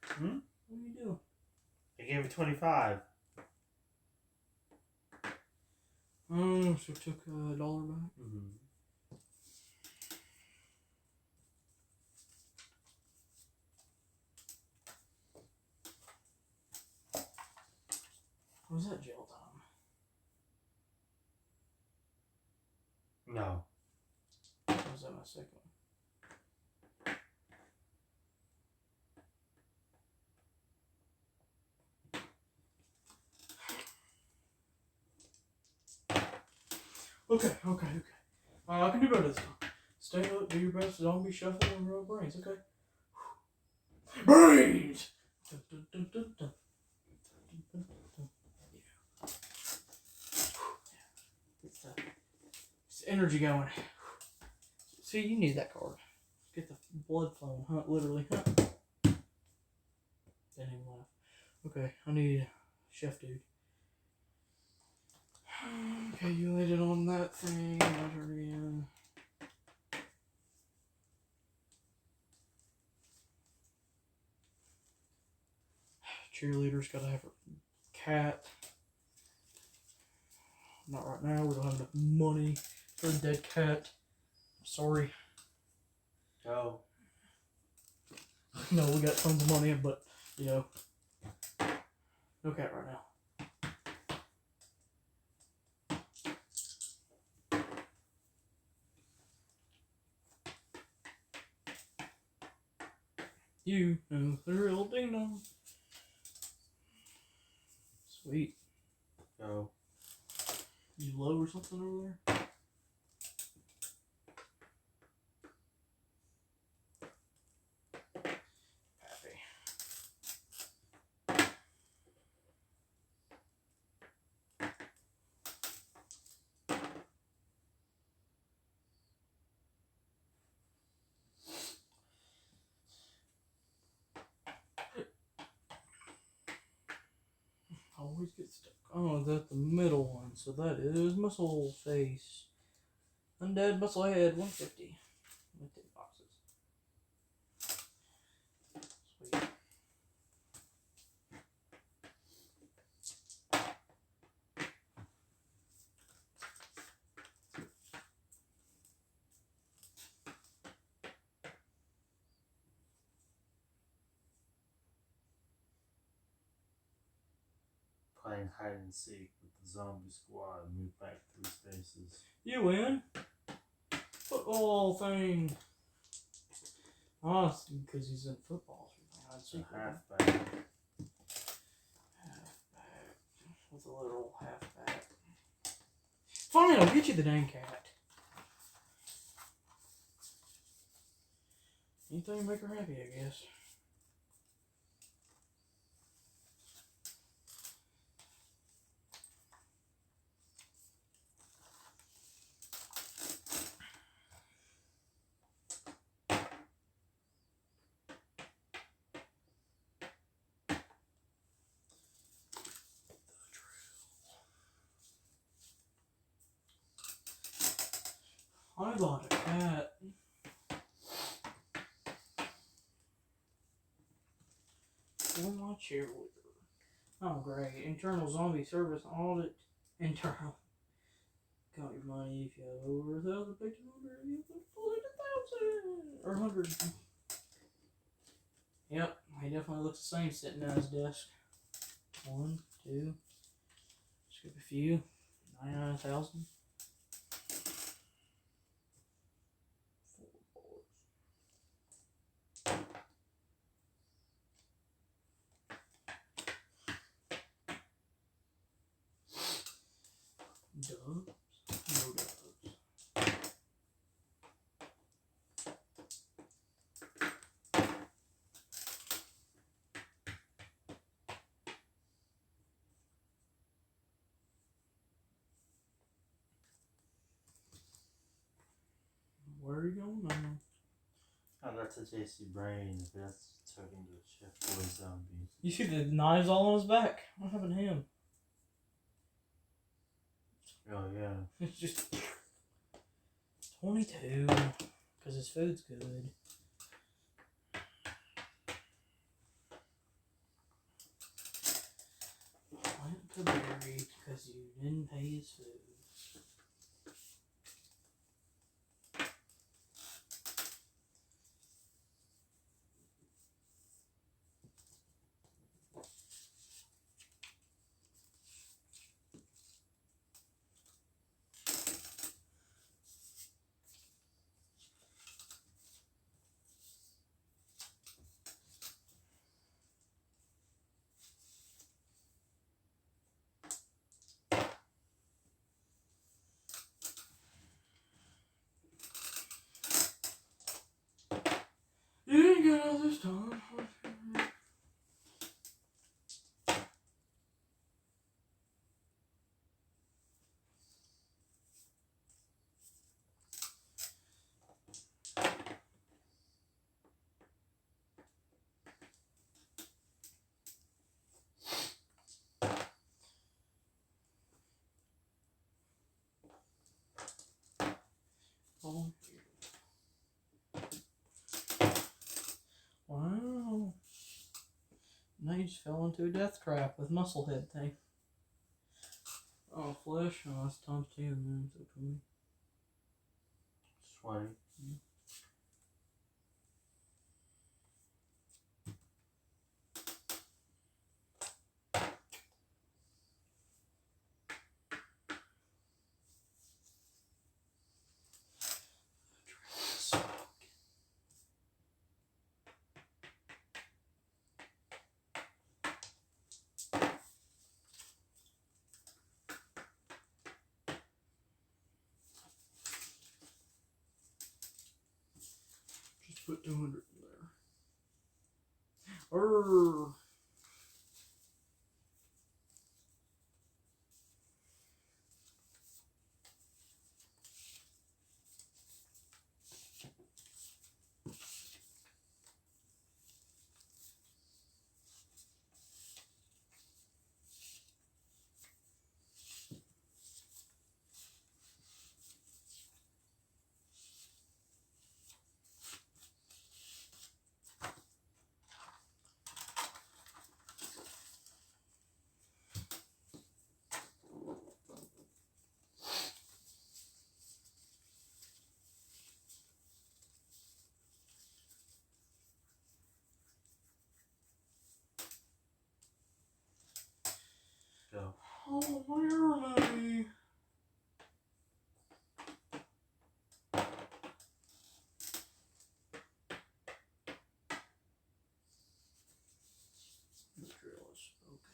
Hmm? What are you doing? I gave it 25. Oh, so took $1 back. Mm-hmm. Was that jail time? No. Or was that my second one? Okay. I can do better this time. Stay up, do your best, zombie shuffle, and roll brains, okay? Brains! It's energy going. See, you need that card. Get the blood flowing, huh? Literally, huh? Didn't even laugh. Okay, I need Chef Dude. Okay, you laid it on that thing. Measure again. Cheerleader's gotta have her cat. Not right now. We don't have enough money for a dead cat. I'm sorry. Go. No, we got tons of money, but no cat right now. You know the real ding dong. Sweet. Go. You low or something over there? Happy. Always get stuck. Oh, that's the middle one. So that is Muscle Face. Undead Muscle Head 150. With 10 boxes. Sweet. Playing hide and seek with the zombie squad. Move back 3 spaces. You win. Football thing. Oh, because he's in football. It's a halfback. Halfback. With a little halfback. Fine, I'll get you the dang cat. Anything to make her happy, I guess. I bought a cat. For my cheerleader. Oh, great. Internal zombie service audit. Internal. Count your money if you have over 1,000 pictures under if you put 1,000 or 100. Yep, he definitely looks the same sitting at his desk. 1, 2. Skip a few. 99,000. Dubs? No dubs. a tasty brain if that's turned into a Chef Boy zombie. You see the knives all on his back? What happened to him? Oh, yeah. It's just 22 because his food's good. Went to Barry because you didn't pay his food. You didn't get out this time. Oh. Wow. Now you just fell into a death trap with Musclehead thing. Oh, flesh. Oh, that's times 10, man. So 20. 20. Just put 200 in there. Arrgh. Go. Oh, where am I? The drill is spoken.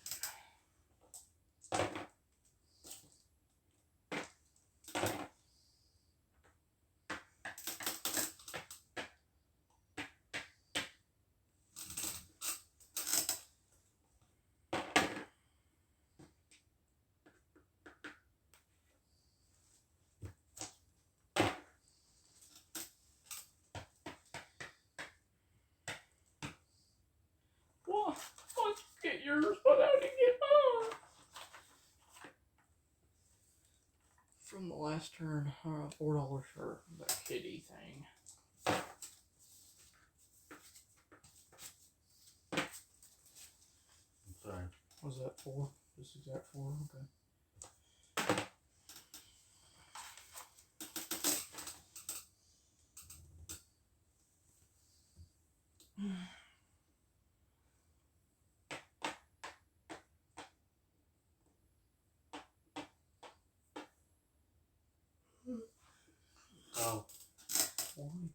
What? Let's get yours, but I didn't get mine. From the last turn, $4 for that kitty thing. I'm sorry. Was that 4? This exact 4? Okay. Oh. 20.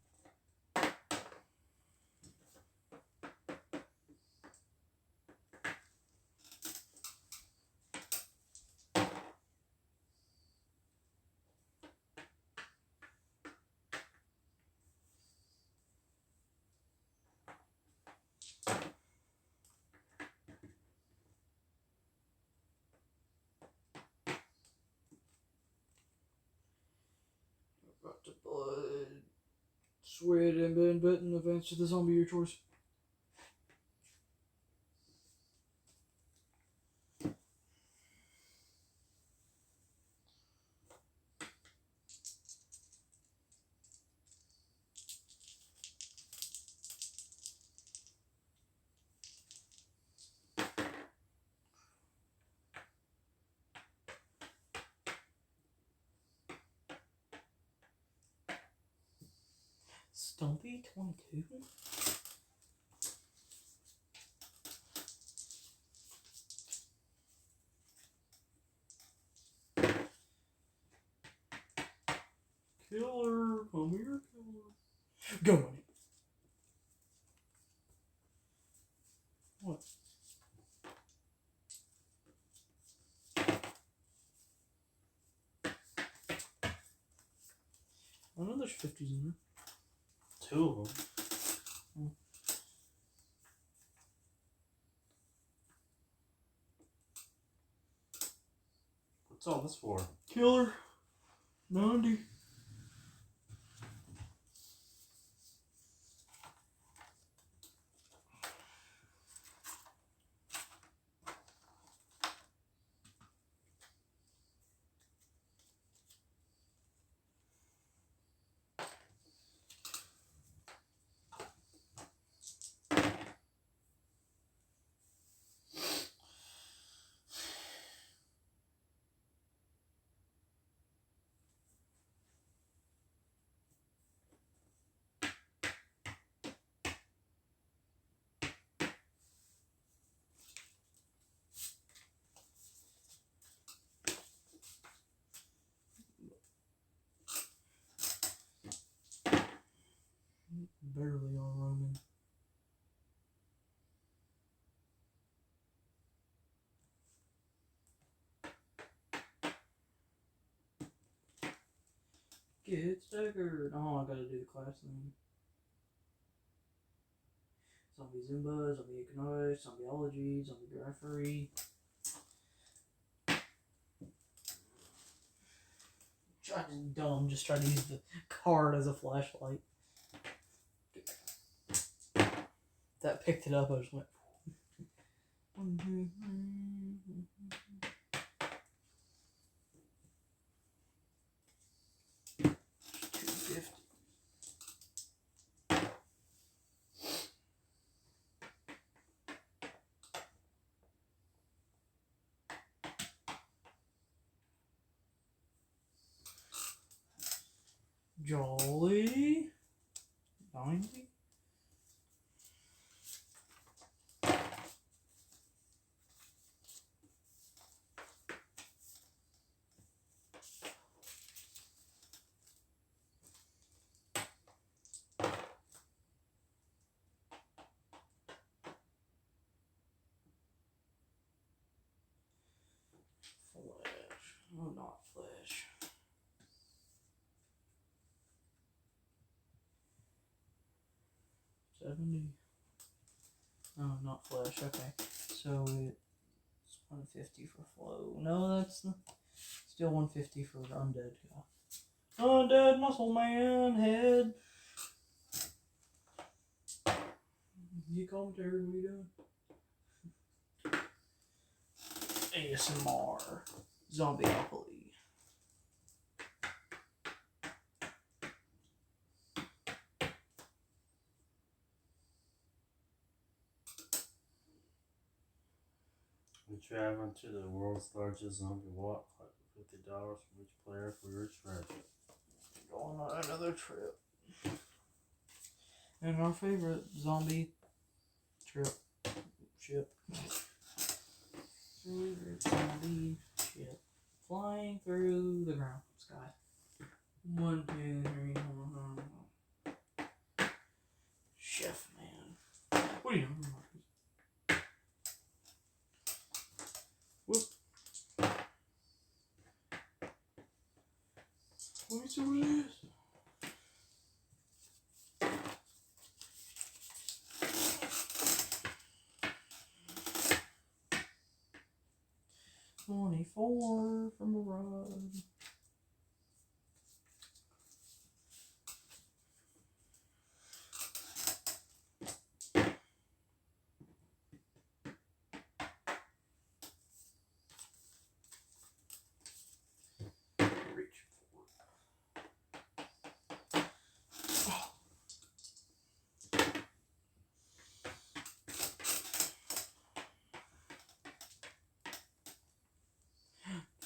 Sweat and Ben Button advance to the zombie your choice. Stumpy 22? Killer, come here, killer. Go on it. What? I know there's 50s in there. 2 of them. What's all this for? Killer, 90. Barely on Roman. Get staggered. Oh, I gotta do the class thing. Zombie Zumba, Zombie Economics, Zombie-Ology, Zombie-Graphery. Dumb, just trying to use the card as a flashlight. That picked it up, I just went. 1, 2, 3. 250. Jolly 90. Flash. Oh, not Flash. $70. Oh, not Flash. Okay, so it's $150 for Flow. No, that's still $150 for Undead guy. Undead Muscle Man head. You commentary, what are you doing? ASMR. Zombie-Opoly. We travel to the world's largest zombie walk, collect $50 from each player for your treasure. Going on another trip. And our favorite zombie trip ship. Favorite zombie ship. Flying through the ground sky. 1, 2, 3, 4. Chef man. What are you doing, Marcus? Whoop. Let me see what it is. $24 from a rod.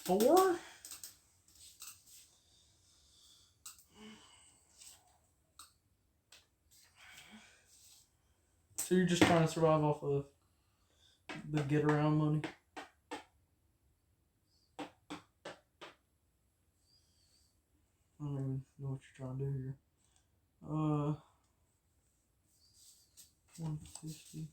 4? So you're just trying to survive off of the get around money? I don't even know what you're trying to do here. 150.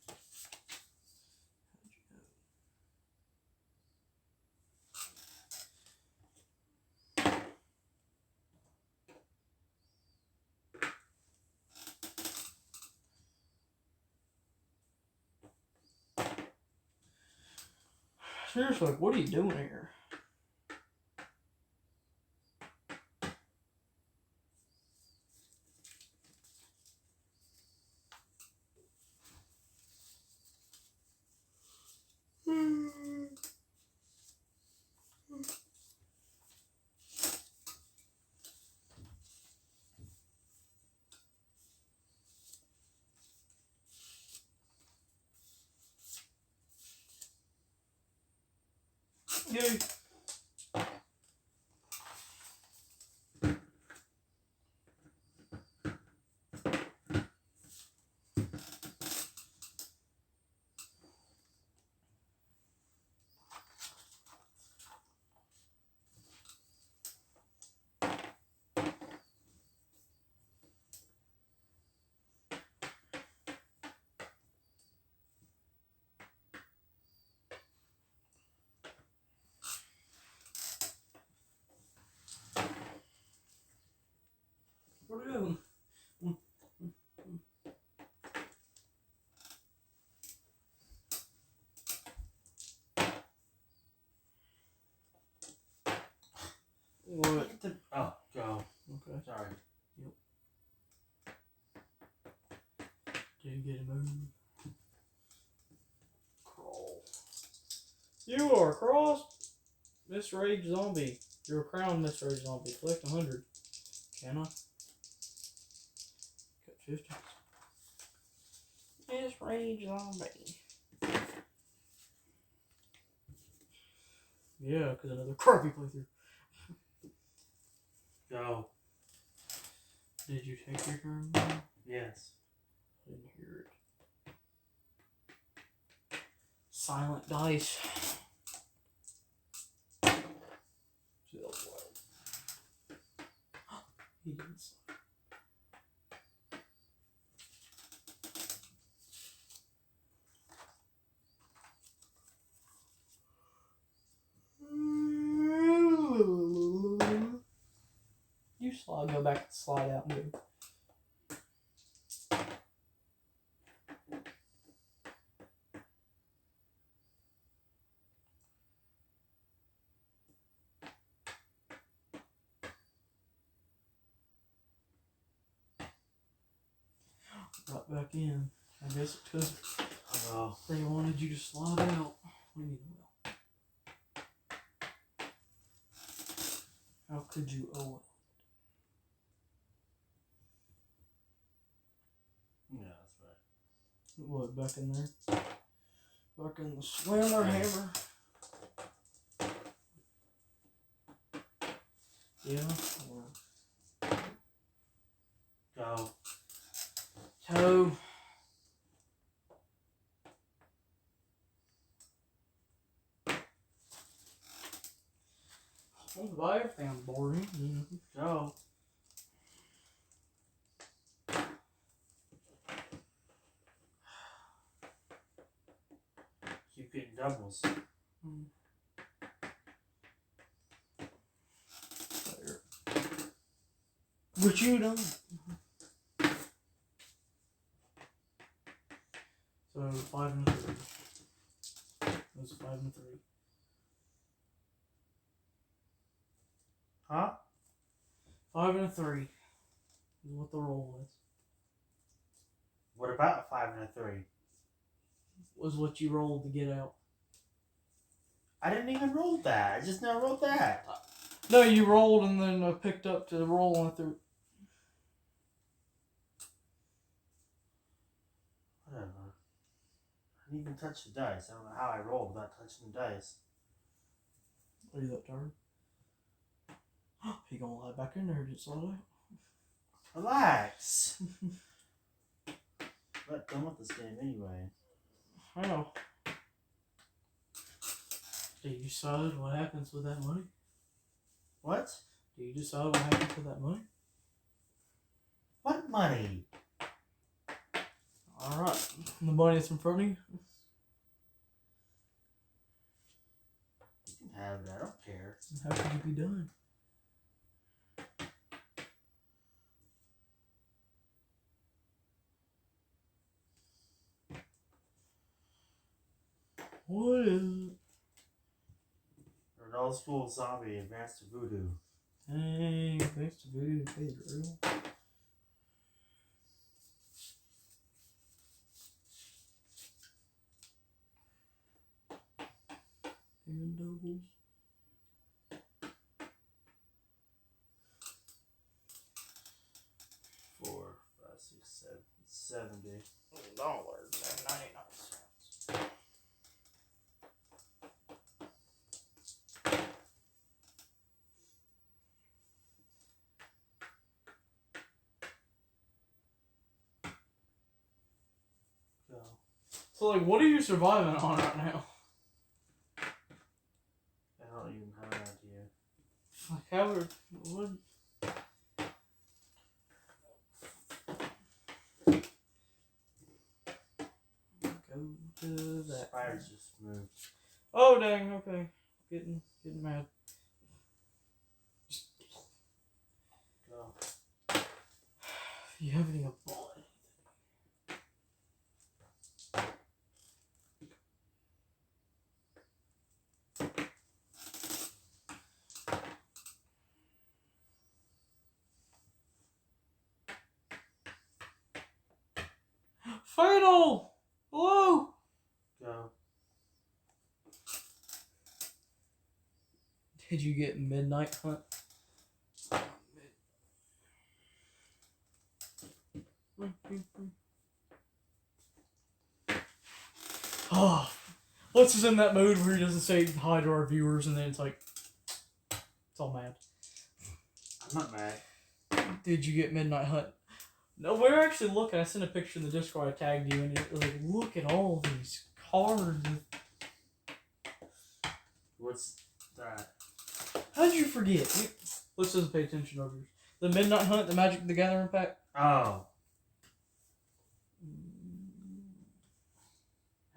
Seriously, what are you doing here? Yay. What are you doing? What? Oh, go. Okay. Sorry. Yep. Didn't get a move. Crawl. You are crossed, misrage zombie. You're a crown misrage zombie. Collect 100. Can I? Got 50. Misrage zombie. Yeah, because another crappy playthrough. Go. Did you take your turn? Yes. I didn't hear it. Silent dice. He didn't slide. You slide, go back and slide out and go. Right back in. I guess it's because they wanted you to slide out. What do you mean, well? How could you owe it? Yeah, that's right. What, back in there? Back in the slammer hammer? Yeah? Or... Go. Toe. Well, I found boring. Go. Keep getting doubles. There. But you don't. So 5 and 3. That was 5 and 3. Huh? 5 and 3 is what the roll was. What about a 5 and a 3? Was what you rolled to get out. I didn't even roll that. I just now rolled that. No, you rolled and then I picked up to roll and through. Whatever. I didn't even touch the dice. I don't know how I rolled without touching the dice. Are you that tired? He gonna lie back in there just slide out. Relax. But done with this game anyway. How? Do you decide what happens with that money? What? Do you decide what happens with that money? What money? Alright. The money that's in front of you? You can have it. I don't care. How could you be done? What is it? An old school zombie advanced to voodoo. Dang, thanks to Voodoo, they paid it real. And doubles. $4, 5, 6, 7, $70. $99. Go. So, like, what are you surviving on right now? I don't even have an idea. Like, how are... What? Go to that. Spiders just moved. Oh, dang, okay. Getting mad. Go. You haven't even bought anything. Fatal! Hello! Go. Did you get Midnight Hunt? Oh, what's is in that mood where he doesn't say hi to our viewers and then it's like, it's all mad. I'm not mad. Did you get Midnight Hunt? No, we're actually looking. I sent a picture in the Discord. I tagged you and it was like, look at all these cards. What's that? How'd you forget? Let's just pay attention over here. The Midnight Hunt, the Magic the Gathering pack. Oh.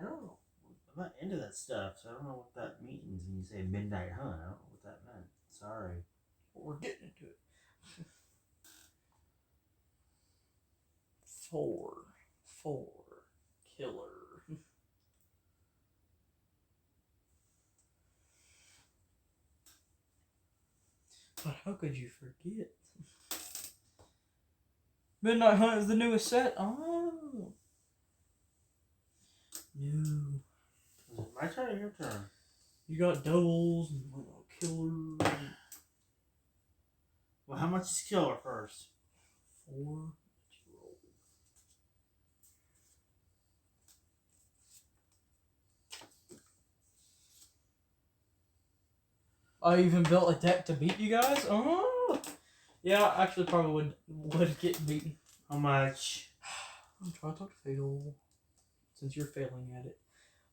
I don't know. I'm not into that stuff, so I don't know what that means when you say Midnight Hunt. I don't know what that meant. Sorry. Well, we're getting into it. 4 killer. But how could you forget? Midnight Hunt is the newest set. Oh. New. Is it my turn or your turn? You got doubles and killer. Well, how much is killer first? 4. I even built a deck to beat you guys. Oh, yeah. Actually, probably would get beaten. How much? I'm trying to talk to Fatal since you're failing at it.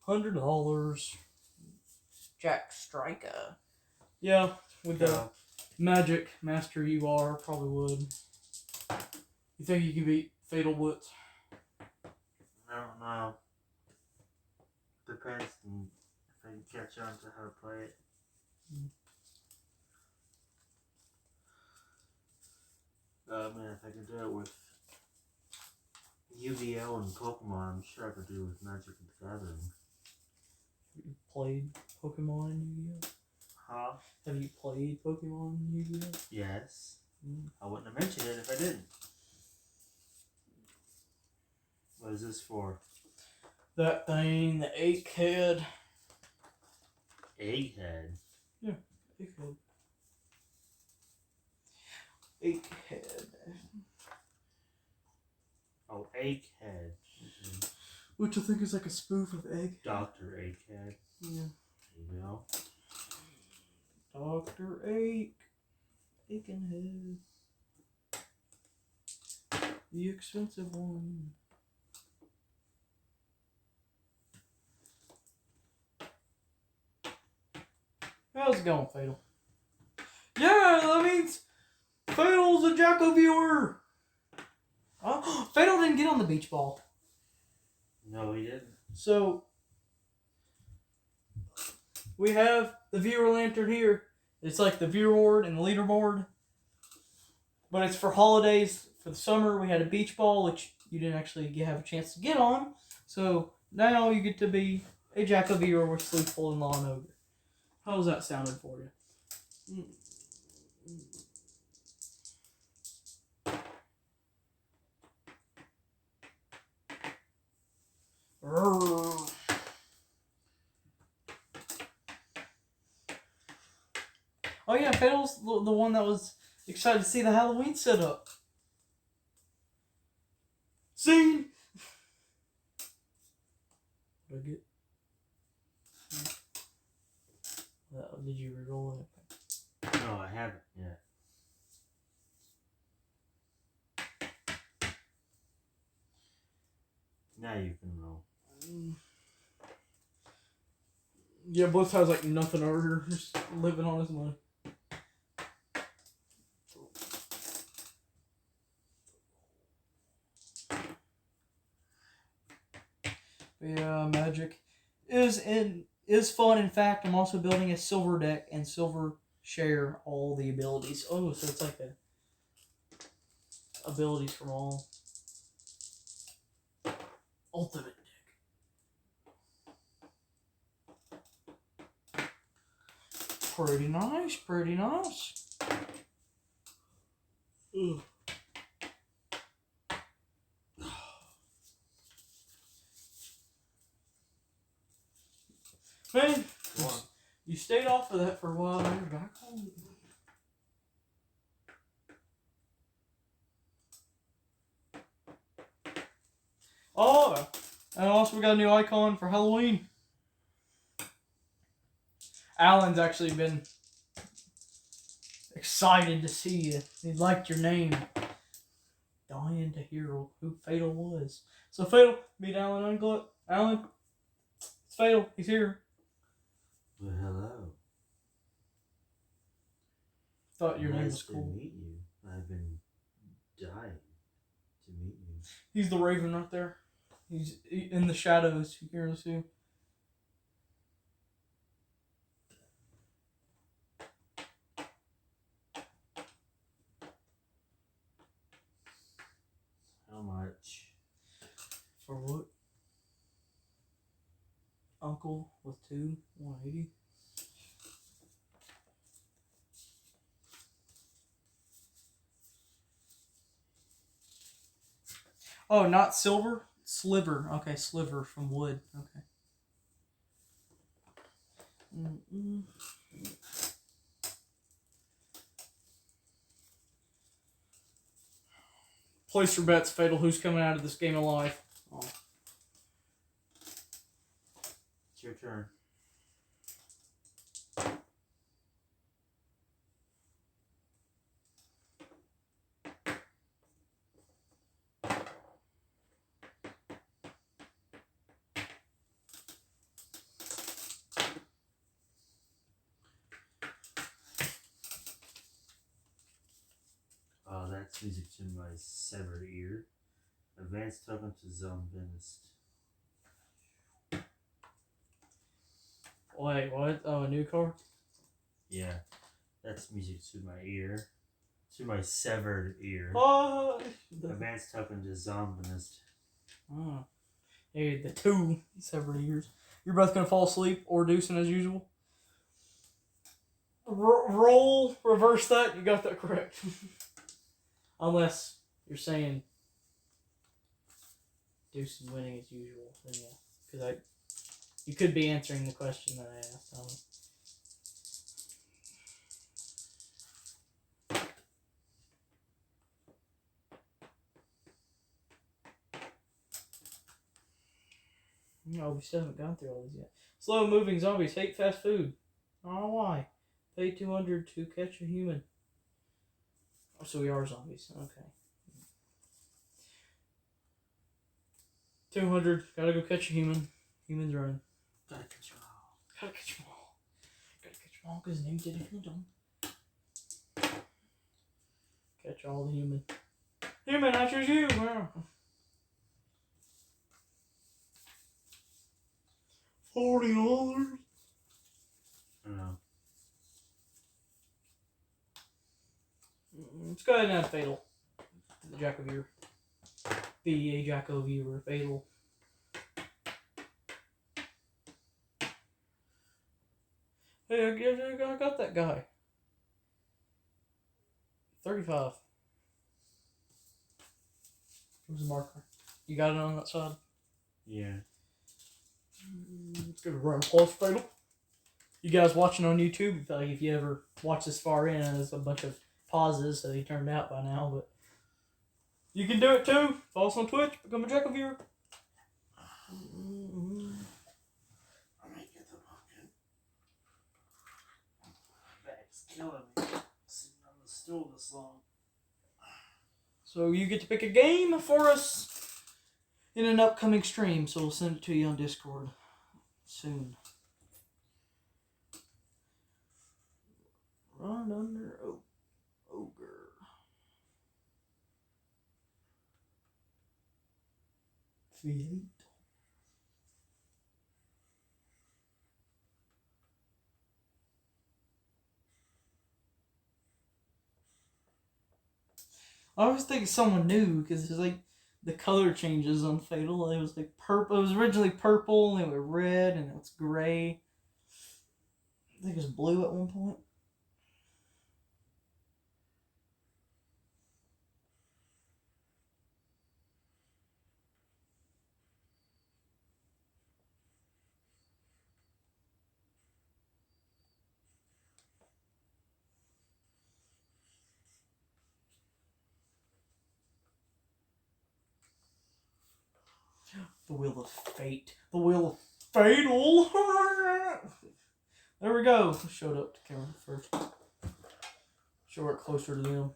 $100. Jack Striker. Yeah, with the Magic Master you are, probably would. You think you can beat Fatal Blitz? I don't know. Depends on if I can catch on to how to play it. I mean, if I can do it with Yu-Gi-Oh! And Pokemon, I'm sure I could do it with Magic the Gathering. Have you played Pokemon in Yu-Gi-Oh? Huh? Have you played Pokemon in Yu-Gi-Oh? Yes. I wouldn't have mentioned it if I didn't. What is this for? That thing, the Egghead. Egghead? Yeah, Egghead. Egghead. Oh, Egghead. Mm-hmm. Which I think is like a spoof of Egg. Dr. Egghead. Yeah. There you go. Dr. Aikenhead. The expensive one. How's it going, Fatal? Yeah, that means Fatal's a Jacko viewer. Oh, Fatal didn't get on the beach ball. No, he didn't. So, we have the viewer lantern here. It's like the viewer board and the leaderboard. But it's for holidays. For the summer, we had a beach ball, which you didn't actually have a chance to get on. So, now you get to be a Jacko viewer with Sleepful and Law and Ogre. How's that sounding for you? Oh yeah, Fatal's the one that was excited to see the Halloween setup. Scene! What did I get? Did you re-roll it? No, I haven't yet. Now you can roll. Yeah, Bliss has like nothing order, just living on his money. Yeah, Magic is fun. In fact, I'm also building a silver deck and silver share all the abilities. Oh, so it's like abilities from all. Ultimate deck. Pretty nice, pretty nice. Ugh. Man, you stayed off of that for a while. Now you're back on. Oh, and also we got a new icon for Halloween. Alan's actually been excited to see you. He liked your name. Dying to hear who Fatal was. So Fatal, meet Alan Unglut. Alan, it's Fatal. He's here. Well, hello. Thought your name Nice was cool. to meet you. I've been dying to meet you. He's the Raven right there. He's in the shadows. You can see him. How much? For what? Uncle with 180. Oh, not silver? Sliver. Okay, sliver from wood. Okay. Place your bets, Fatal. Who's coming out of this game alive? Oh. It's your turn. Oh, that's music to my severed ear. Advanced token to Zombie-Opoly. Wait, what? Oh, a new card? Yeah, that's music to my ear. To my severed ear. Oh! Advanced token to Zombie-Opoly. Oh. Hey, the 2 severed ears. You're both gonna fall asleep or deucing as usual? Roll, reverse that, you got that correct. Unless you're saying deuce and winning as usual, then yeah. Because you could be answering the question that I asked. No, we still haven't gone through all these yet. Slow moving zombies hate fast food. Oh, why? Pay 200 to catch a human. Oh, so we are zombies. Okay. 200. Gotta go catch a human. Humans running. Gotta catch 'em all. Gotta catch them all. Gotta catch them all because name didn't hunt them. Catch all the human. Human, I choose you. $40. I know. Let's go ahead and add fatal. The Jack-O-Viewer. Be a Jack-O-Viewer. Fatal. Hey, I got that guy. 35. Where's the marker? You got it on that side? Yeah. Let's go to run plus fatal. You guys watching on YouTube, if you ever watch this far in, there's a bunch of pauses, so he turned out by now, but you can do it too. Follow us on Twitch, become a Jack-O-Viewer. I might get the pumpkin. Bag's killing me. Sitting on the stool this long. So you get to pick a game for us in an upcoming stream, so we'll send it to you on Discord soon. Run under ogre. Feet. I always think it's someone new because it's like the color changes on Fatal. It was like purple. It was originally purple, and it was red, and it's gray. I think it was blue at one point. The Wheel of Fate. The Wheel of Fatal. There we go. Showed up to camera first. Show it closer to them.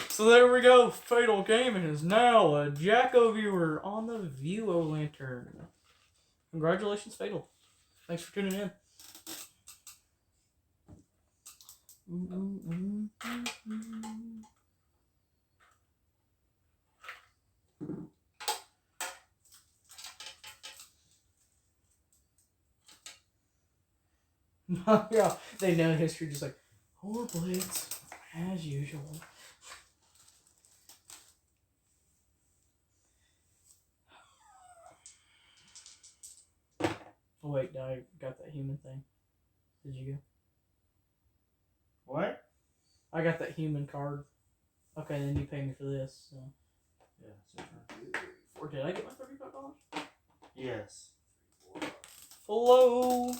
So there we go. Fatal Gaming is now a Jack-O-Viewer on the View-O Lantern. Congratulations, Fatal. Thanks for tuning in. Yeah, they know history, just like, Horror Blitz, as usual. Oh wait, I got that human thing. Did you go? What? I got that human card. Okay, then you pay me for this. So. Yeah, it's your turn. Or did I get my $35? Yes. Flow.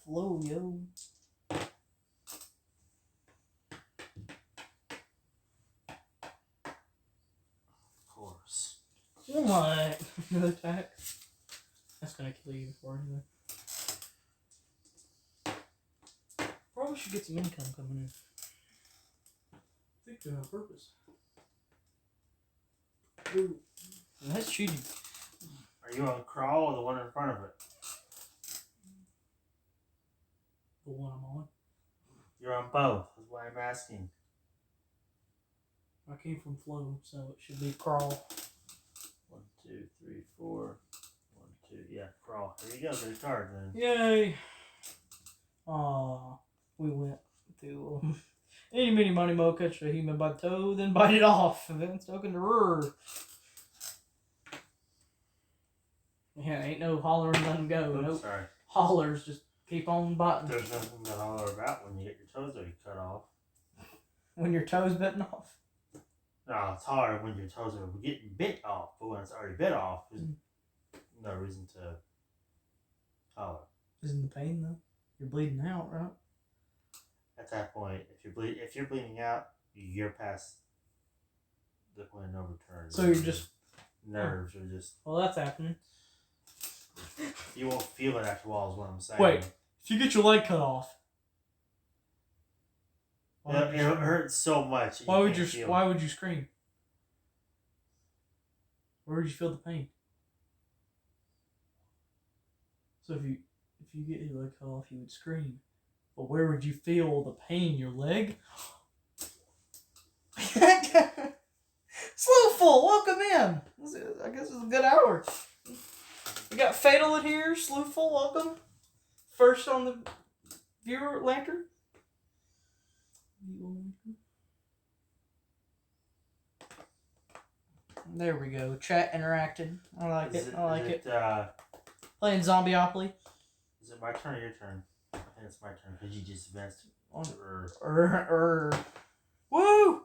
Flow, yo. Of course. What? Another attack? That's gonna kill you before anyway. Probably should get some income coming in. I think they're on purpose. Ooh. That's cheating. Are you on crawl or the one in front of it? The one I'm on. You're on both. That's why I'm asking. I came from flow, so it should be crawl. 1, 2, 3, 4. 1, 2. Yeah, crawl. Here you go. Get a card then. Yay! Aw, we went to any mini money mo, catch a human by the toe, then bite it off. Events token to roar. Yeah, ain't no holler and let him go. Oops, Nope. sorry. Hollers just keep on biting. There's nothing to holler about when you get your toes already cut off. When your toes bitten off. No, it's hard when your toes are getting bit off, but when it's already bit off, there's no reason to holler. Isn't the pain though? You're bleeding out, right? At that point, if you're bleeding out, you're past the point of no return. So you're just nerves are just. Well, that's happening. You won't feel it after a while, is what I'm saying. Wait, if you get your leg cut off, it hurts so much. Why would you scream? Where would you feel the pain? So if you get your leg cut off, you would scream. But where would you feel the pain? Your leg? Slewful, welcome in. I guess it's a good hour. We got Fatal in here. Slewful, welcome. First on the viewer lantern. There we go. Chat interacting. I like it. Playing Zombie-Opoly. Is it my turn or your turn? I think it's my turn because you just advanced. Woo!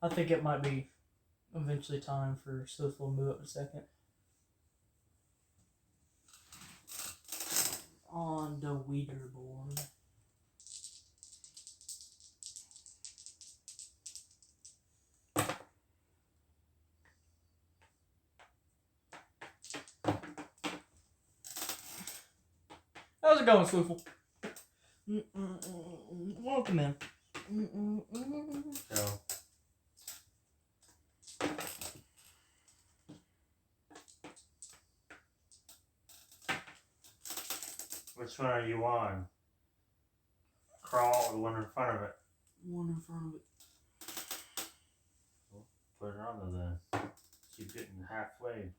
I think it might be eventually time for Slewful to move up a second. On the leaderboard. How's it going, Slewful? Welcome in. So. Which one are you on? Crawl or the one in front of it? One in front of it. Well, put it on there then. Keep getting halfway.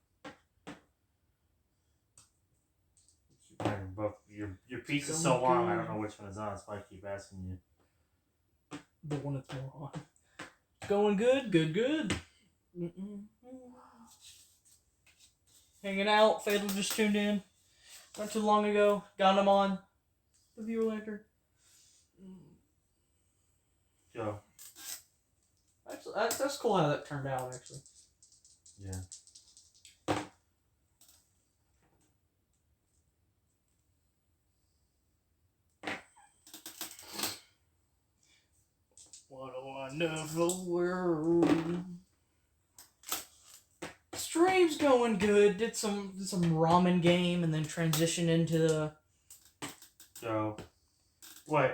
Your piece is so long, I don't know which one is on. That's why I keep asking you. The one that's more on. Going good, good. Hanging out. Fatal just tuned in not too long ago. Got him on the viewer lantern. Go. That's cool how that turned out, actually. Yeah. What a wonderful world. Stream's going good. Did some ramen game and then transitioned into the. So, wait,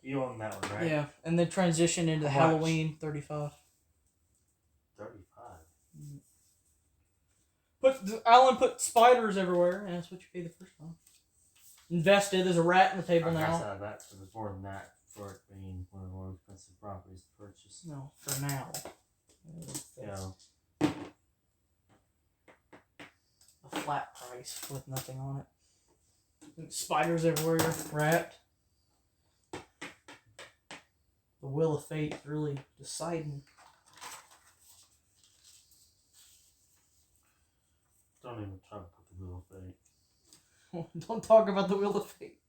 you own that one, right? Yeah, and then transitioned into Halloween 35. 35. Alan put spiders everywhere, and that's what you paid the first time. Invested. There's a rat in the table now. I saw that for more than that for it being one of the more expensive properties to purchase. No, for now. Yeah. A flat price with nothing on it. Spiders everywhere. Rat. The wheel of fate really deciding. Don't even talk about the wheel of fate. Don't talk about the wheel of fate.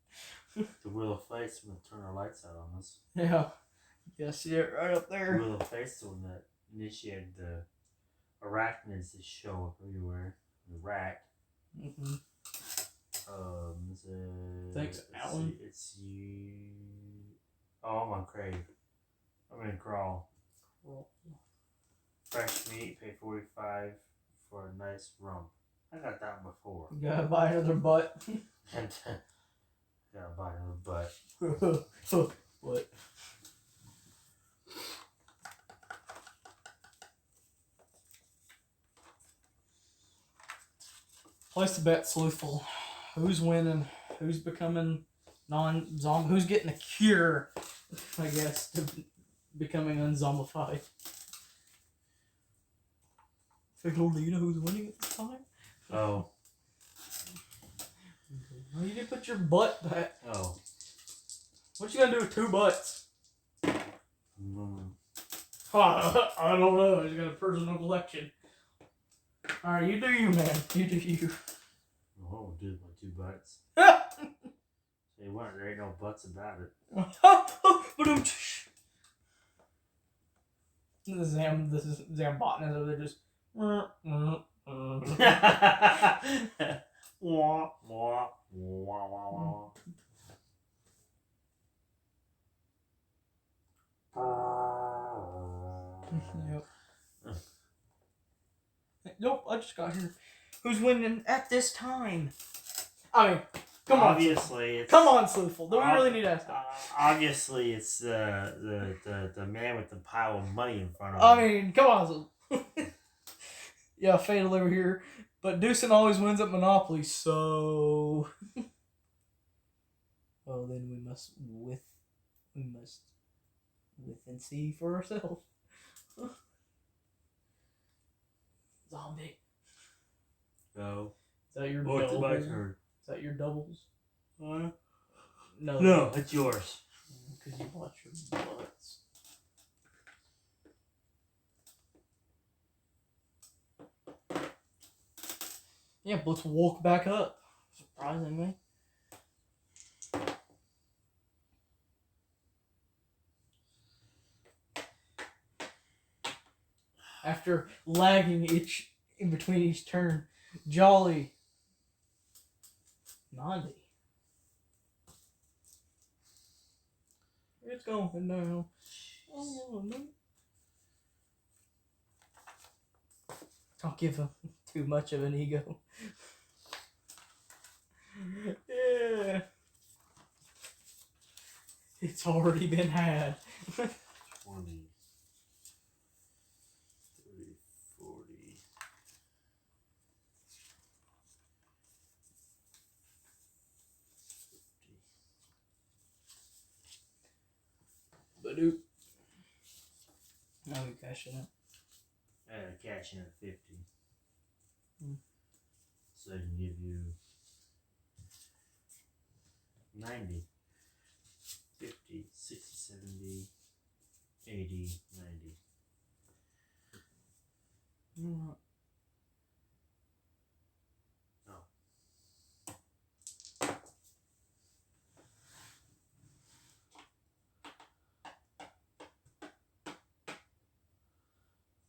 The wheel of fate's when they turn our lights out on us. Yeah. Yeah, see it right up there. The wheel of fate's the one that initiated the arachnids to show up everywhere. The rat. Mm-hmm. Thanks, Alan. It's you. Oh, I'm on crave. I'm in crawl. Fresh meat, pay $45 for a nice rump. I got that one before. You gotta buy another butt. And gotta buy another butt. What? Place the bet, Slewful. Who's winning? Who's becoming non-zombie? Who's getting a cure, I guess, to becoming unzombified? Fatal, do you know who's winning at this time? Oh. Oh, you didn't put your butt back. Oh. What you gonna do with two butts? Mm. I don't know. He's got a personal collection. Alright, you do you, man. You do you. Oh, dude, my two butts. They weren't. There ain't no butts about it. This is Zambotnik over there just. Wah, wah, wah, wah. Yep. Nope, I just got here. Who's winning at this time? I mean, come on. Obviously, it's... Come on, Sleuthful. Do we really need to ask that? Obviously, it's the man with the pile of money in front of him. I mean, come on, Sleuthful. Yeah, Fatal over here. But Deucin always wins at Monopoly, so... Well, then we must with and see for ourselves. Zombie. Go. Is that your Oh, it's double? my turn. Is that your doubles? No. No, It's yours. because you watch your butts. Yeah, Blitz woke back up. Surprisingly. After lagging in between each turn, Jolly. Nandi. It's going now. Oh, no. Don't give him too much of an ego. Yeah. It's already been had. 20, 30, 40. Badoop. Now we cashing it. I gotta cash in at 50. Hmm. So I can give you 90, 50, 60, 70, 80, 90. Mm. No.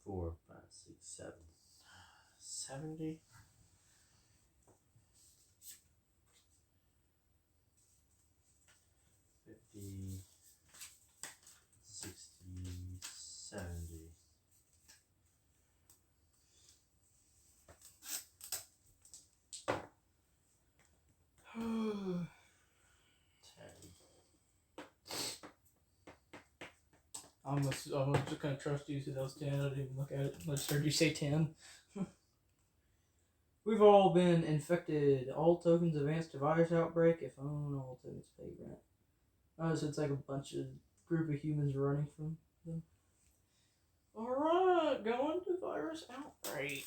Four, 5, 6, 7. 70. 50, 60, 70. I'm just gonna trust you to those 10. I didn't even look at it. I just heard you say 10. We've all been infected. All tokens advance to virus outbreak if own. All tokens pay rent. Oh, so it's like a bunch of group of humans running from them. Alright, going to virus outbreak.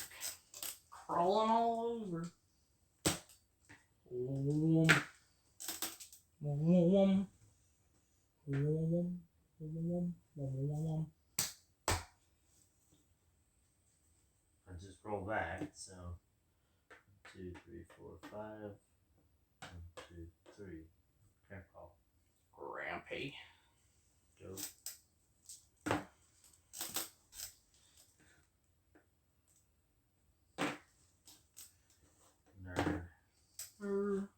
Crawling all over. Wom. Wom. Wom. Wom. I just roll back, so 1, 2, 3, 4, 5. 1, 2, 3. Grandpa. Grampy. Go. Nerd.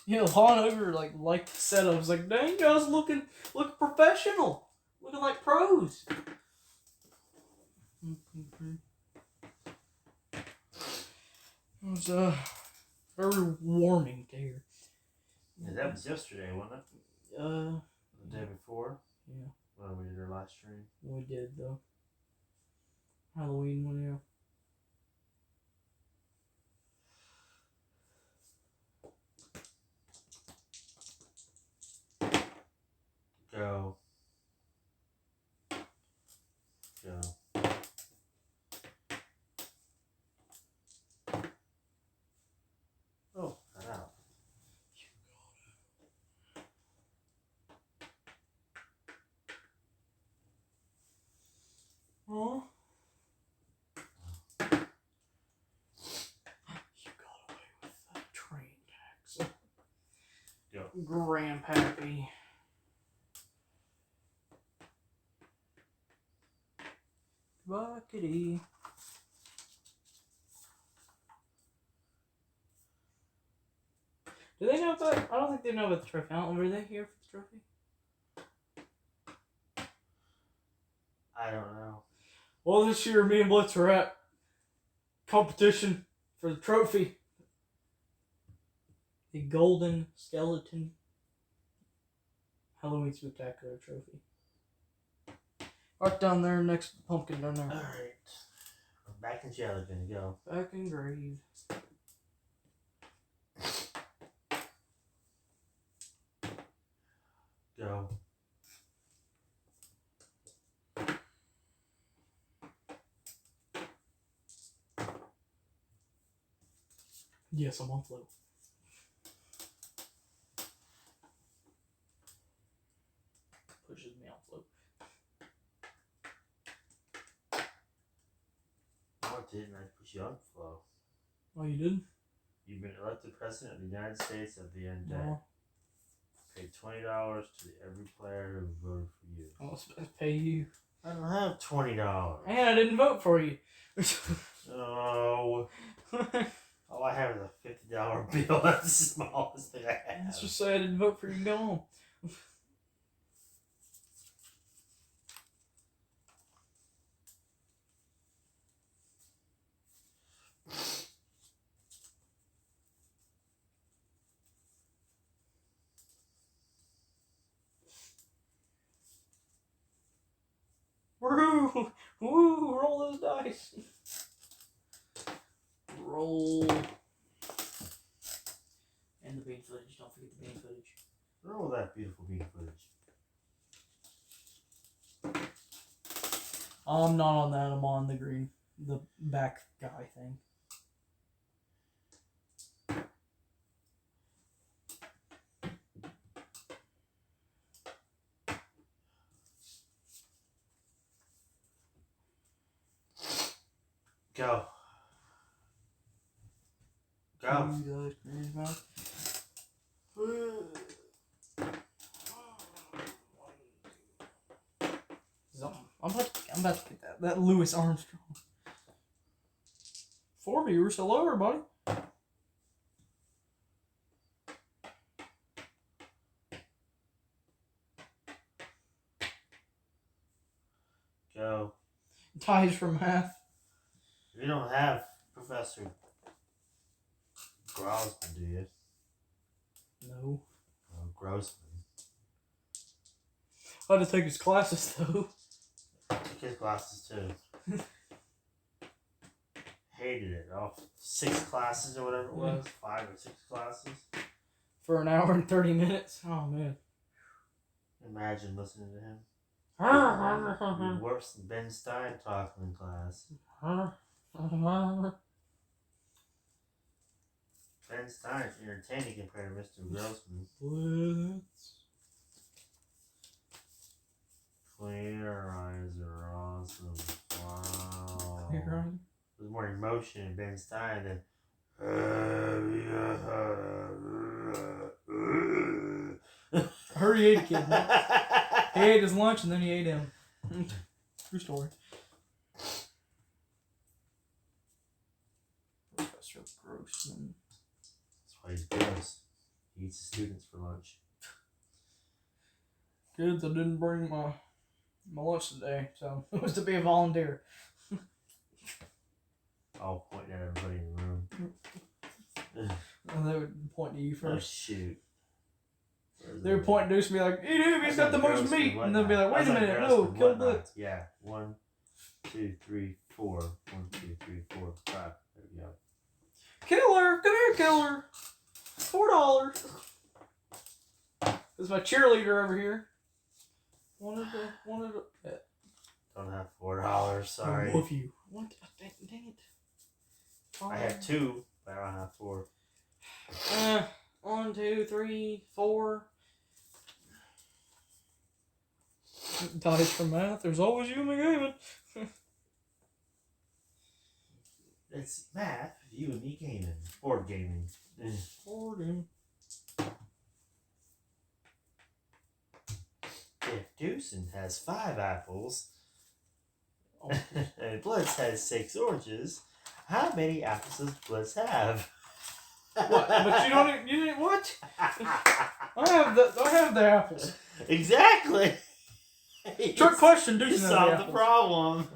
Yeah, Lawn over like the setup. I was like, dang, guys, looking professional, looking like pros. It was very warming to hear. Yeah, that was yesterday, wasn't it? The day before? Yeah. When we did our last stream? We did, though. Halloween one, yeah. Go. Go. Oh, got out. Huh? You got away with that train tax. Go. Grandpappy. Buckety. Do they know about? I don't think they know about the trophy. I don't know. Were they here for the trophy? I don't know. Well, this year me and Blitz are at competition for the trophy. The Golden Skeleton Halloween Spooktacular trophy. Right down there next to the pumpkin down there. Alright. I'm back in jail again. Go. Back in grave. Go. Yes, I'm on float. Pushes me on float. No, I didn't. I put you on flow. Oh, you did? You've been elected president of the United States of the end day. No. Pay $20 to every player who voted for you. I'll supposed to pay you. I don't have $20. And I didn't vote for you. Oh. All I have is a $50 bill. That's the smallest thing I have. Let's just say I didn't vote for you. Go on. Woo! Woo! Roll those dice. Roll. And the bean footage. Don't forget the bean footage. Roll that beautiful bean footage. I'm not on that. I'm on the green. The back guy thing. Go. Go. I'm about to get that Louis Armstrong. 4 viewers. Hello, everybody. Go. Ties for math. You don't have Professor Grossman, do you? No. Oh, Grossman. I had to take his classes though. Took his classes too. Hated it. Oh, 6 classes or whatever it was. 5 or 6 classes. For an hour and 30 minutes. Oh man. Imagine listening to him. It'd be worse than Ben Stein talking in class. Ben Stein's entertaining compared to Mr. Grossman. Clear eyes are awesome. Wow. There's more emotion in Ben Stein than. I heard he ate a kid. He ate his lunch and then he ate him. True story. Professor Grossman. That's why he's gross. He eats his students for lunch. Kids, I didn't bring my lunch today, so it was to be a volunteer. I'll point at everybody in the room. And they would point to you Oh, first. shoot. They would point to us and be like, "Hey, dude, he's got the most meat." And they'll be like, "Wait a minute, no, kill Blitz." Yeah, 1, 2, 3, 4. 1, 2, 3, 4, 5. There we go. Killer, come here, killer. $4. This is my cheerleader over here. Wanted to. Don't have $4. Sorry. I love you. What? Dang it. I have 2, but I don't have 4. 1, 2, 3, 4. Dice for math. There's always you in the gaming. It's math, U&ME gaming, board gaming. Board game. If Deucin has 5 apples, Oh. and Blitz has 6 oranges, how many apples does Blitz have? What? But you don't even, you didn't, what? I have the apples. Exactly. Trick question, You Deuce has the solved the apples. problem.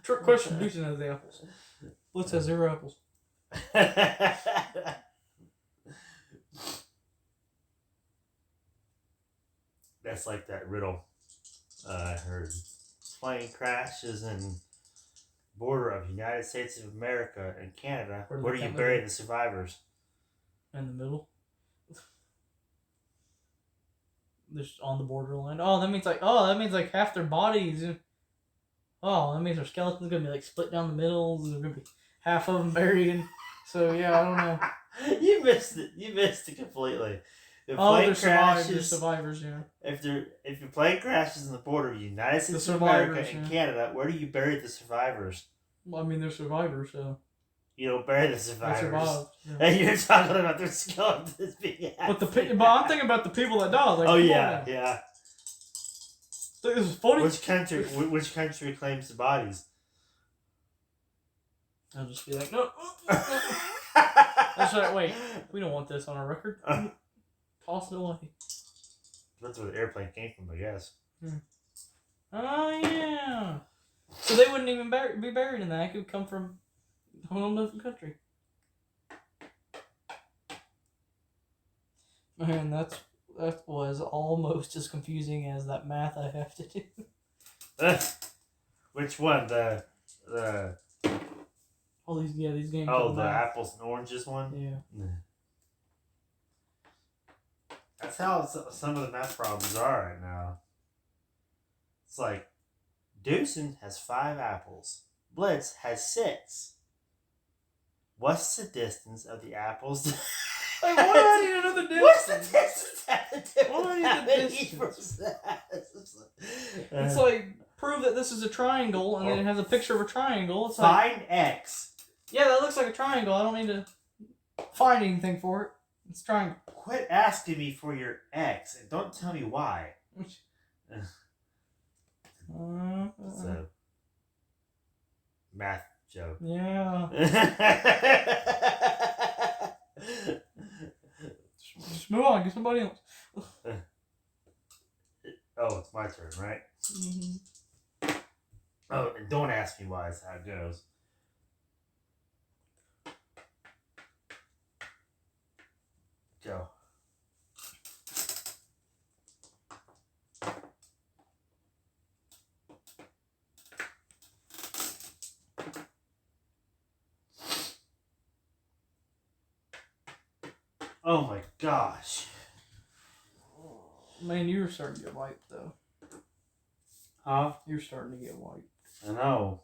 Trick question, Deuce has the apples. Blitz has 0 apples. That's like that riddle I heard. Plane crashes in border of United States of America and Canada. Where do you bury the survivors? In the middle. Just on the borderline. Oh, that means like half their bodies. Oh, that means their skeleton's gonna be like split down the middle. There's gonna be half of them buried. So yeah, I don't know. You missed it. You missed it completely. If they're survivors. Yeah. If your plane crashes in the border of the United States of America and Canada, where do you bury the survivors? Well, I mean, they're survivors, so. You don't bury the survivors. They survived. Yeah. And you're talking about their skeletons being. But I'm thinking about the people that died. Like, yeah. This is funny. Which country claims the bodies? I'll just be like, no. That's right. Wait, we don't want this on our record. Toss it away. That's where the airplane came from, I guess. Oh yeah. So they wouldn't even be buried in that. It could come from a whole different country. Man, that was almost as confusing as that math I have to do. Which one? The all these games. Oh, the apples and oranges one? Yeah. That's how some of the math problems are right now. It's like, Deucin has 5 apples. Blitz has 6. What's the distance of the apples? Like, why do I need to know the distance? What's the distance? Why do I need the distance? It's like, prove that this is a triangle, and then it has a picture of a triangle. It's find X. Yeah, that looks like a triangle. I don't need to find anything for it. It's triangle. Quit asking me for your X, and don't tell me why. It's a math joke. Yeah. Just move on. Get somebody else. Oh, it's my turn, right? Mm-hmm. Oh, and don't ask me why. It's how it goes. Go. Oh my gosh. Man, you were starting to get wiped, though. Huh? You're starting to get wiped. I know.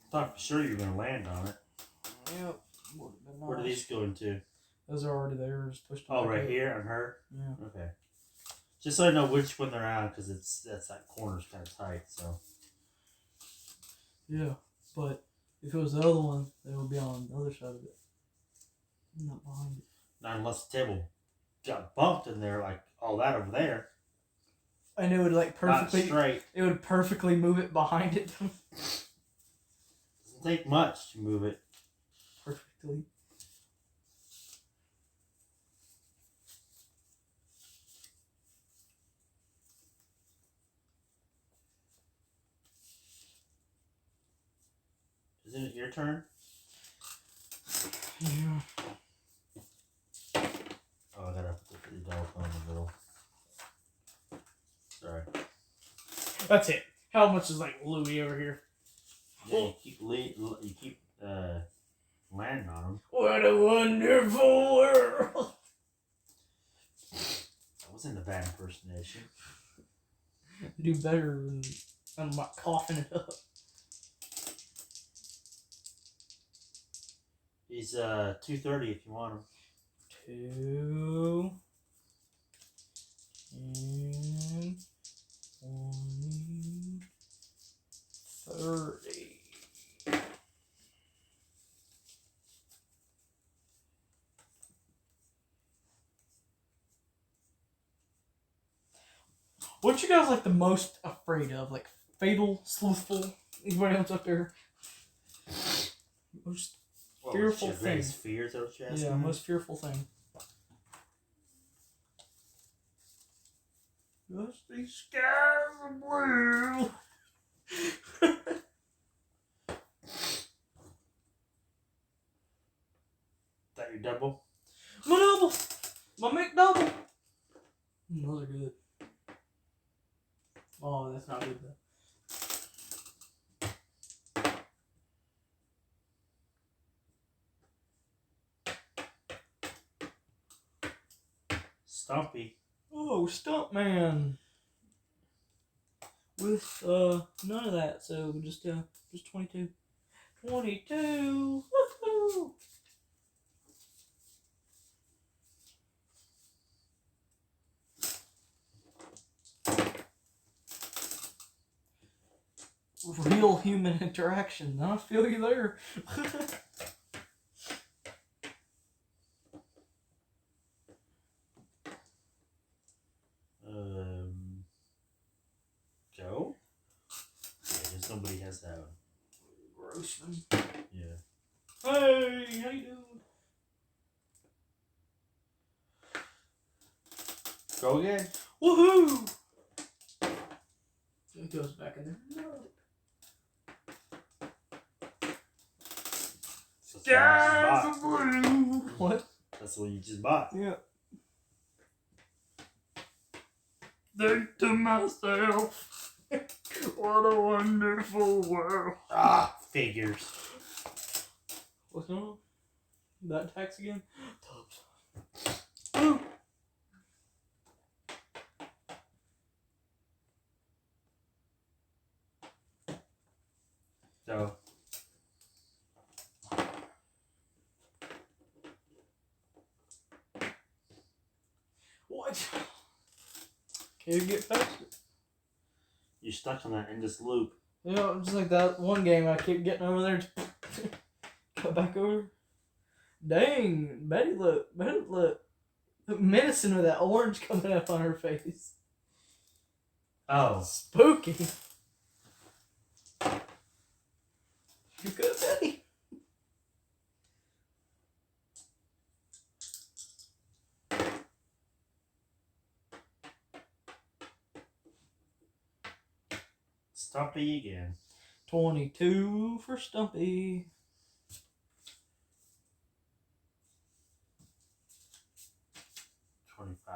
I thought for sure you were going to land on it. Yep. Would have been nice. Where do these go into? Those are already there. Just pushed them. Oh, right here on her? Yeah. Okay. Just so I know which one they're on, because that corner's kind of tight, so. Yeah, but if it was the other one, they would be on the other side of it. Not behind it. Not unless the table got bumped in there, like all that over there. And it would like perfectly. Not straight. It would perfectly move it behind it. Doesn't take much to move it. Perfectly. Isn't it your turn? Yeah. Oh, I gotta put the $50 bill in the middle. Sorry. That's it. How much is like Louis over here? Yeah, you keep landing on them. What a wonderful world! That wasn't a bad impersonation. Do better than I'm not coughing it up. He's $2.30 if you want him. 2 and 30. What you guys like the most afraid of? Like fatal, sleuthful? Anybody else up there? most What fearful was your thing. greatest fear? Is that what you're asking? Yeah, most fearful thing. Just these skies are blue. That your double? My double! My McDouble! Those are good. Oh, that's not good though. Stumpy. Oh, Stuntman! With none of that, so just 22. 22! Woohoo! Real human interaction. I feel you there. Joe? Yeah, just somebody has that one. Grossman. Yeah. Hey, how you doing? Go again. Woohoo! It goes back in there. No. Skies are blue. What? That's what you just bought. Yeah. Think to myself, what a wonderful world. Ah, figures. What's going on? That tax again? Tubs. Ooh. So. What? Can't get past it. You're stuck on that endless loop. You know, just like that one game I keep getting over there. Cut back over. Dang, Betty look. Menacing with that orange coming up on her face. Oh. Spooky. You good, Betty? Stumpy again. 22 for Stumpy. 25.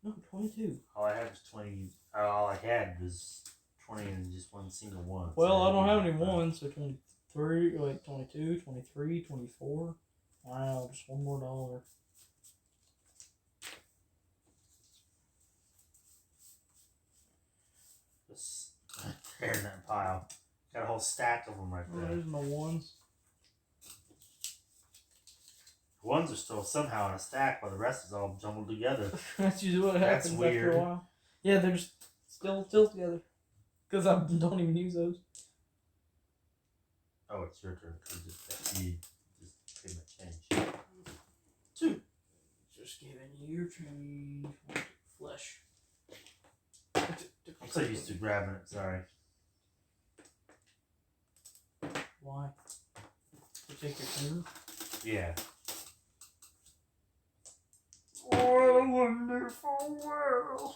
No, 22. All I had was 20. All I had was 20 and just one single one. Well, So I don't have any 25. ones, so 23, wait, 22, 23, 24. Wow, just one more dollar. Just there in that pile. Got a whole stack of them right Oh, there. there's my ones. Ones are still somehow in a stack while the rest is all jumbled together. That's usually what That's happens weird. after a while. Yeah, they're just still together. Because I don't even use those. Oh, it's your turn. You just paid my change. 2. Just giving you your change. Flesh. I'm so used to grabbing it, sorry. Why? To take your turn? Yeah. What a wonderful world.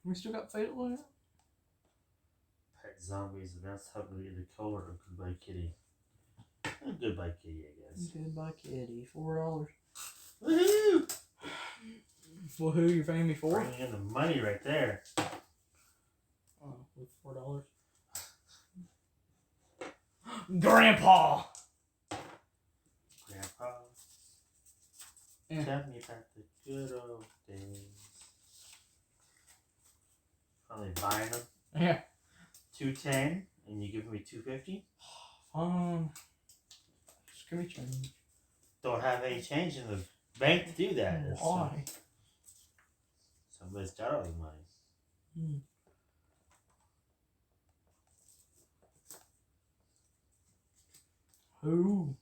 We still got Fatal in it? Pet zombies, and that's hopefully the color of Goodbye Kitty. Goodbye Kitty, I guess. Goodbye Kitty. $4. Woohoo! Woohoo, you're paying me $4? Bringing in the money right there. Oh, with $4. Grandpa! Grandpa, Yeah. tell me about the good old days. Finally buying them. Yeah. $2.10, and you give me $2.50. Just give me change. Don't have any change in the bank to do that. That's, Why? somebody's got all the money. Who?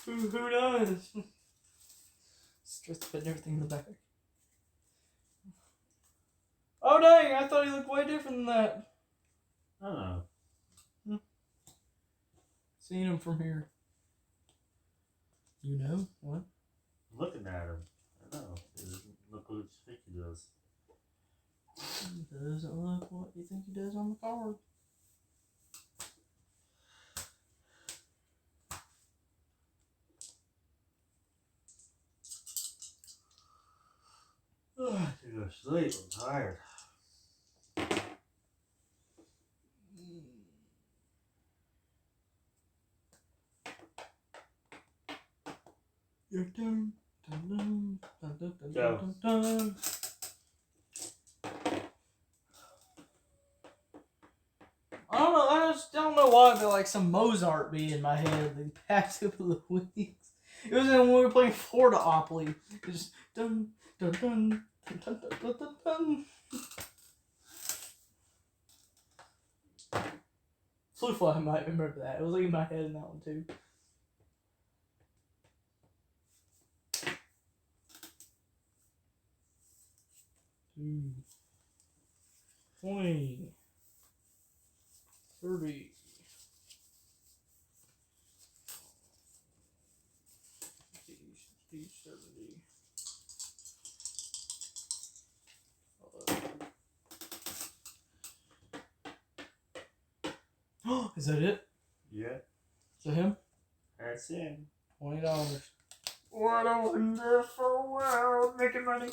Who does? It's just putting everything in the back. Oh Oh dang! I thought he looked way different than that. I don't know. Seeing him from here. You know what? Looking at him. I don't know. It doesn't look what you think he does. He doesn't look what you think he does on the card. I have to go to sleep. I'm tired. Your turn. Dun, dun, dun, dun, dun, Go. dun, dun. I don't know. I just don't know why, but like some Mozart beat in my head. They packed up the weeks. It was when we were playing Florida-Opoly. It just dun dun dun dun dun dun dun dun. Dun. Fly might remember that. It was like in my head in that one too. Two. 20. 30. 50, 60, 70. Is that it? Yeah. Is that him? That's him. $20. What a wonderful world, making money.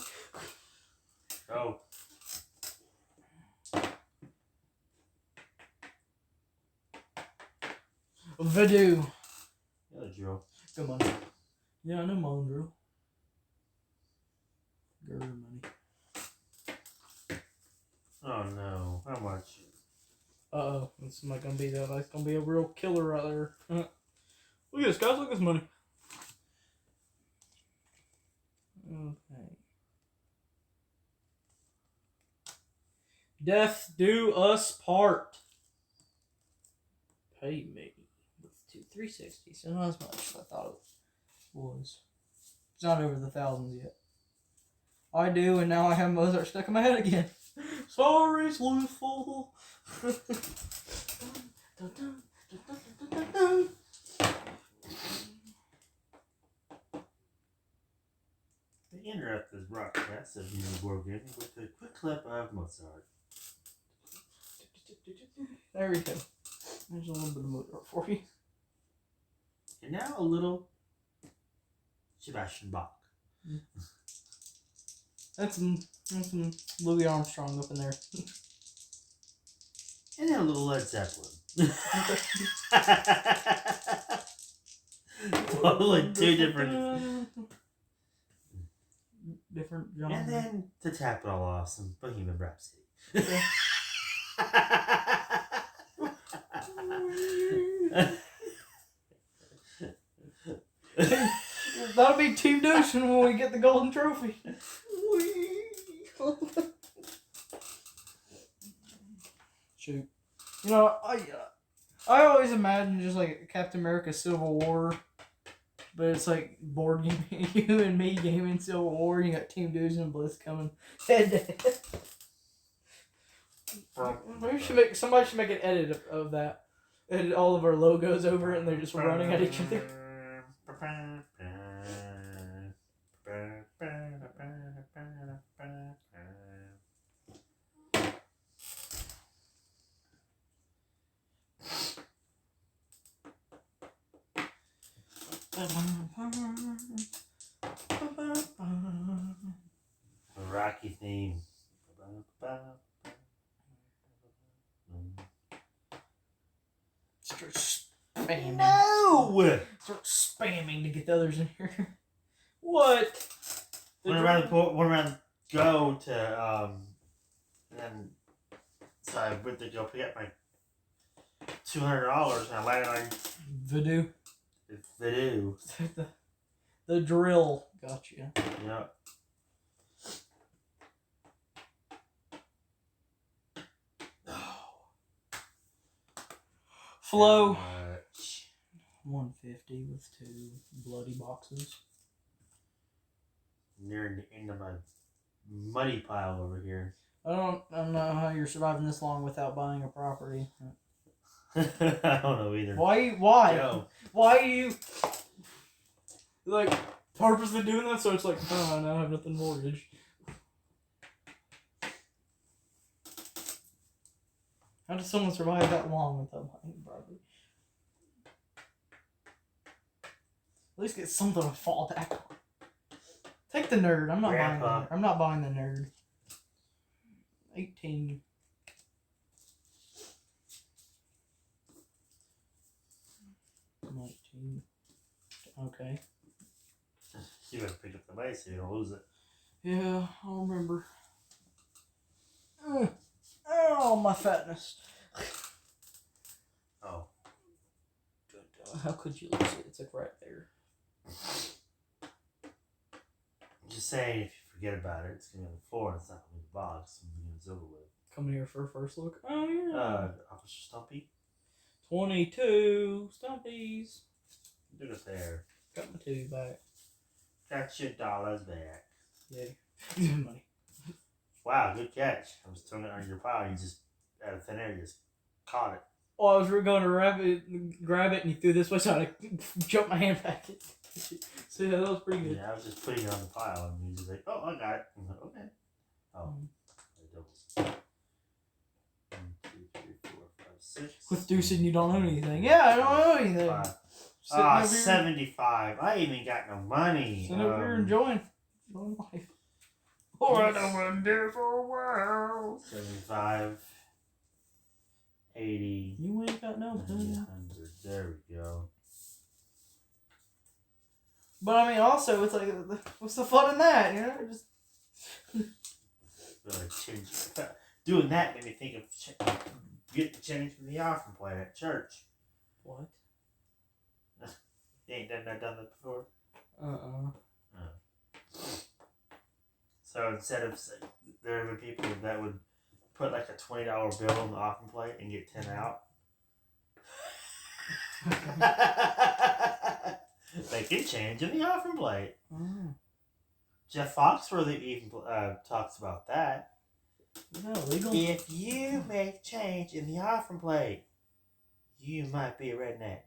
Oh. Voodoo. Yeah, the drill. Good money. Yeah, I know my own drill. Good money. Oh no. How much? Uh-oh. This is not gonna be that. That's gonna be a real killer right there. Look at this, guys. Look at this money. Okay. Death do us part. Pay me with 360. So not as much as I thought it was. It's not over the thousands yet. I do, and now I have Mozart stuck in my head again. Sorry, sleuthful. They interrupt this broadcast of new board game with a quick clip of Mozart. There we go. There's a little bit of Mozart for you. And now a little Sebastian Bach. That's some Louis Armstrong up in there. And then a little Led Zeppelin. Totally two different genres. And then to tap it all off, some Bohemian Rhapsody. That'll be Team Deucin when we get the golden trophy. Shoot. You know, I always imagine just like Captain America Civil War, but it's like board game, U&ME gaming Civil War. You got Team Deucin and Bliss coming head to head. Somebody should make an edit of that. Edit all of our logos over it, and they're just running at each other. Rocky theme. Start spamming. No! Start spamming to get the others in here. What? One around go to and then so I went to go pick up my $200 and I landed on Voodoo. Voodoo. The drill got you. Yep. Flow. 150 with 2 bloody boxes. Near the end of my muddy pile over here. I don't know how you're surviving this long without buying a property. I don't know either. Why? Joe. Why are you like purposely doing that? So it's like, oh, now I have nothing mortgaged. How does someone survive that long without buying a property? At least get something to fall back on. Take the nerd. I'm not buying the nerd. I'm not buying the nerd. 18. Okay. You better pick up the base so you don't lose it. Yeah, I'll remember. Oh, my fatness. Oh. How could you lose it? It's like right there. I'm just saying, if you forget about it, it's going to be on the floor. It's not going to be the box. It's over with. Coming here for a first look. Oh, yeah. Officer Stumpy. 22 Stumpies. Do it there. Got my 2 back. Got your dollars back. Yay. Money. Wow, good catch. I was throwing it on your pile. You just, out of thin air, you just caught it. Oh, I was going to grab it, and you threw this way, so I jumped my hand back. So yeah, that was pretty good. Yeah, I was just putting it on the pile, and you just like, oh, I got it. I'm like, okay. Oh, doubles. 1, 2, 3, 4, 5, 6. With Deucing, you don't own anything. Yeah, I don't own anything. 75. I ain't even got no money. Sitting over here enjoying life. Oh, I don't want to do for a while. 75. 80. You ain't got no money. 100. There we go. But I mean, also, it's like, what's the fun in that? You know, just Really change. Doing that made me think of getting the change from the offering plate at church. What? You ain't done that before? So instead of, there were people that would put like a $20 bill on the offering plate and get 10 out. They get change in the offering plate. Jeff Foxworthy even talks about that. Is that illegal? If you make change in the offering plate, you might be a redneck.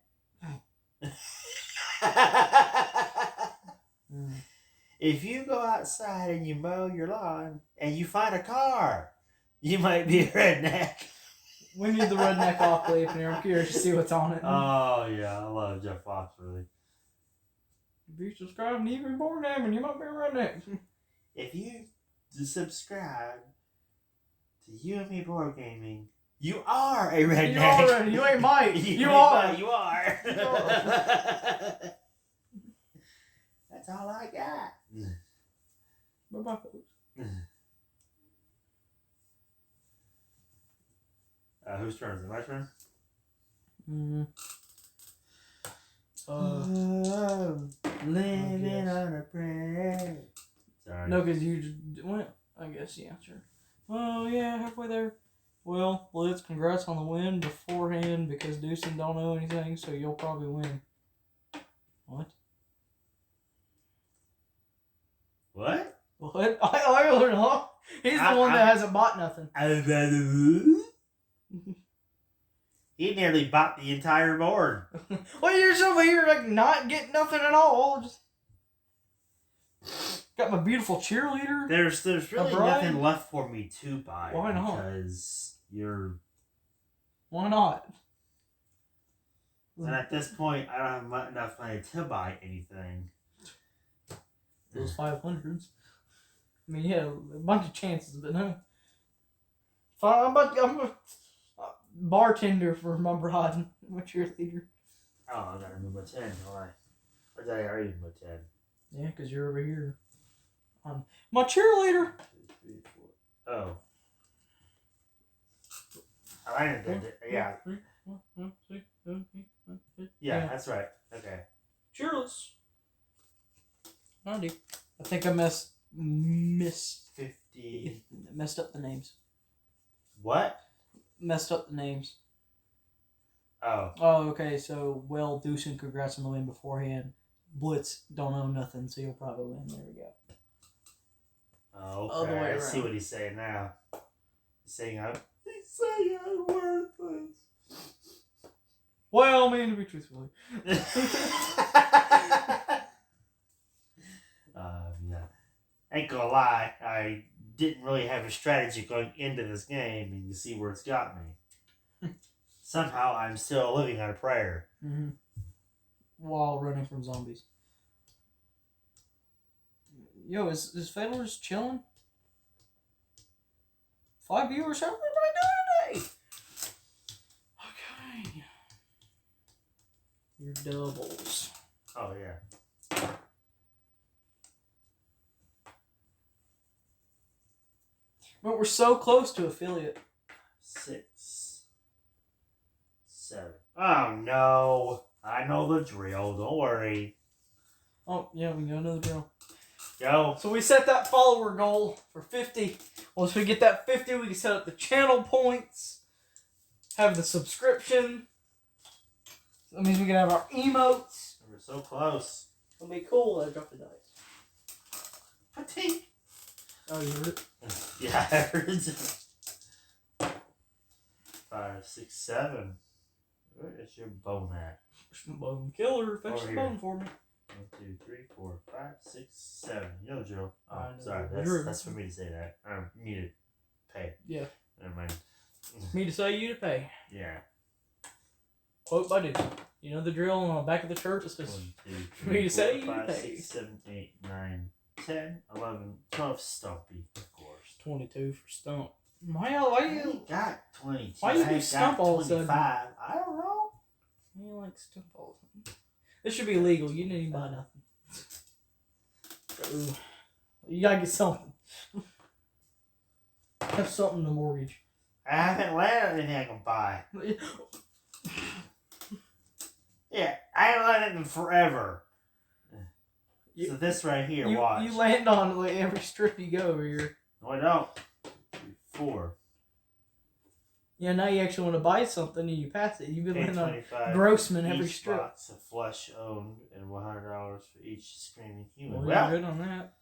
If you go outside and you mow your lawn and you find a car, you might be a redneck. We need the redneck Opoly up in here. I'm curious to see what's on it. Oh yeah, I love Jeff Foxworthy. If you subscribe and even born name, and you might be a redneck. If you subscribe to U&ME Board Gaming, you are a redneck. You ain't might. You are. are. You are. That's all I got. Bye-bye, folks. Whose turn is it? My turn? Living on a prayer. Sorry. No, because you just went. I guess, yeah, sure. Well, yeah, halfway there. Well, Blitz, congrats on the win beforehand because Deucin don't know anything, so you'll probably win. What? What? What? I don't know. He's the one that hasn't bought nothing. He nearly bought the entire board. Well, you're just over here like not getting nothing at all. Just got my beautiful cheerleader. There's really nothing left for me to buy. Why not? Because you're. Why not? And at this point, I don't have enough money to buy anything. Those 500s. I mean, yeah, a bunch of chances, but no. I'm a bartender for my bride, my cheerleader. Oh, I gotta remove my 10, don't I? Or did I already remove my 10? Yeah, because you're over here. My cheerleader! 2, 3, 4. Oh. I landed it. Yeah. Yeah, that's right. Okay. Cheerless. 90. I think I missed 50. Messed up the names. What? Messed up the names. Oh. Oh, okay. So, well, Deucin, congrats on the win beforehand. Blitz don't own nothing, so you'll probably win. There we go. Oh, okay. Other way I see around. what he's saying now. saying I'm worthless. Well, I mean, to be truthful. Yeah. Ain't gonna lie, I didn't really have a strategy going into this game, and you see where it's got me. Somehow, I'm still living on a prayer. Mm-hmm. While running from zombies. Yo, is Fedor's chilling? 5 viewers, how everybody doing today? Okay. Your doubles. Oh, yeah. But we're so close to affiliate. 6, 7. Oh, no. I know the drill. Don't worry. Oh, yeah, we know the drill. Go. So we set that follower goal for 50. Once we get that 50, we can set up the channel points, have the subscription. That means we can have our emotes. We're so close. It'll be cool. I dropped the dice. Patink. Oh, you heard it? Yeah, I heard it. 5, 6, 7. Where is your bone at? Bone killer. Fetch Over the here. bone for me. 1, 2, 3, 4, 5, 6, 7. You know the drill. Oh, I know sorry. the drill. That's for me to say that. Me to pay. Yeah. Never mind. Me to say, you to pay. Yeah. Quote by dude. You know the drill on the back of the shirt? It's just 1, 2, for me to 3, say, 4, you 5, pay. 6, 7, 8, 9, 10, 11, 12. Stumpy, of course. 22 for stump. Why you ain't got 22. Why you I do ain't stump got all of a sudden? 25. I don't know. You like stump all the time. This should be illegal. You didn't even buy nothing. So, you gotta get something. Have something to mortgage. I haven't landed anything I can buy. Yeah, I ain't landed in forever. So this right here, watch. You land on like every strip you go over here. No, I don't. 4. Yeah, now you actually want to buy something and you pass it. You've been landing on Grossman every each strip. box of flesh owned and $100 for each screaming human. Well, you're good on that.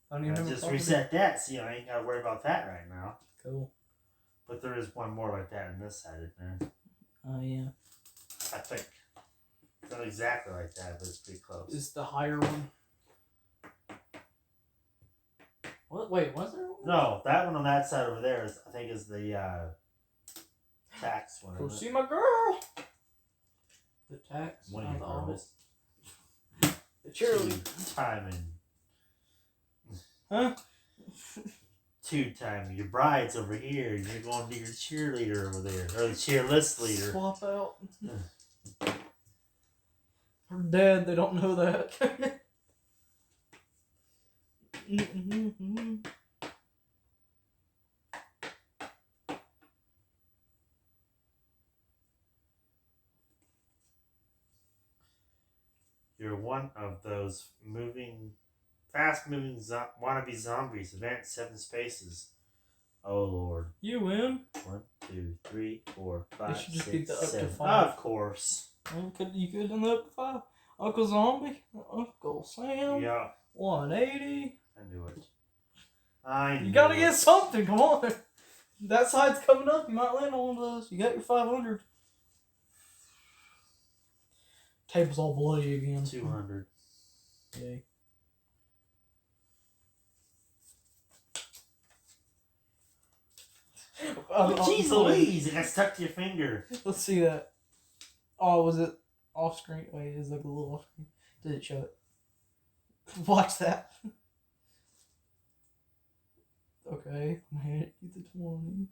I don't even I know. just reset that, so I ain't got to worry about that right now. Cool. But there is one more like that on this side, isn't there? Oh, yeah. I think. It's not exactly like that, but it's pretty close. Is the higher one? What? Wait, was there one? No, that one on that side over there is, I think, is the tax one. Go see my girl. The tax. One of your girls. The cheerleader. Two-timing. Huh? 2-timing. Your bride's over here, and you're going to your cheerleader over there, or the cheerless leader. Swap out. Her dad, they don't know that. You're one of those fast-moving wannabe zombies. Advance 7 spaces. Oh Lord. You win. 1, 2, 3, 4, 5, should just be 6, the up to 7. 5. Of course. You could have done the up to 5. Uncle Zombie, Uncle Sam. Yeah. 180. I knew it. I knew You gotta it. get something. Come on. That side's coming up. You might land on one of those. You got your 500. Table's all bloody again. 200. Yay. Jeez Louise, it got stuck to your finger. Let's see that. Oh, was it off screen? Wait, it's like a little off screen. Did it show it? Watch that. Okay, I'm gonna hit the 20.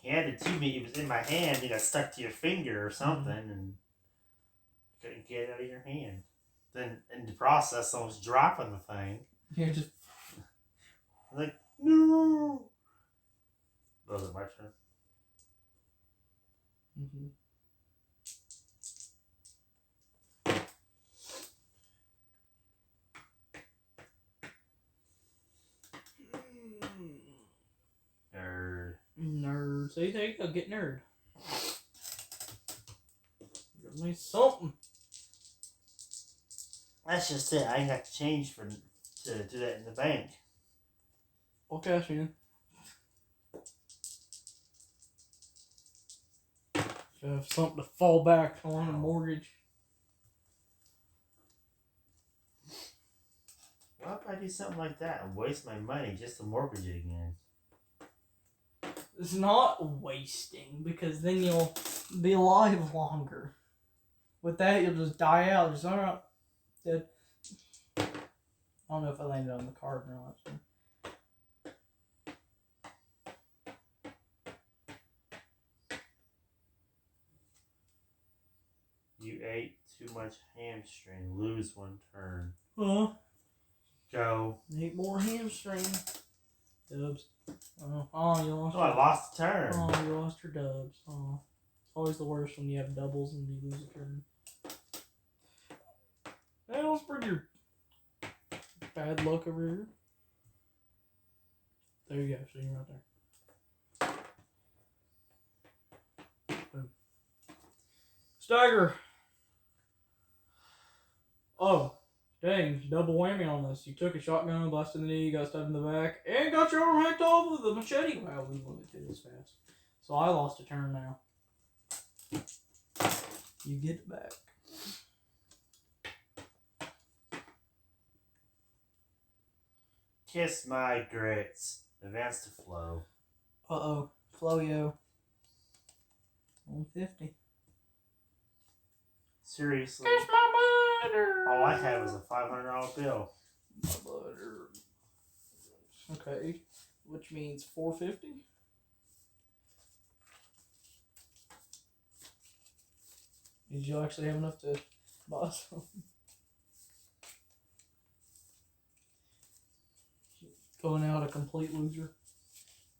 He handed it to me, it was in my hand, it got stuck to your finger or something, and couldn't get it out of your hand. Then, in the process, I was dropping the thing. You're just... I'm like, no! Was it my turn? Mm-hmm. Nerd. Nerd. See, there you go. Get nerd. At least something. That's just it. I ain't got the change to do that in the bank. I'll cash in. So have something to fall back on a mortgage. Why would I do something like that and waste my money just to mortgage it again? It's not wasting, because then you'll be alive longer. With that, you'll just die out. Just, alright, dead. I don't know if I landed on the card or not. So. You ate too much hamstring. Lose one turn. Huh? Go. Need more hamstring. Dubs. Oh, you lost. Oh, I lost a turn. Oh, you lost your dubs. Oh, it's always the worst when you have doubles and you lose a turn. Hey, let's bring your bad luck over here. There you go. See you right there. Boom. Stagger. Oh, dang, double whammy on this. You took a shotgun, blasted in the knee, got stabbed in the back, and got your arm hacked off with a machete. Wow, we wouldn't do this fast. So I lost a turn now. You get it back. Kiss my grits. Advance to flow. Uh-oh. Floyo. 150. Seriously? Kiss my butter. All I had was a $500 bill. My butter. Okay. Which means 450. Did you actually have enough to buy some? Going out a complete loser.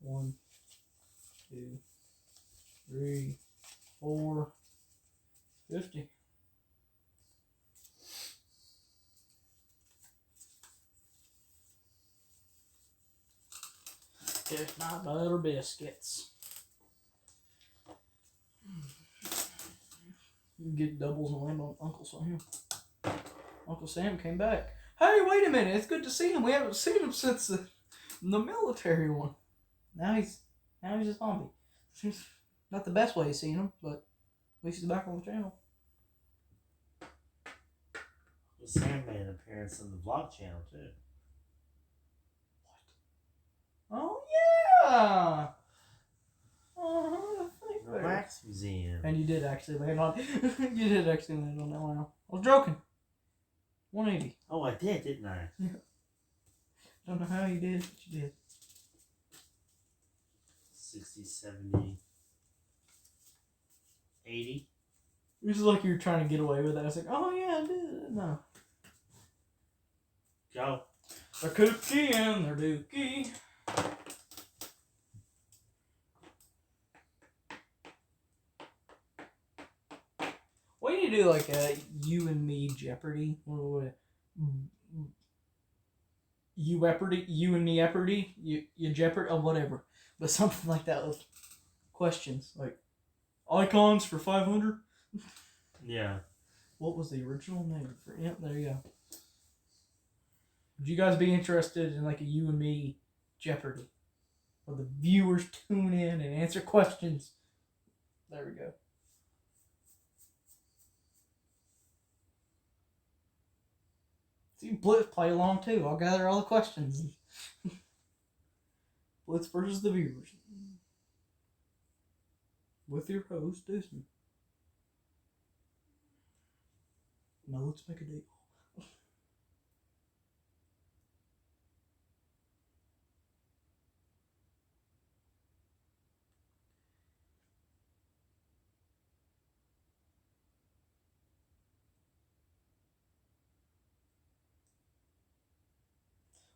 1, 2, 3, 4, 50. Just my butter biscuits. You can get doubles and land on Uncle Sam. Uncle Sam came back. Hey, wait a minute! It's good to see him. We haven't seen him since the military one. Now he's a zombie. Not the best way of seeing him, but at least he's back on the channel. Well, Sam made an appearance on the vlog channel too. What? Oh yeah! The Wax Museum. And you did actually land on. You did actually land on that one. I was joking. 180. Oh, I did, didn't I? Yeah. Don't know how you did, but you did. 60, 70, 80. It was like you were trying to get away with it. I was like, oh yeah, I did. No. Go. A cookie and their dookie. We need to do like a U&ME Jeopardy. U&ME Jeopardy? You Jeopardy? Oh, whatever. But something like that with questions. Like, icons for 500? Yeah. What was the original name for? Yep, there you go. Would you guys be interested in like a U&ME Jeopardy? Where the viewers tune in and answer questions. There we go. See, Blitz play along too. I'll gather all the questions. Blitz versus the viewers. With your host, Disney. Now let's make a deal.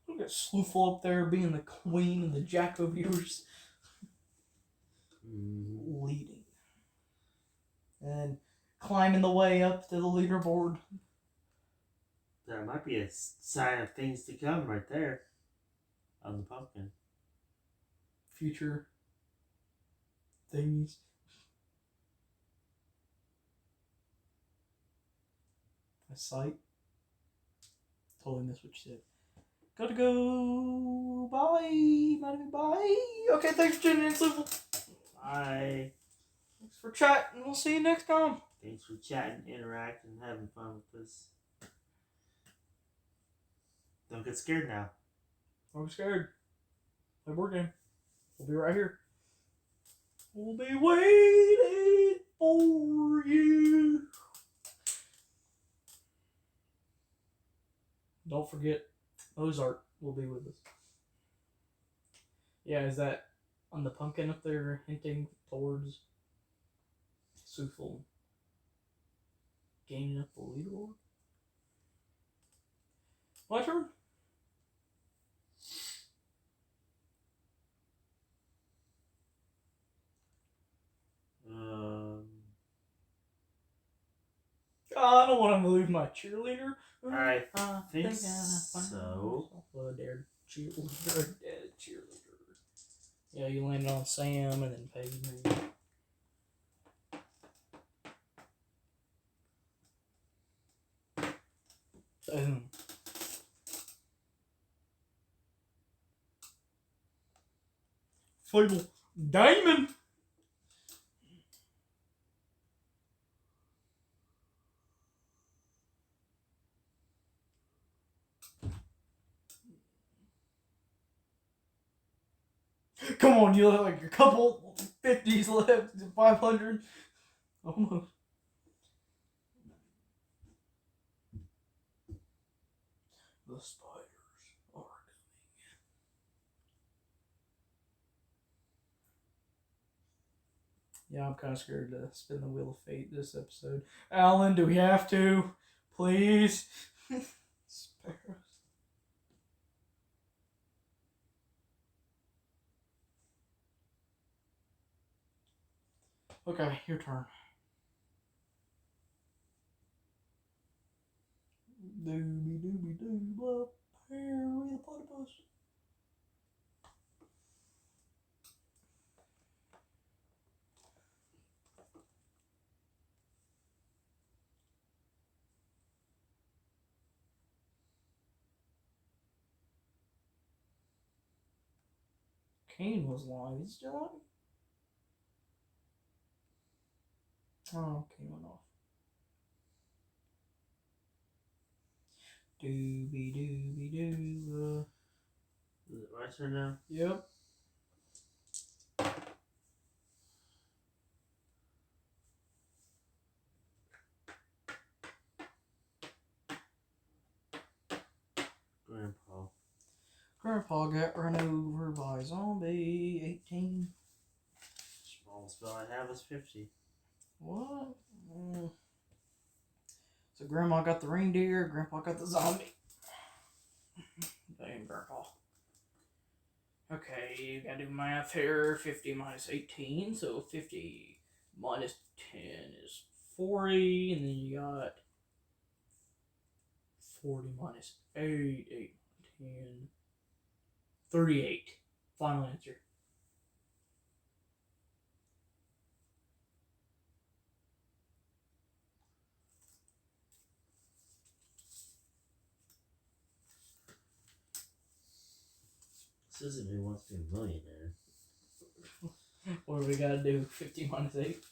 Look at Sloofle up there being the queen and the Jack of viewers. Leading. And climbing the way up to the leaderboard. That might be a sign of things to come right there. On the pumpkin. Future things. sight. Totally missed what you said. Gotta go. Bye. Bye. Okay, thanks for tuning in, Simple. Bye. Thanks for chatting. We'll see you next time. Thanks for chatting, interacting, and having fun with us. Don't get scared now. Don't be scared. Play board game. We'll be right here. We'll be waiting for you. Don't forget, Ozark will be with us. Yeah, is that on the pumpkin up there hinting towards Sufel gaining up the leaderboard? My turn. I don't want to lose my cheerleader. I think so. Dead cheerleader. Yeah, you landed on Sam and then paid me. Boom. Fable. Diamond! Come on, you have like a couple 50s left, 500. Almost. The spiders are coming. Yeah, I'm kind of scared to spin the wheel of fate this episode. Alan, do we have to? Please? Spare us. Okay, your turn. Doobie blah, Harry the platypus. Kane was live. He's still on? Oh, Kane went off. Doobie doo. Is it my turn now? Yep. Grandpa got run over by zombie. 18. Smallest spell I have is 50. What? So Grandma got the reindeer, Grandpa got the zombie. Damn, Grandpa. Okay, you gotta do math here. 50 minus 18, so 50 minus 10 is 40, and then you got 40 minus 8, 8, 10, 38. Final answer. This isn't Who Wants to Be a Millionaire. What do we gotta do? 50 minus 8?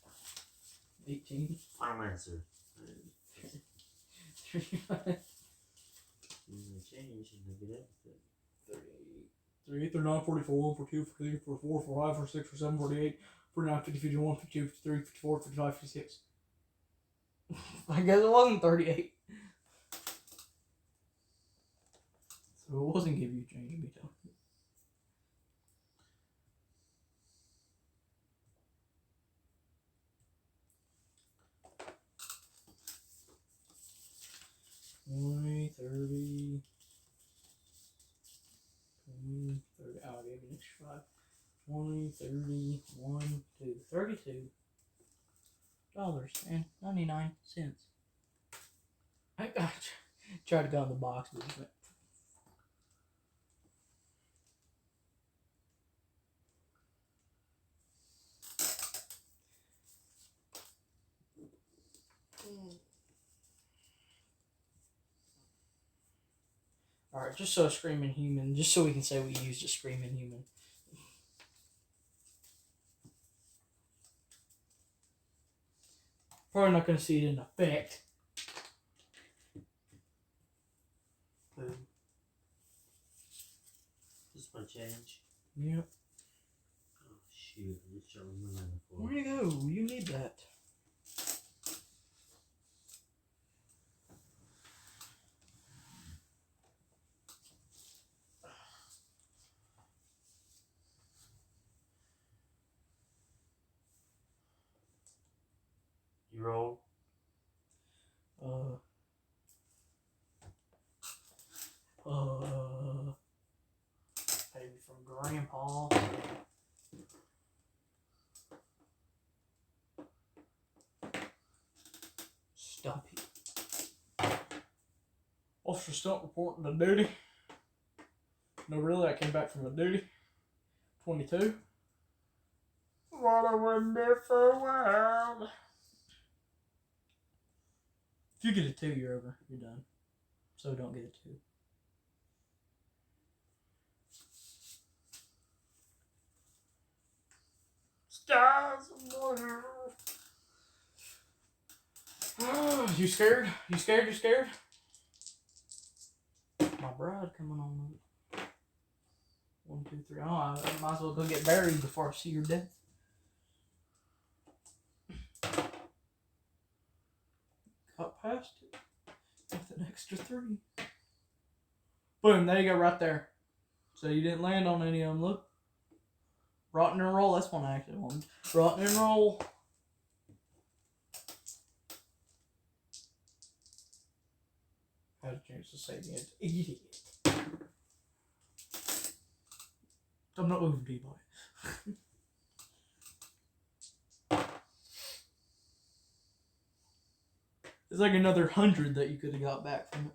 18? Final answer. 3 Change and negative. 38, 39, 44, 42, 43, 44, 45, 46, 47, 48, 49, 50, 51, 52, 53, 54, 55, 56. I guess it wasn't 38. So it wasn't give you change to be done. $20, 30, 20, 30. Oh, I gave you an extra 5. 20, 30, 1, 2, $32.99. I tried to go in the box, but it went. Alright, just so a screaming human, just so we can say we used a screaming human. Probably not going to see it in effect. Boom. This my change. Yeah. Oh shoot! I just showed my number for. Where'd it go? You need that. You roll. Maybe from Grandpa. Stumpy. Officer Stump reporting to duty. No, really, I came back from the duty. 22. What a wonderful world. If you get a 2, you're over. You're done. So don't get a 2. Skies of blue. You scared? You scared? You scared? My bride coming on. 1, 2, 3. Oh, I might as well go get buried before I see your death. Got past it with an extra 3. Boom, there you go, right there. So you didn't land on any of them, look. Rotten and roll, that's one I actually wanted. Rotten and roll. I had a chance to say the idiot. I'm not moving to you, boy. There's like another 100 that you could have got back from it.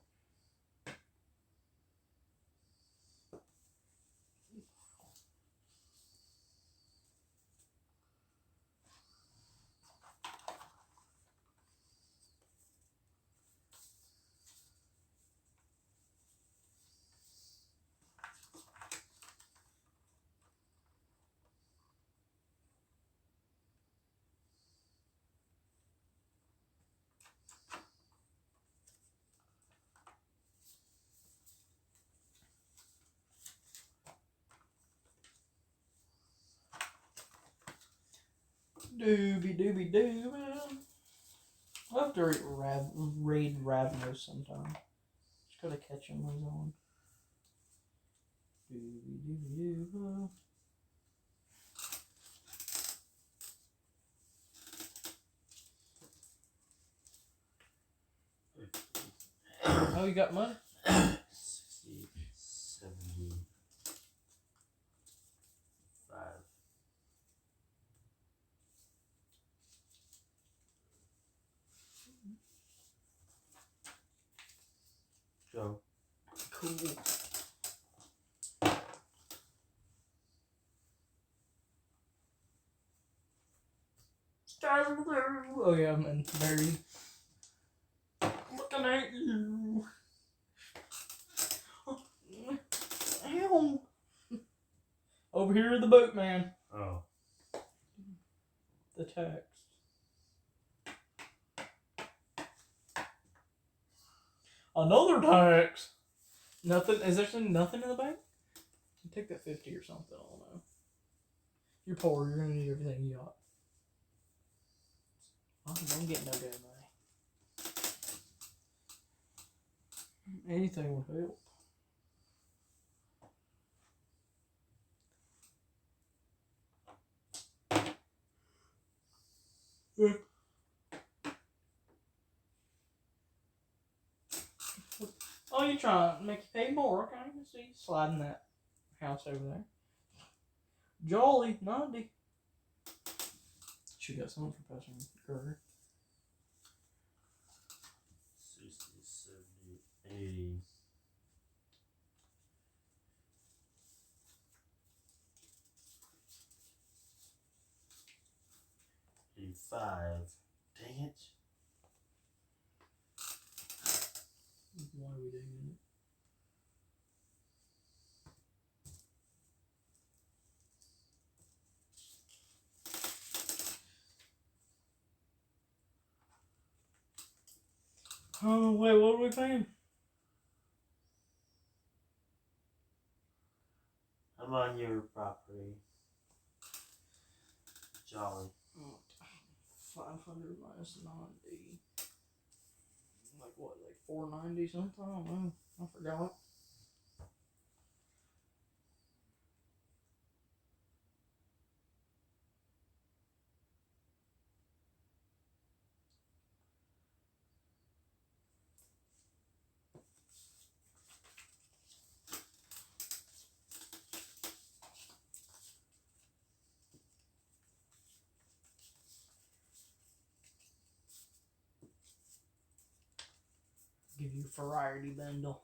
Doobie doo, man. I'll have to raid Ravnos sometime. Just gotta catch him when he's on. Doobie doo. Oh, you got money? 60, 70, 5. Go. Cool. Stars blue. Oh yeah, I'm in buried. Looking at you. Ow. Over here, the boatman. Oh. The text. Another tax. Nothing. Is there nothing in the bank? You take that 50 or something. I don't know. You're poor. You're gonna need everything you got. I'm getting no damn money. Anything would help. Yeah. Oh, you trying to make you pay more? Okay, I see you sliding that house over there. Jolly, Nundy. She got something for Pastor Gerger. 60, 70, 80. 85. Dang it. Why are we doing it? Oh, wait, what are we paying? I'm on your property. Jolly. 500 minus 90. Like what, like 490 something? I don't know. I forgot. Give you variety bundle.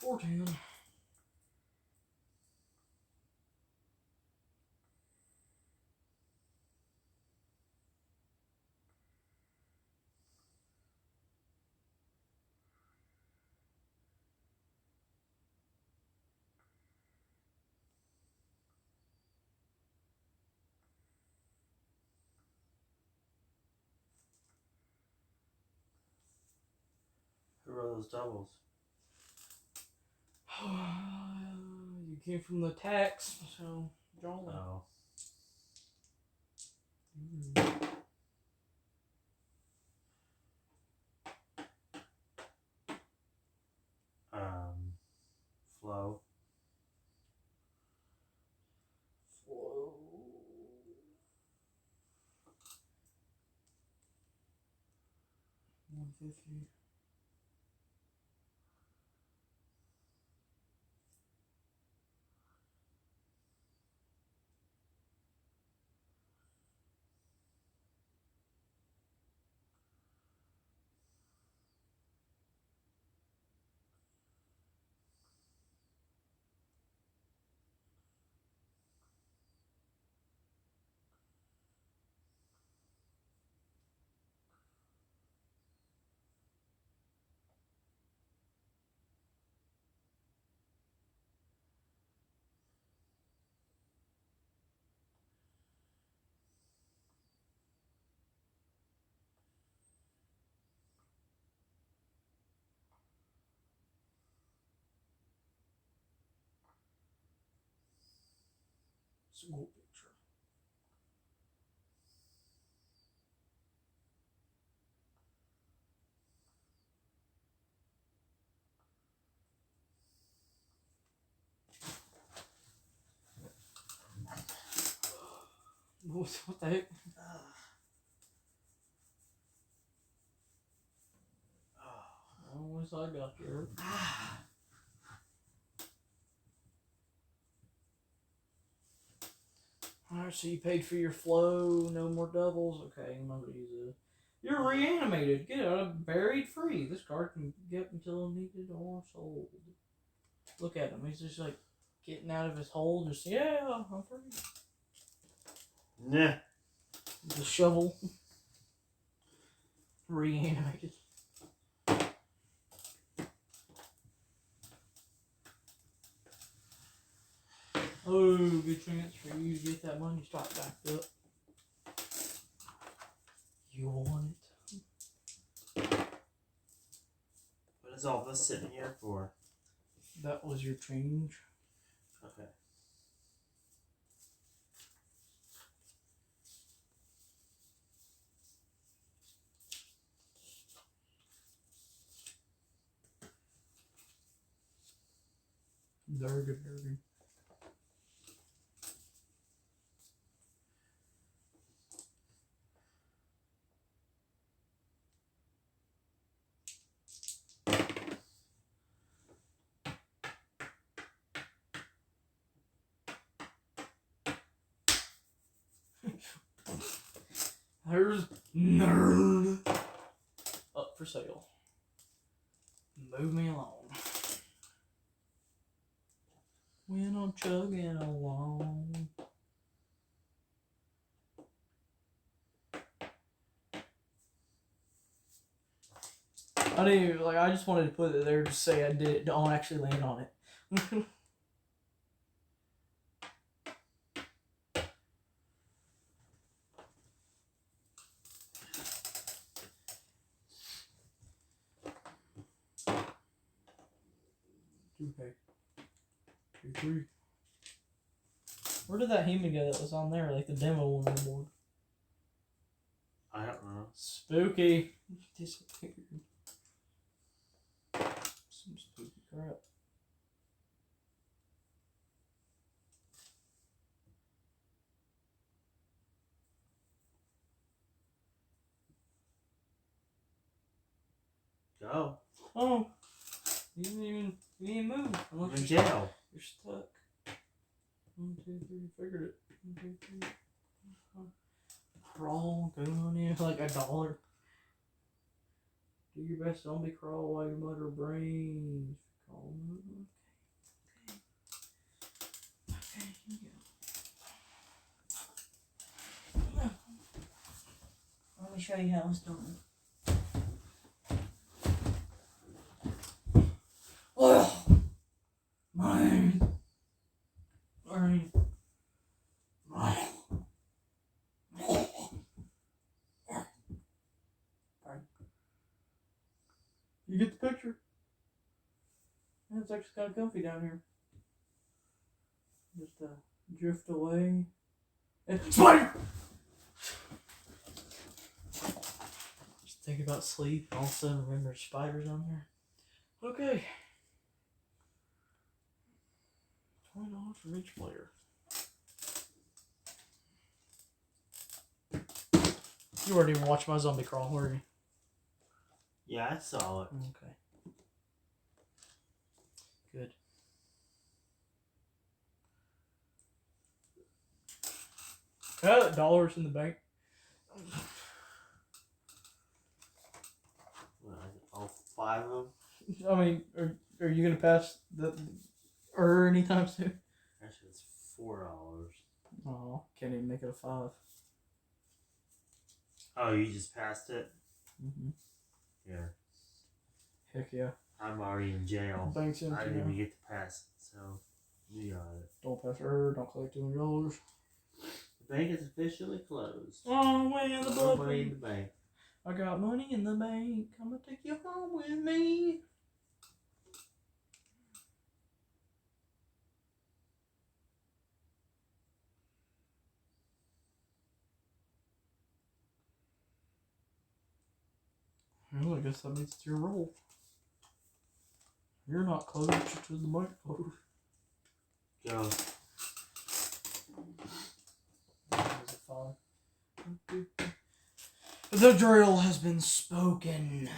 $14. Who wrote those doubles? You came from the tax, so jolly. Oh. Flow. Whoa. 150. School picture. What the heck? Oh, what's I got here? Alright, so you paid for your flow, no more doubles. Okay, I'm gonna use it. You're reanimated. Get out, buried free. This card can get until needed or sold. Look at him. He's just like getting out of his hole. Just, yeah, I'm free. Nah. The shovel. Reanimated. Oh, good chance for you to get that money stock backed up. You want it? What is all this sitting here for? That was your change. Okay. Dirty. There's Nerd up for sale. Move me along. When I'm chugging along. I didn't even, like, I just wanted to put it there to say I did it. Don't actually land on it. Okay. 2, 3. Where did that human go that was on there? Like the demo one on the board. I don't know. Spooky. Disappeared. Some spooky crap. Go. Oh. You didn't even move. I'm Unless in jail. You're stuck. 1, 2, 3. Figured it. 1, 2, 3. Crawl. Go on in like $1. Do your best zombie crawl while your motor brains. Crawl. Okay, here you go. Let me show you how it's done. Oh, mine. You get the picture? Yeah, it's actually kind of comfy down here. Just drift away. And spider! Just think about sleep. All of a sudden, remember spiders on there. Okay. $20 from each player. You weren't even watching my zombie crawl, were you? Yeah, I saw it. Okay. Good. $1 in the bank. All 5 of them? I mean, are you gonna pass the anytime soon? Actually, it's $4. Oh, can't even make it a 5. Oh, you just passed it? Mm-hmm. Yeah. Heck yeah. I'm already in jail. Bank's empty I didn't now. even get to pass it, so you got it. Don't pass don't collect $200. The bank is officially closed. Oh man, the blood. Money in the bank. I got money in the bank. I'm gonna take you home with me. Well, I guess that means it's your role. You're not close to the bank close. Go. Is it 5? The drill has been spoken.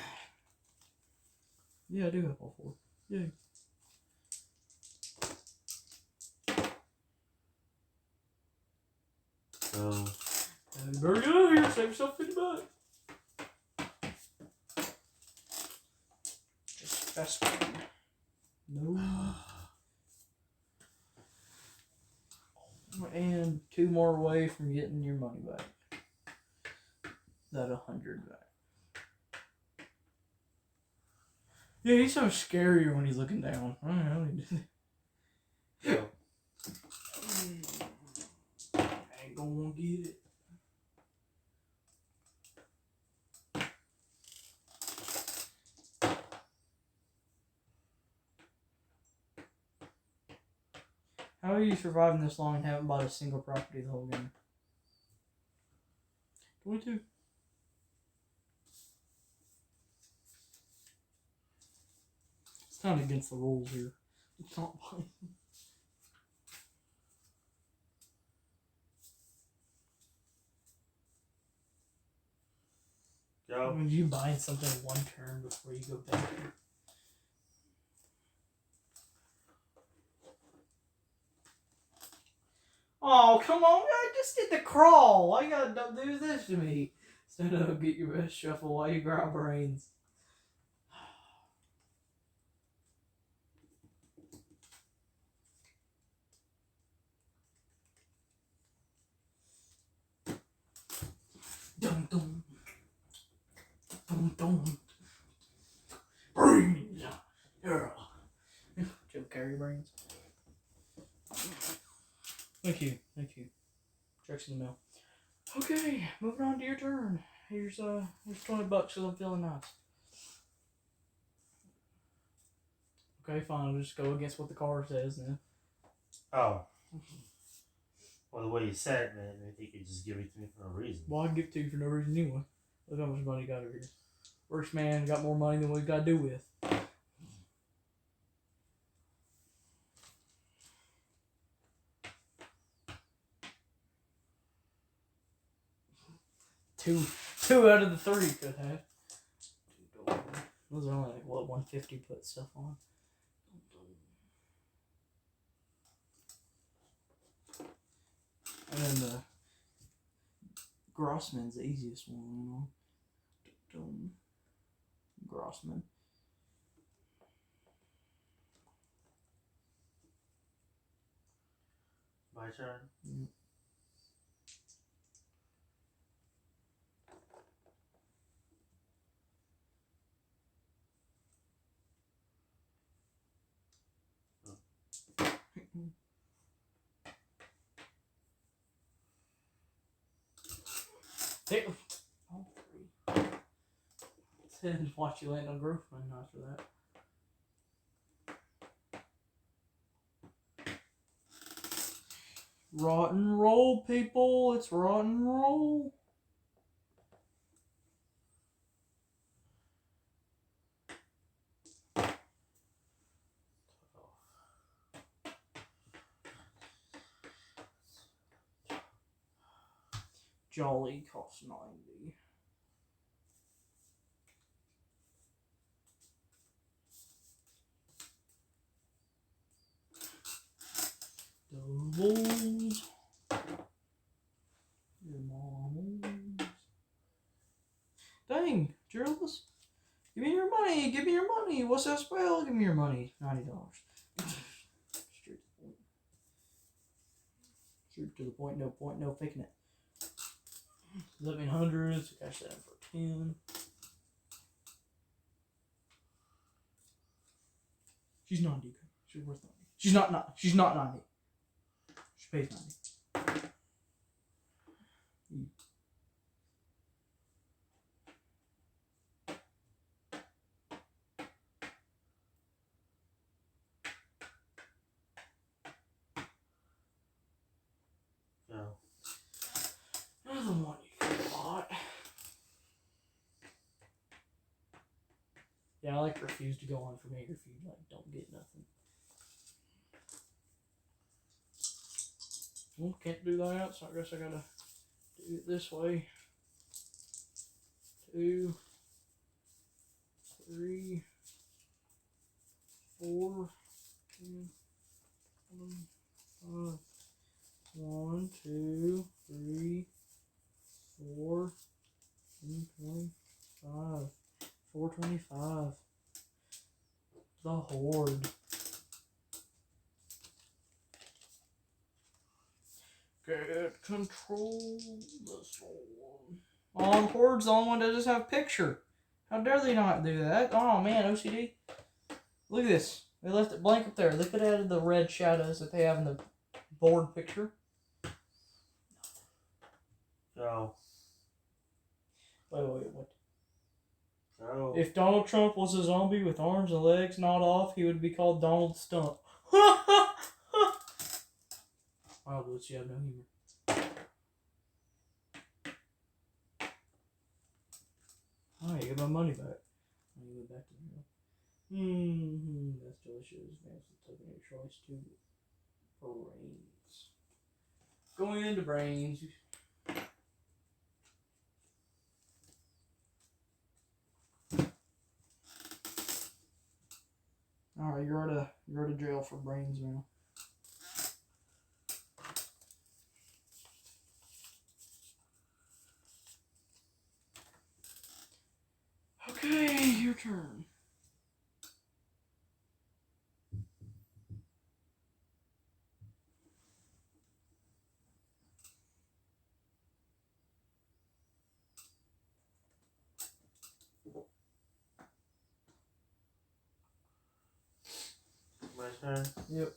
Yeah, I do have all 4. Yay. So. And you better get out of here. Save yourself $50. Just festering. No. And 2 more away from getting your money back. That 100 back. Yeah, he's so scary when he's looking down. I don't know how he did it. Go. I ain't gonna get it. How are you surviving this long and haven't bought a single property the whole game? 22. It's kind of against the rules here. It's not buying. Go. When you buy something 1 turn before you go back. Oh, come on. I just did the crawl. Why you gotta do this to me? Stand up, get your best shuffle while you grab brains. Dum dum. Dum dum. Brains. Yeah. Joe carry brains. Thank you. Thank you. Checks in the mail. Okay, moving on to your turn. Here's $20 because I'm feeling nice. Okay, fine. I'll just go against what the card says then. Oh. Well, the way you said it, man, I think you just give it to me for no reason. Well, I can give it to you for no reason anyway. Look how much money you got over here. Worst man got more money than we've got to do with. Two out of the three could have. Those are only like, what, 150 put stuff on. And then the Grossman's the easiest one, you know. Grossman. My turn? Mm. All three. Then watch you land on Grossman after that. Rotten roll, people. It's rotten roll. Jolly costs 90. Doubles. Your moms. Dang, Geraldus. Give me your money. Give me your money. What's that spell? Give me your money. $90. Straight to the point. No point. No faking it. 1100s. Cash that in for 10. She's 90. She's worth 90. She's not 90. She pays 90. No. Another one you could have bought. Yeah, I like refuse to go on for me if you like don't get nothing. Well, can't do that, so I guess I gotta do it this way. 2, 3, 4, 10, 5. 1, 2, 3, 4, 25. 425. The Horde. Get control this one. Oh, the Horde's the only one that doesn't have a picture. How dare they not do that? Oh man, OCD. Look at this. They left it blank up there. They could have added the red shadows that they have in the board picture. No. Wait, what? No. If Donald Trump was a zombie with arms and legs gnawed off, he would be called Donald Stump. Wow, Boots, you have no humor. Oh, you get my money back. I need to go back to the mill. That's delicious. Advance the token of your choice to brains. Going into brains. Alright, you're out of jail for brains now. turn. My turn? Yep.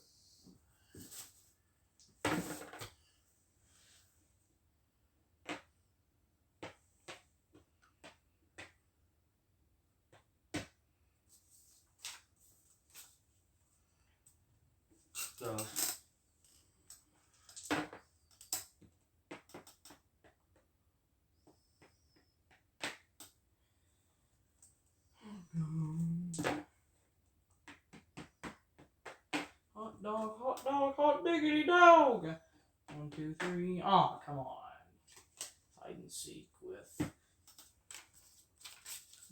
Go. Hot dog, hot diggity dog. 1, 2, 3. Oh, come on. Hide and seek with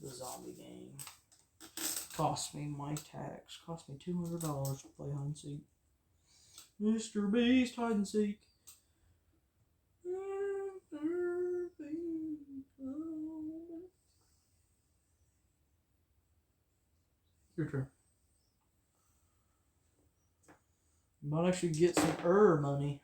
the zombie game. Cost me my tax. Cost me $200 to play hide and seek. Mr. Beast hide and seek. Your turn. You might actually get some money.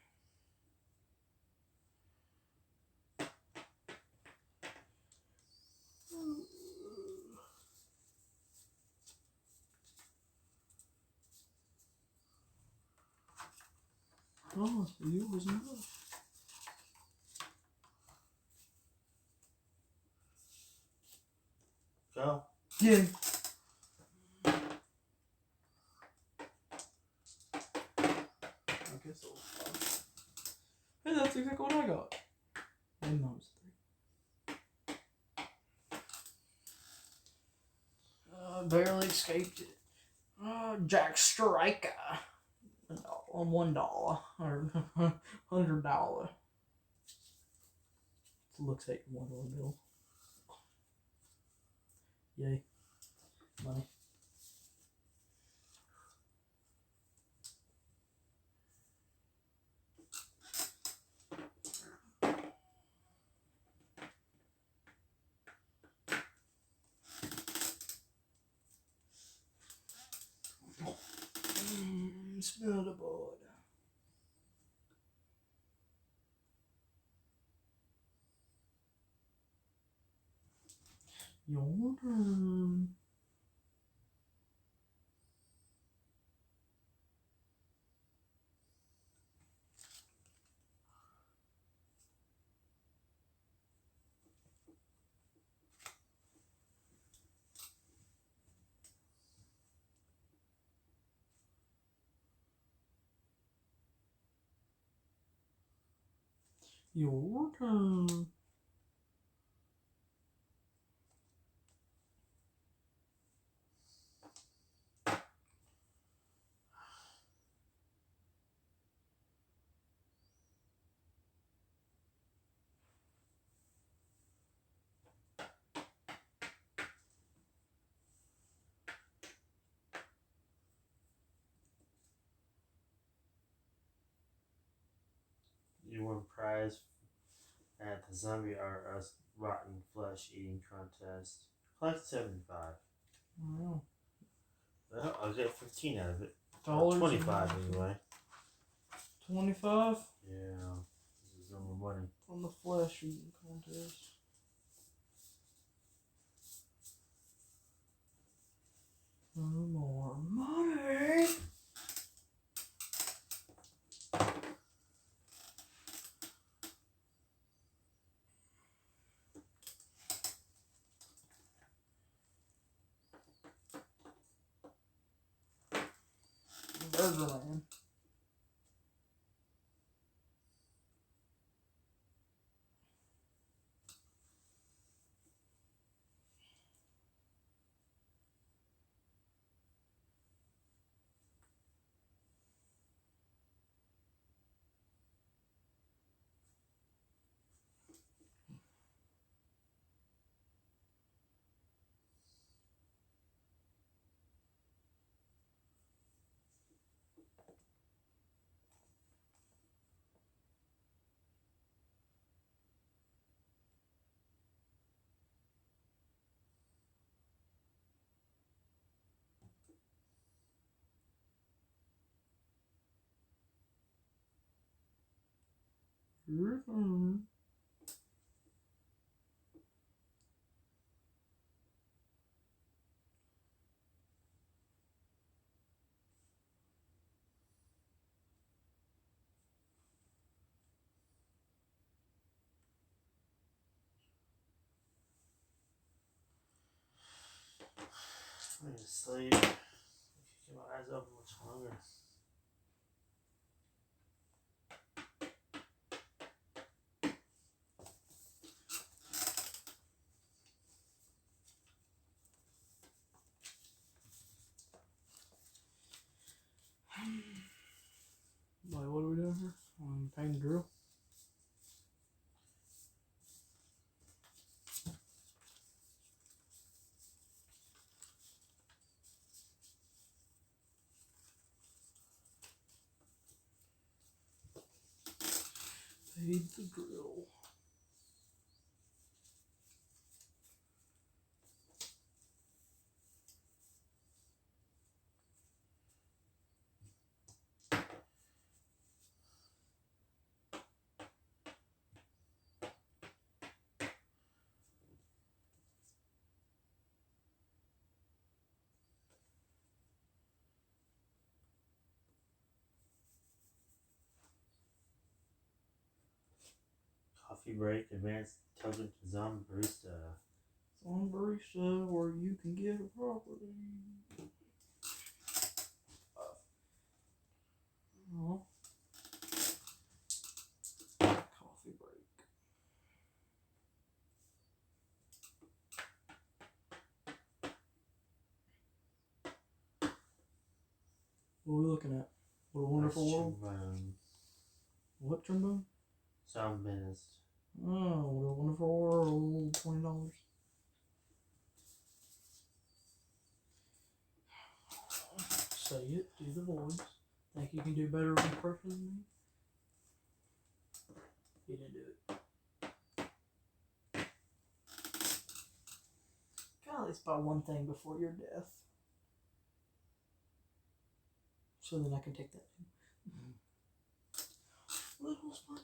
Oh, you was enough. Go. Yeah. I guess so. Hey, that's exactly what I got. And mom's 3. Barely escaped it. Jack Striker. On $1 or $100. It looks like $1 bill. Yay. Money. Smell the board. Your turn. Your turn. You won prize at the Zombie Are Us Rotten Flesh Eating Contest. Collect 75. Wow. Well, I'll get 15 out of it. Dollars. 25 anyway. 25? Yeah. This is no more money. On the flesh eating contest. No more money. Burgerland. I need to sleep. I keep my eyes open much longer. Like, what are we doing here? Paint the drill. Paint the drill. Coffee break, advanced token to Zombie Barista. On barista, where you can get a property. Oh. Coffee break. What are we looking at? What a Wonderful World? Trombone. What trombone? Zombinist. Oh, What a Wonderful World. $20. Say it. Do the voice. Think you can do better of an impression than me? You didn't do it. God, at least buy one thing before your death. So then I can take that too. Little SpongeBob.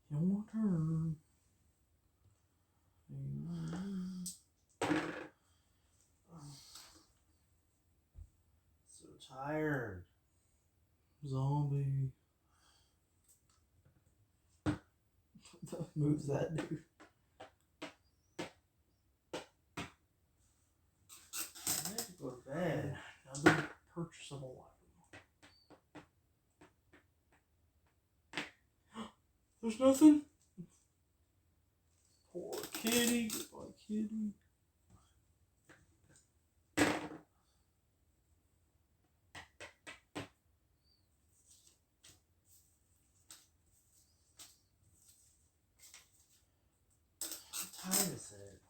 Your turn. So tired. Zombie. Moves that dude. I need to go to bed. Another purchasable item. There's nothing? Poor kitty. Goodbye, kitty. What time is it?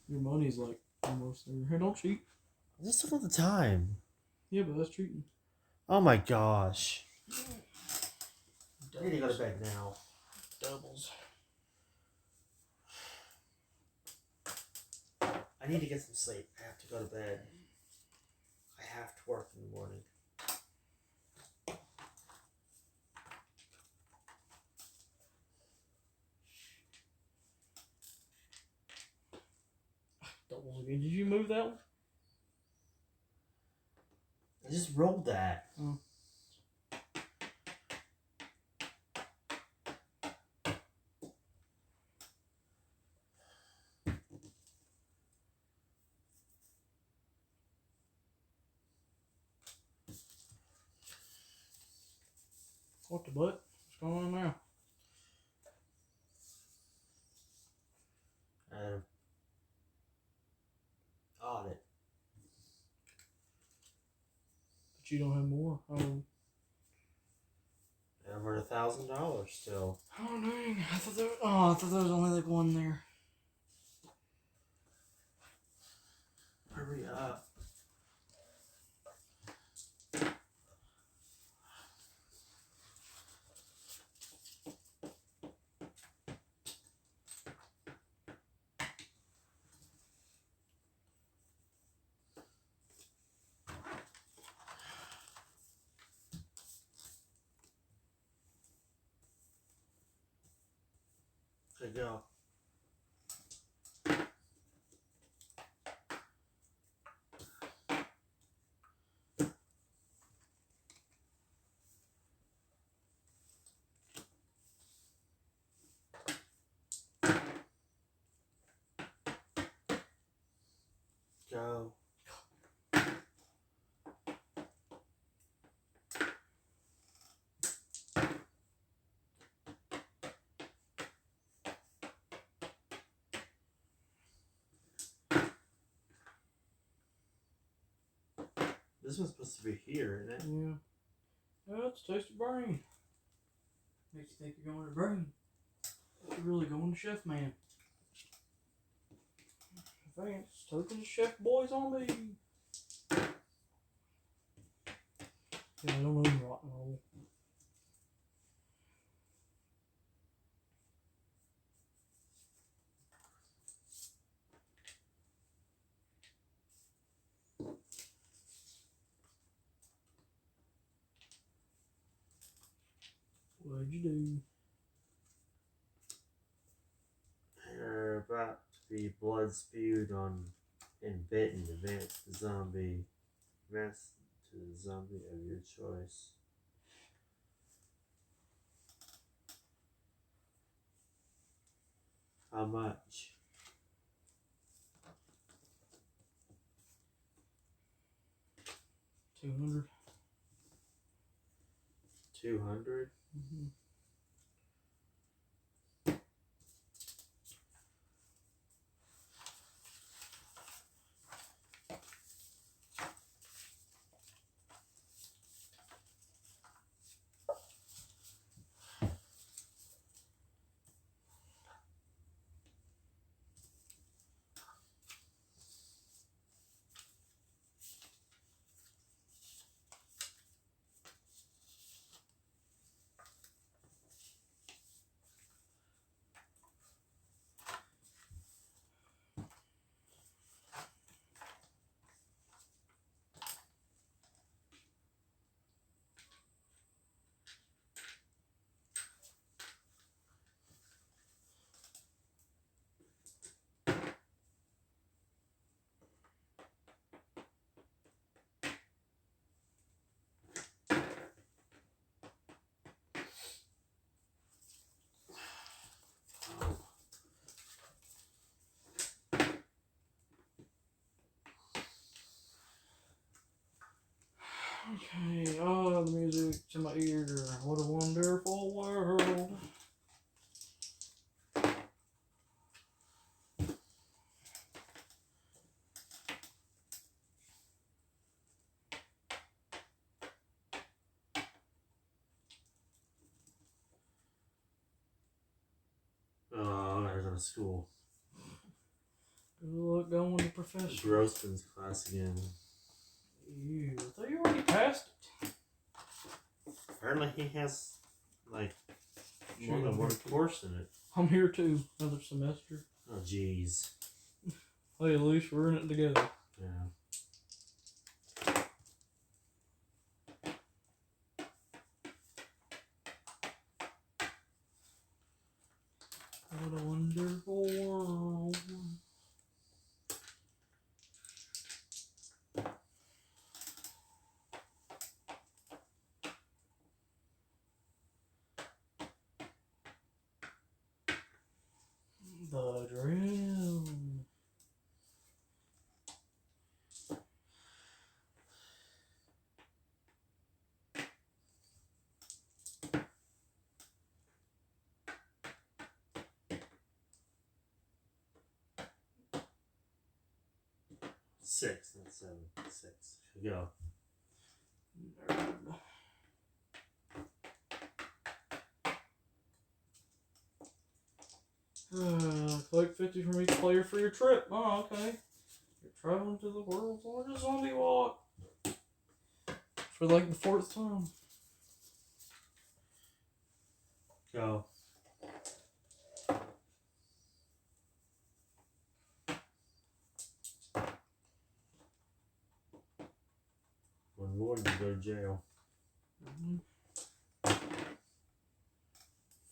Your money's like almost there. Hey, don't cheat. Just look at the time. Yeah, but that's cheating. Oh my gosh. I need to go to Doubles. bed now. Doubles. I need to get some sleep. I have to go to bed. I have to work in the morning. Doubles again. Did you move that one? I just rolled that. Oh. What the butt? What's going on now? Audit. But you don't have more. Oh. Over $1,000 still. Oh dang! I thought there was only like one there. Hurry up. Go. Go. This one's supposed to be here, isn't it? Yeah. Yeah, it's tasty brain. Makes you think you're going to brain. You're really going to Chef Man. Thanks. Token Chef Boys on me. Yeah, I don't know rock and roll. What'd you do? They're about to be blood spewed on and bitten. Advance the zombie. Advance to the zombie of your choice. How much? $200. 200? Mm-hmm. Okay, oh, the music to my ear. What a wonderful world. Oh, I gotta go to school. Good luck going to Professor. Grossman's class again. Ew, I thought you already passed it. Apparently he has, like, more than one course in it. I'm here too. Another semester. Oh, jeez. Hey, at least we're in it together. Yeah. What a wonderful world. The drill. Six, not seven. 6. Go. Nerd. Collect 50 from each player for your trip. Oh, okay. You're traveling to the world's largest zombie walk. For like the 4th time. Go. One more, you go to jail.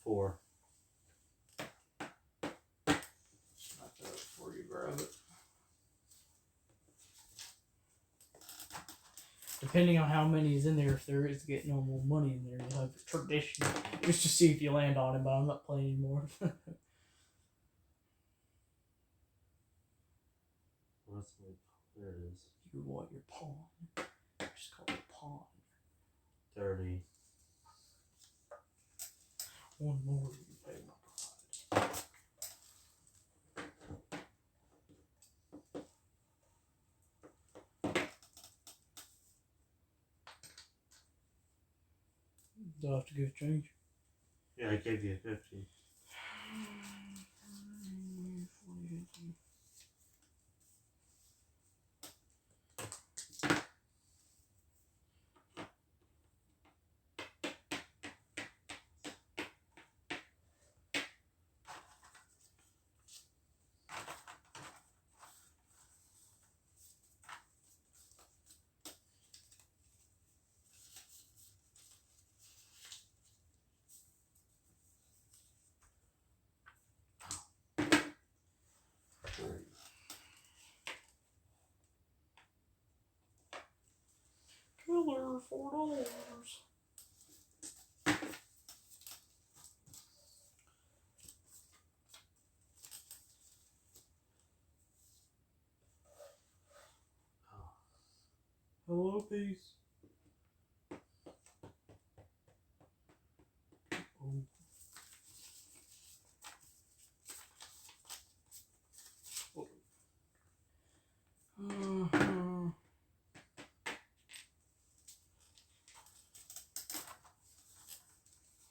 4. Depending on how many is in there, if there is getting no more money in there, you'll have a tradition. Just to see if you land on it, but I'm not playing anymore. There it is. Your what? Your pawn. Just call it pawn. 30. One more you can pay my pride. Do I have to give change? Yeah, I gave you 50. Killer, $4. Hello, peace. Oh.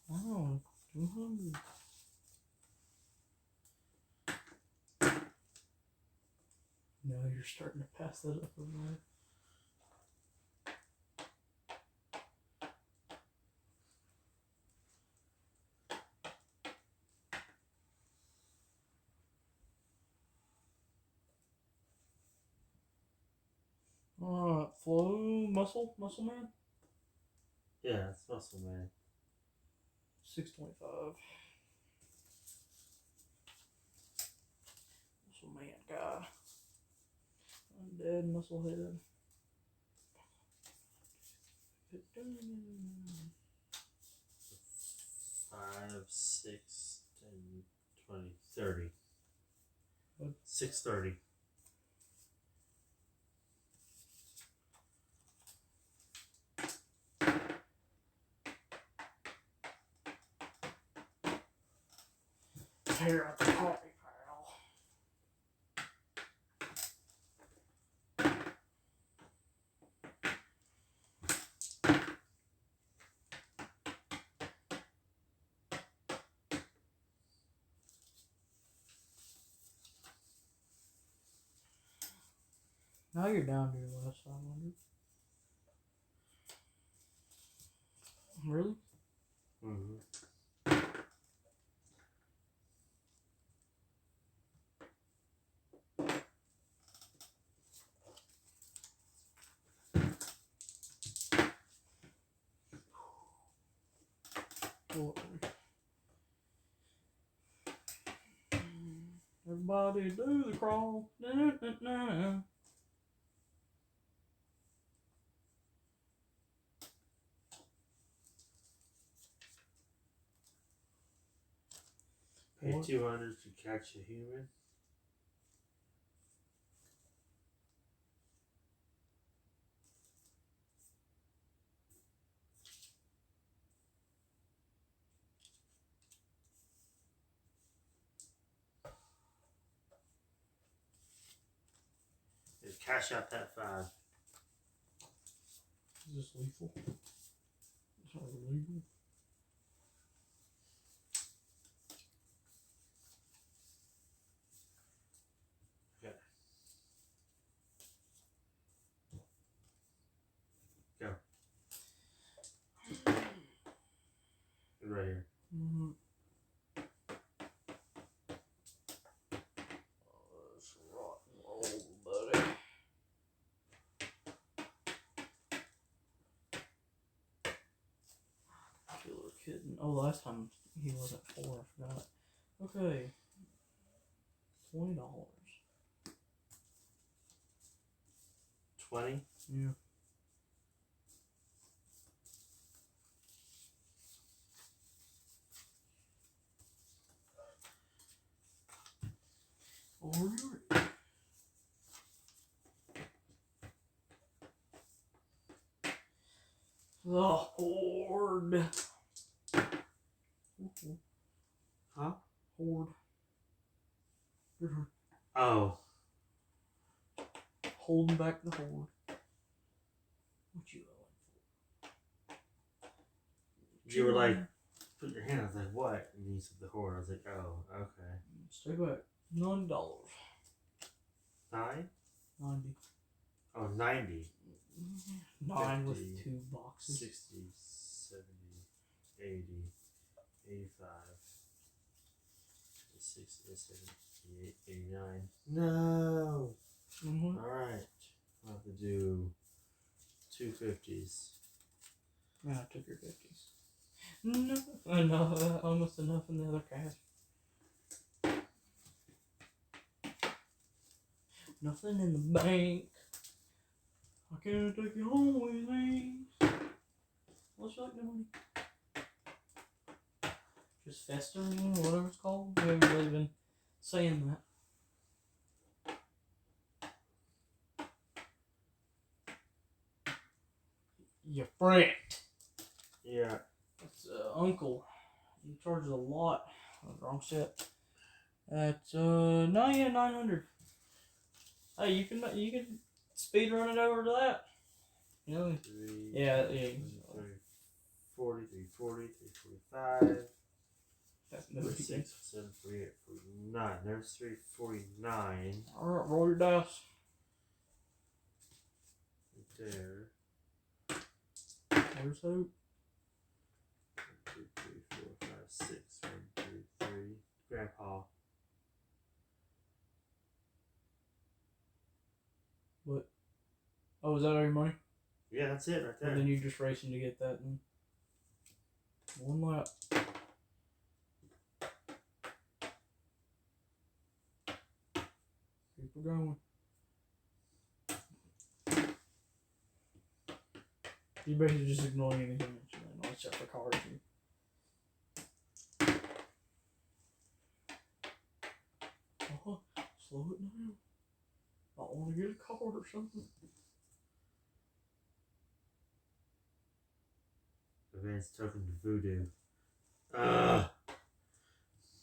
Oh, 200. No, you're starting to pass that up over there. Flow, muscle man? Yeah, it's Muscle Man. 625. Muscle man guy. Undead muscle head. 5, 6, 10, 20, 30. What? 630. Tear up the party, pal. Now you're down to your last 500. Really? Mm-hmm. Everybody do the crawl. Na-na-na-na. Pay What? 200 to catch a human. Just cash out that 5. Is this lethal? It's not illegal. Okay. Go. You're right here. Mm-hmm. Oh, that's rock and roll, buddy. Killer kitten. Oh, last time he wasn't 4, I forgot. Okay. $20. 20? Yeah. The Horde. Huh? Horde. Oh. Holding back the Horde. What you You were like, put your hand. I was like, what? And you said the Horde. I was like, oh, okay. Stay back. $9. 9? 90. Oh, 90. 9 50, with 2 boxes. 60, 70, 80, 85, 60, 78, 89. No! Mm-hmm. Alright. I'll have to do 2 50s. Yeah, I took your 50s. No, enough, almost enough in the other cash. Nothing in the bank. I can't take you home with me. What's like the money? Just festering, whatever it's called. We haven't really been saying that. You friend. Yeah. That's uncle. He charges a lot. Oh, wrong set. That's no, yeah, 900. Hey, you can speed run it over to that. You know? 3, Yeah. 340, 340, 345. That's no 46, 47, 48, 49. There's 349. Alright, roll your dice. Right there. There's hope. 1, 2, 3, 4, 5, 6. 1, 2, 3. Grandpa. What? Oh, is that all your money? Yeah, that's it right there. And then you're just racing to get that. And one lap. Keep it going. You're basically just ignoring anything that you know, except for cards. Slow it down. I want to get a card or something. Advanced token to voodoo. Ugh.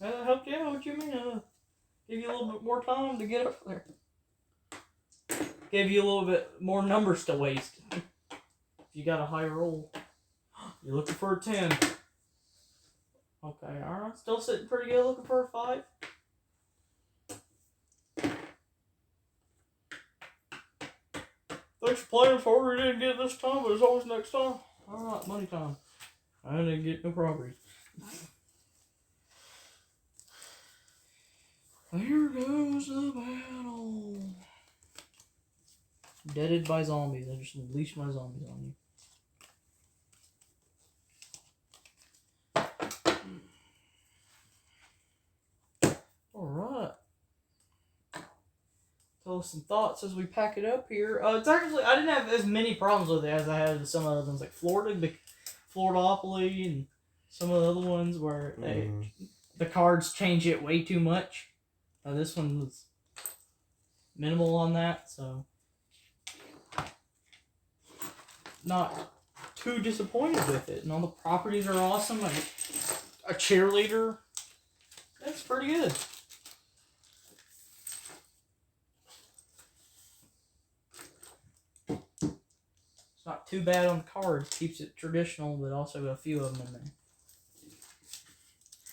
Help you out, what you mean? Give you a little bit more time to get up there. Gave you a little bit more numbers to waste. If you got a high roll. You're looking for a 10. Okay, alright. Still sitting pretty good, looking for a 5. Thanks for playing for it. We didn't get it this time, but it's always next time. Alright, money time. I didn't get no property. There goes the battle. Deaded by zombies. I just unleashed my zombies on you. Alright. Tell us some thoughts as we pack it up here. It's actually, I didn't have as many problems with it as I had with some other ones, like Florida-Opoly and some of the other ones where the cards change it way too much. This one was minimal on that, so not too disappointed with it. And all the properties are awesome. Like a cheerleader, that's pretty good. It's not too bad on the cards. Keeps it traditional, but also a few of them in there.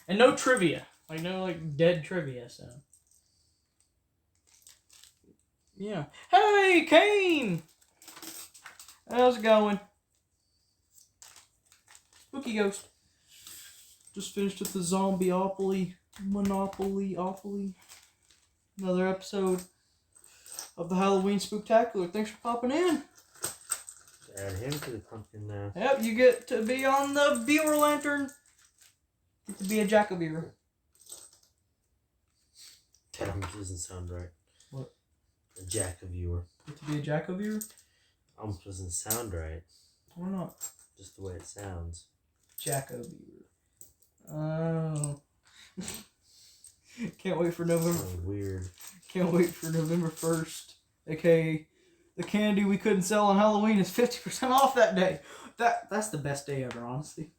And no trivia. Like, no, like, dead trivia, so. Yeah. Hey, Kane! How's it going? Spooky Ghost. Just finished with the Zombie-Opoly. Monopoly-Opoly. Another episode of the Halloween Spooktacular. Thanks for popping in. Add him to the pumpkin now. Yep, you get to be on the viewer lantern. Get to be a jack-o'-viewer. That doesn't sound right. What? A jack-o'-viewer. Get to be a jack-o'-viewer? Almost doesn't sound right. Why not? Just the way it sounds. Jack-o'-viewer. Oh. Can't wait for November. So weird. Can't wait for November 1st, aka the candy we couldn't sell on Halloween is 50% off that day. That's the best day ever, honestly.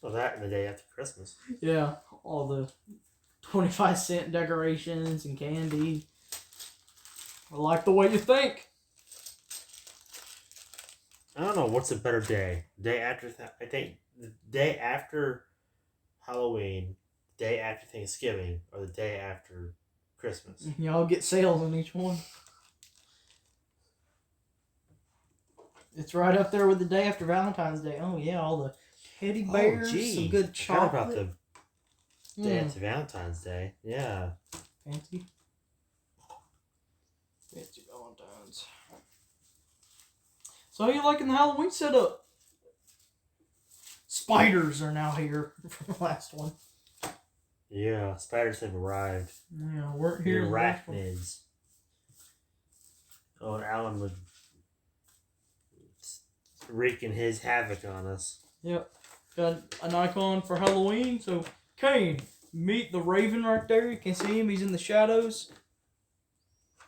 Well, that and the day after Christmas. Yeah, all the 25-cent decorations and candy. I like the way you think. I don't know what's a better day. Day after I think the day after Halloween, day after Thanksgiving, or the day after Christmas. Y'all get sales on each one. It's right up there with the day after Valentine's Day. Oh yeah, all the teddy bears, some good chocolate. Forgot about the day after Valentine's Day. Yeah. Fancy Valentine's. So how you liking the Halloween setup? Spiders are now here from the last one. Yeah, spiders have arrived. Yeah, weren't here. The arachnids. Oh, and Alan was wreaking his havoc on us. Yep. Got an icon for Halloween. So, Kane, meet the Raven right there. You can see him. He's in the shadows.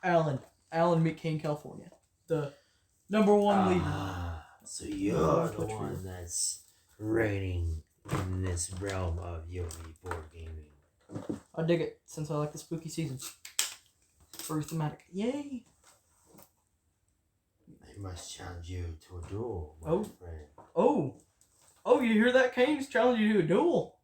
Alan, meet King California. The #1 leader. So you're the one that's reigning in this realm of U&ME board gaming. I dig it, since I like the spooky season. Very thematic. Yay! I must challenge you to a duel, my friend. Oh, you hear that, Kane? He's challenging you to a duel.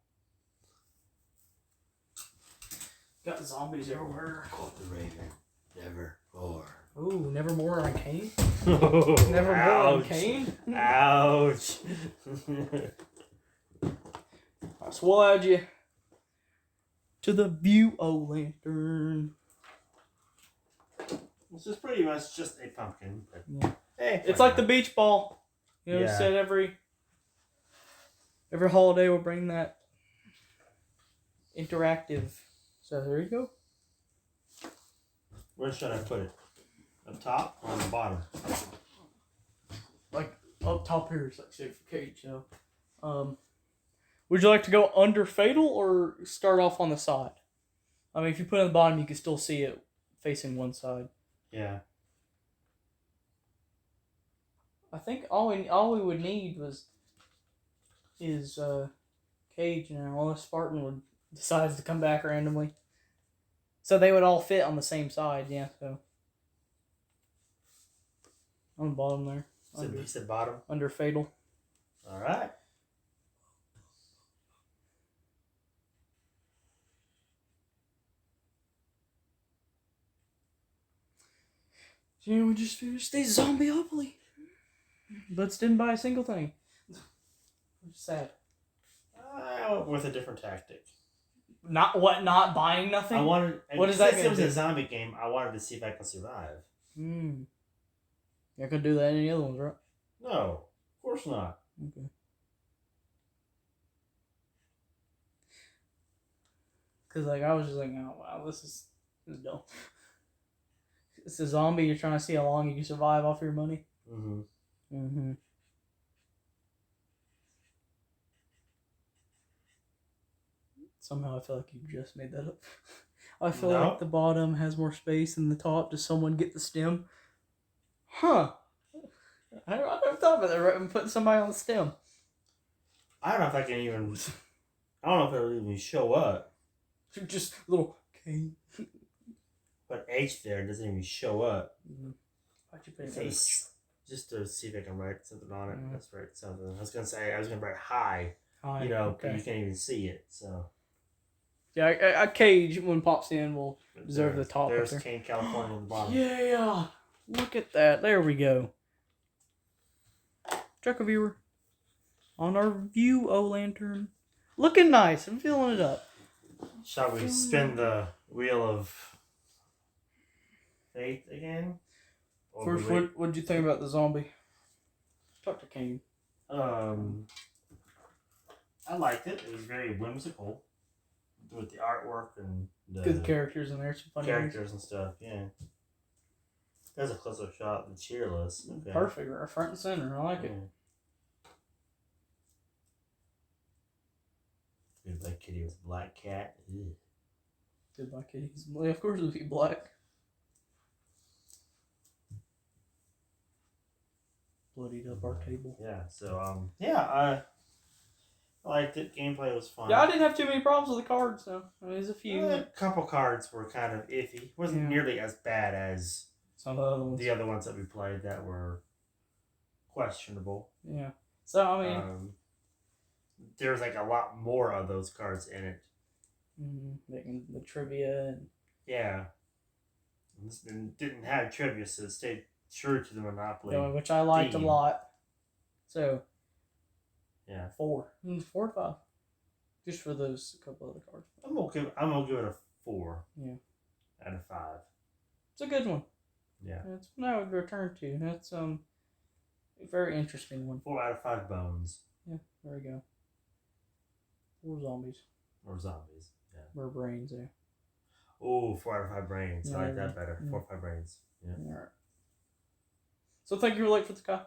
Got zombies everywhere. Called the Raven. Never more. Ooh, never more on Kane? Oh, Never more on Kane? Ouch. So we'll add you to the View O Lantern. This is pretty much just a pumpkin. But yeah. Hey, it's like the beach ball. You know, yeah. Said every holiday we'll bring that interactive. So there you go. Where should I put it? Up top or on the bottom? Like up top here is like safe for Cage. So, would you like to go under Fatal or start off on the side? I mean, if you put it on the bottom, you can still see it facing one side. Yeah. I think all we would need is Cage now, unless Spartan decides to come back randomly. So they would all fit on the same side, yeah. So on the bottom there. You said bottom? Under Fatal. All right. So, you know, we just finished the Zombie-Opoly. But didn't buy a single thing. Which is sad. I went with a different tactic. Not buying nothing? I wanted. What is that? Since it was a zombie game, I wanted to see if I could survive. Hmm. You could do that in any other ones, right? No, of course not. Okay. Because I was just like, oh wow, this is dumb. It's a zombie. You're trying to see how long you can survive off your money. Mm-hmm. Mm-hmm. Somehow I feel like you just made that up. I feel like the bottom has more space than the top. Does someone get the stem? Huh. I never thought about that, right? And putting somebody on the stem. I don't know if I can even... I don't know if it'll even show up. Just a little K. But H there doesn't even show up. Mm-hmm. Why'd you put it H? Just to see if I can write something on it. Mm-hmm. Let's write something. I was going to write hi. You know, okay. You can't even see it, so... Yeah, a Cage, when pops in, will deserve the top. There's King California on the bottom. Yeah! Look at that. There we go. Check a viewer. On our View O Lantern. Looking nice. I'm feeling it up. Shall we spin the wheel of fate again? First, what did you think about the zombie? Talk to Kane. I liked it. It was very whimsical. With the artwork and the good characters in there, some funny characters and stuff, yeah. There's a close-up shot of the cheerless. Okay. Perfect, right front and center. I like it. Good Black Kitty with Black Cat. Ew. Good Black Kitty. Of course it would be black. bloodied up our table. Yeah. So I liked it. Gameplay was fun. Yeah, I didn't have too many problems with the cards though. I mean, there's a few. A couple cards were kind of iffy. Wasn't nearly as bad as some of the other ones that we played that were questionable. Yeah. So I mean, there's like a lot more of those cards in it. Making the trivia and This didn't have trivia, so it stayed true to the Monopoly, which I liked theme. a lot. So 4 or 5, just for those couple other cards. I'm gonna give it a 4. Yeah. Out of 5. It's a good one. Yeah. That's one I would return to. That's a very interesting one. 4 out of 5 bones. Yeah. There we go. 4 zombies. Or zombies. Yeah. Or brains there. Oh, 4 out of 5 brains. Yeah, I like that better. Yeah. 4 or 5 brains. Yeah. All right. So thank you for Late for the Sky.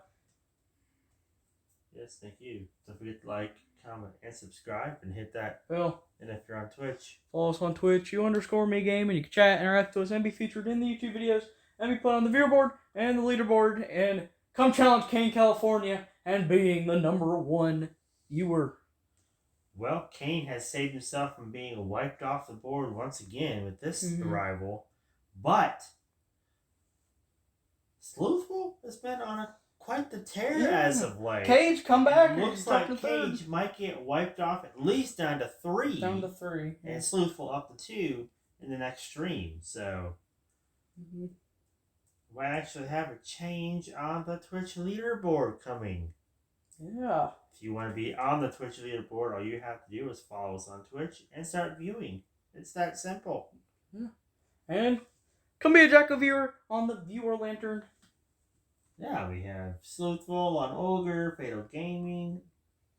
Yes, thank you. Don't forget to like, comment, and subscribe, and hit that bell. And if you're on Twitch, follow us on Twitch, U_ME game, and you can chat, interact with us, and be featured in the YouTube videos, and be put on the viewer board and the leaderboard, and come challenge Kane, California, and being the #1 viewer. Well, Kane has saved himself from being wiped off the board once again with this arrival, but Sleuthful has been on quite the tear as of late. Cage, come back. It looks like Cage might get wiped off at least down to 3. Down to 3. And Sleuthful up to 2 in the next stream. So, we might actually have a change on the Twitch leaderboard coming. Yeah. If you want to be on the Twitch leaderboard, all you have to do is follow us on Twitch and start viewing. It's that simple. Yeah. And come be a Jacko viewer on the viewer lantern. Yeah, we have Sleuthful on Ogre, Fatal Gaming,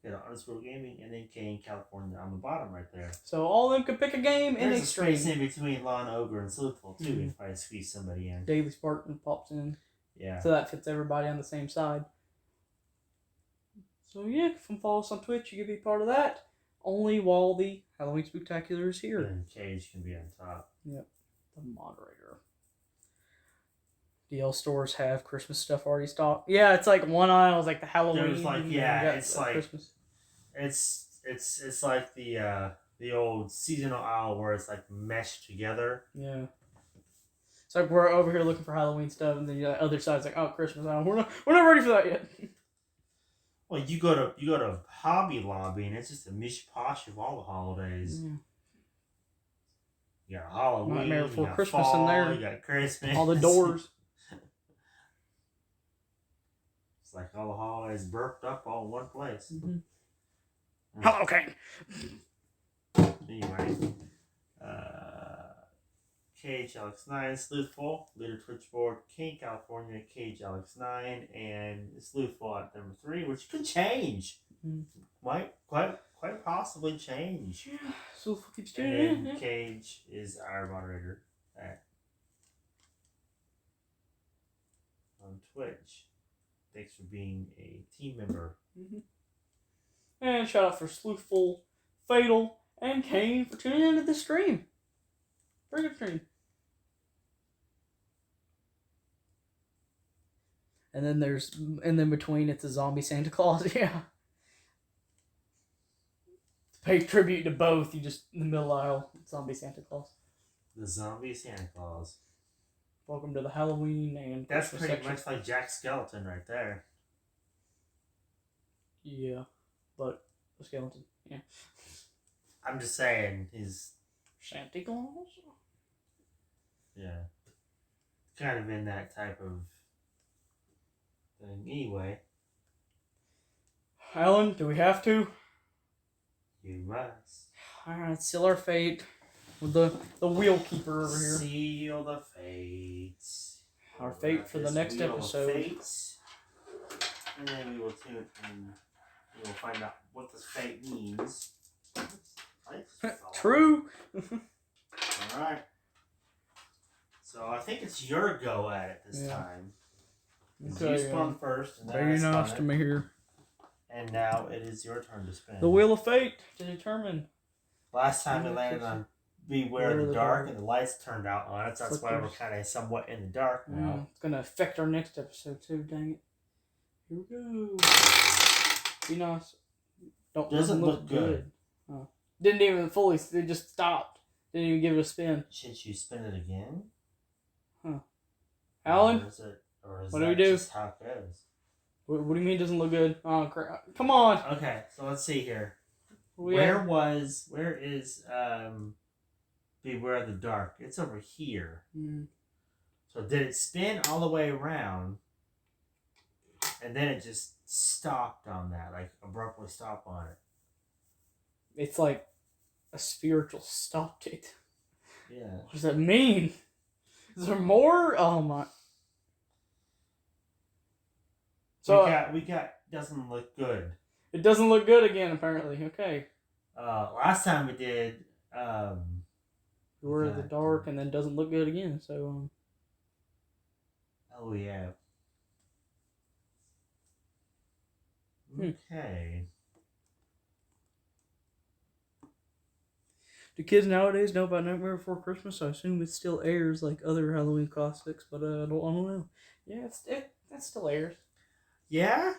Fatal_Gaming, and then Kane, California on the bottom right there. So all of them could pick a game and there's a space in between Lawn Ogre and Sleuthful too if I squeeze somebody in. Daily Spartan pops in. Yeah. So that fits everybody on the same side. So yeah, come follow us on Twitch. You can be part of that. Only while the Halloween Spooktacular is here. And Cage can be on top. Yep. The moderator. DL stores have Christmas stuff already stocked. Yeah, it's like one aisle is like the Halloween. There's like it's like Christmas. It's like the old seasonal aisle where it's like meshed together. Yeah. It's like we're over here looking for Halloween stuff, and then the other side's like, oh, Christmas aisle. We're not ready for that yet. Well, you go to Hobby Lobby, and it's just a mishposh of all the holidays. Yeah. You got Halloween, Nightmare you Before got Christmas fall, in there. You got Christmas. All the doors. It's like all the holidays burped up all in one place. Hello, King. Anyway, Cage Alex9, Sleuthful, leader Twitch board, King California, Cage Alex9, and Sleuthful at number 3, which could change. Might quite possibly change. Yeah, Sleuthful keeps doing it. And then Cage is our moderator on Twitch. Thanks for being a team member. And shout out for Sleuthful, Fatal, and Kane for tuning into this stream. Very good stream. And then between it's a zombie Santa Claus, yeah. To pay tribute to both, you just in the middle aisle, zombie Santa Claus. The zombie Santa Claus. Welcome to the Halloween and that's Christmas pretty section. much like Jack Skeleton right there. Yeah, but a skeleton. Yeah. I'm just saying, he's Santa Claus. Yeah, kind of in that type of thing. Anyway, Alan, do we have to? You must. Alright, seal our fate with the wheel keeper over here. Seal the fates. Our fate for the next episode. And then we will tune and we will find out what this fate means. True. Alright. So I think it's your go at it this time. Okay, you spun first. And very nice to me here. And now it is your turn to spin. The wheel of fate to determine. Last time it landed on Beware of the Dark, and the lights turned out on it. So that's why we're kind of somewhat in the dark now. It's going to affect our next episode too, dang it. Here we go. Be nice. Doesn't look good. Oh. Didn't even fully. It just stopped. Didn't even give it a spin. Should you spin it again? Huh. Alan? Or is what that do we do? just how it goes? What do you mean it doesn't look good? Oh, crap. Come on. Okay, so let's see here. Where is Beware of the Dark? It's over here. Mm. So did it spin all the way around, and then it just stopped on that, like abruptly stopped on it? It's like a spiritual stopped it. Yeah. What does that mean? Is there more? Oh my. So we got doesn't look good. It doesn't look good again, apparently. Okay. Last time we did Beware of the Dark, and then doesn't look good again. So oh yeah. Okay. Do kids nowadays know about Nightmare Before Christmas? I assume it still airs like other Halloween classics, but I don't know. Yeah, that still airs. Yeah,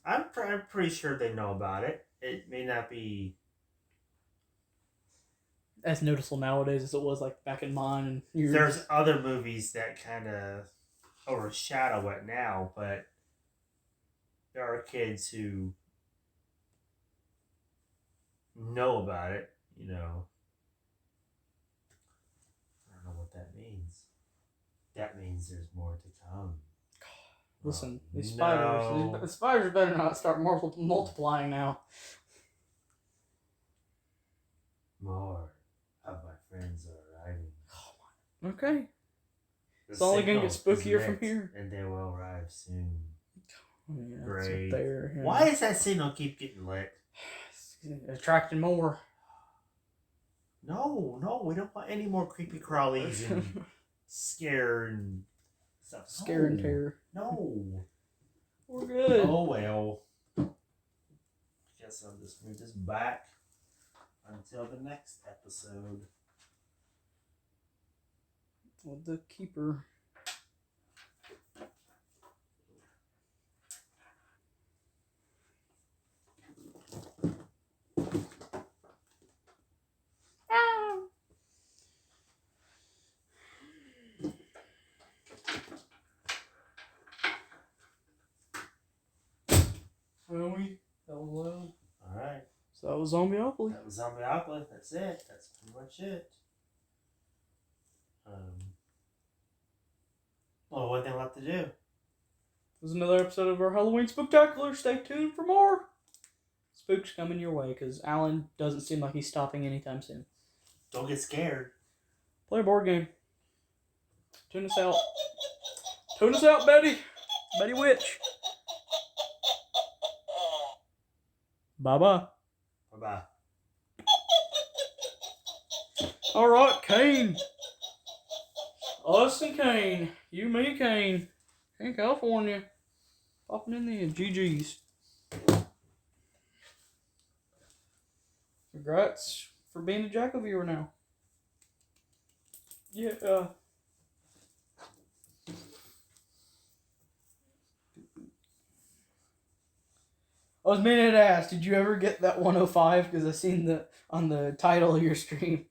I'm pretty sure they know about it. It may not be as noticeable nowadays as it was like back in mine. And there's other movies that kind of overshadow it now, but there are kids who know about it. You know, I don't know what that means. That means there's more to come. Listen, these spiders better not start multiplying now. More of my friends are arriving. Okay. It's only going to get spookier from here. And they will arrive soon. Oh, yeah, great. There, yeah. Why does that signal keep getting lit? Attracting more. No, we don't want any more creepy crawlies and scare and stuff. Scare and terror. No. We're good. Oh well. I guess I'll just move this back until the next episode. With the keeper. That was loud. Alright. So that was Zombie-Opoly. That was Zombie-Opoly. That's it. That's pretty much it. Well, one thing left to do. This is another episode of our Halloween Spooktacular. Stay tuned for more. Spooks coming your way, because Alan doesn't seem like he's stopping anytime soon. Don't get scared. Play a board game. Tune us out. Tune us out, Betty. Betty Witch. Bye-bye. Bye-bye. Alright, Kane. Us and Kane. You, me, Kane. In California. Popping in the GG's. Congrats for being a Jackal viewer now. Yeah. I was meaning to ask, did you ever get that 105? Because I seen on the title of your stream.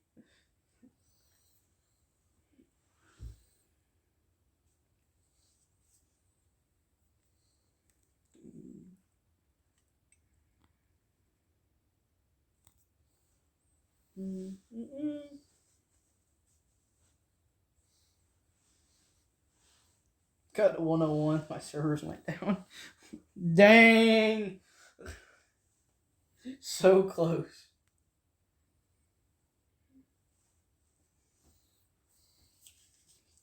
Got to 101. My servers went down. Dang! So close.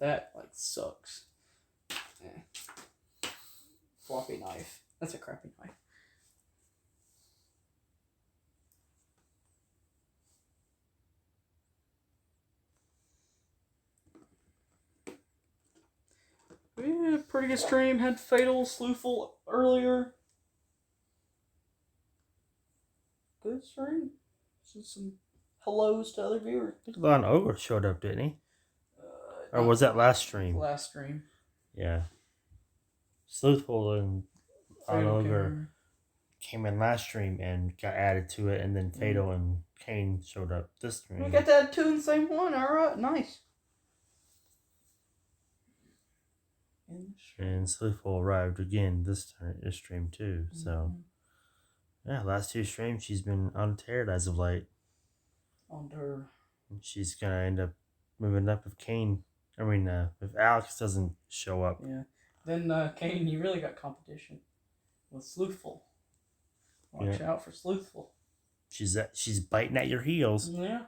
That, like, sucks. Floppy knife. That's a crappy knife. Yeah, pretty good stream. Had Fatal, Slewful earlier. Good stream. Some hellos to other viewers. Lon Ogre showed up, didn't he? Or was that last stream? Last stream. Yeah. Sleuthful and Fatal Ogre came in last stream and got added to it, and then Fatal and Kane showed up this stream. We got that 2 in the same one. All right, nice. And Sleuthful arrived again this stream too. So, yeah, last 2 streams she's been on tear as of late. On her. She's gonna end up moving up if Kane. I mean, if Alex doesn't show up. Yeah. Then Kane, you really got competition with Sleuthful. Watch out for Sleuthful. She's biting at your heels. Yeah.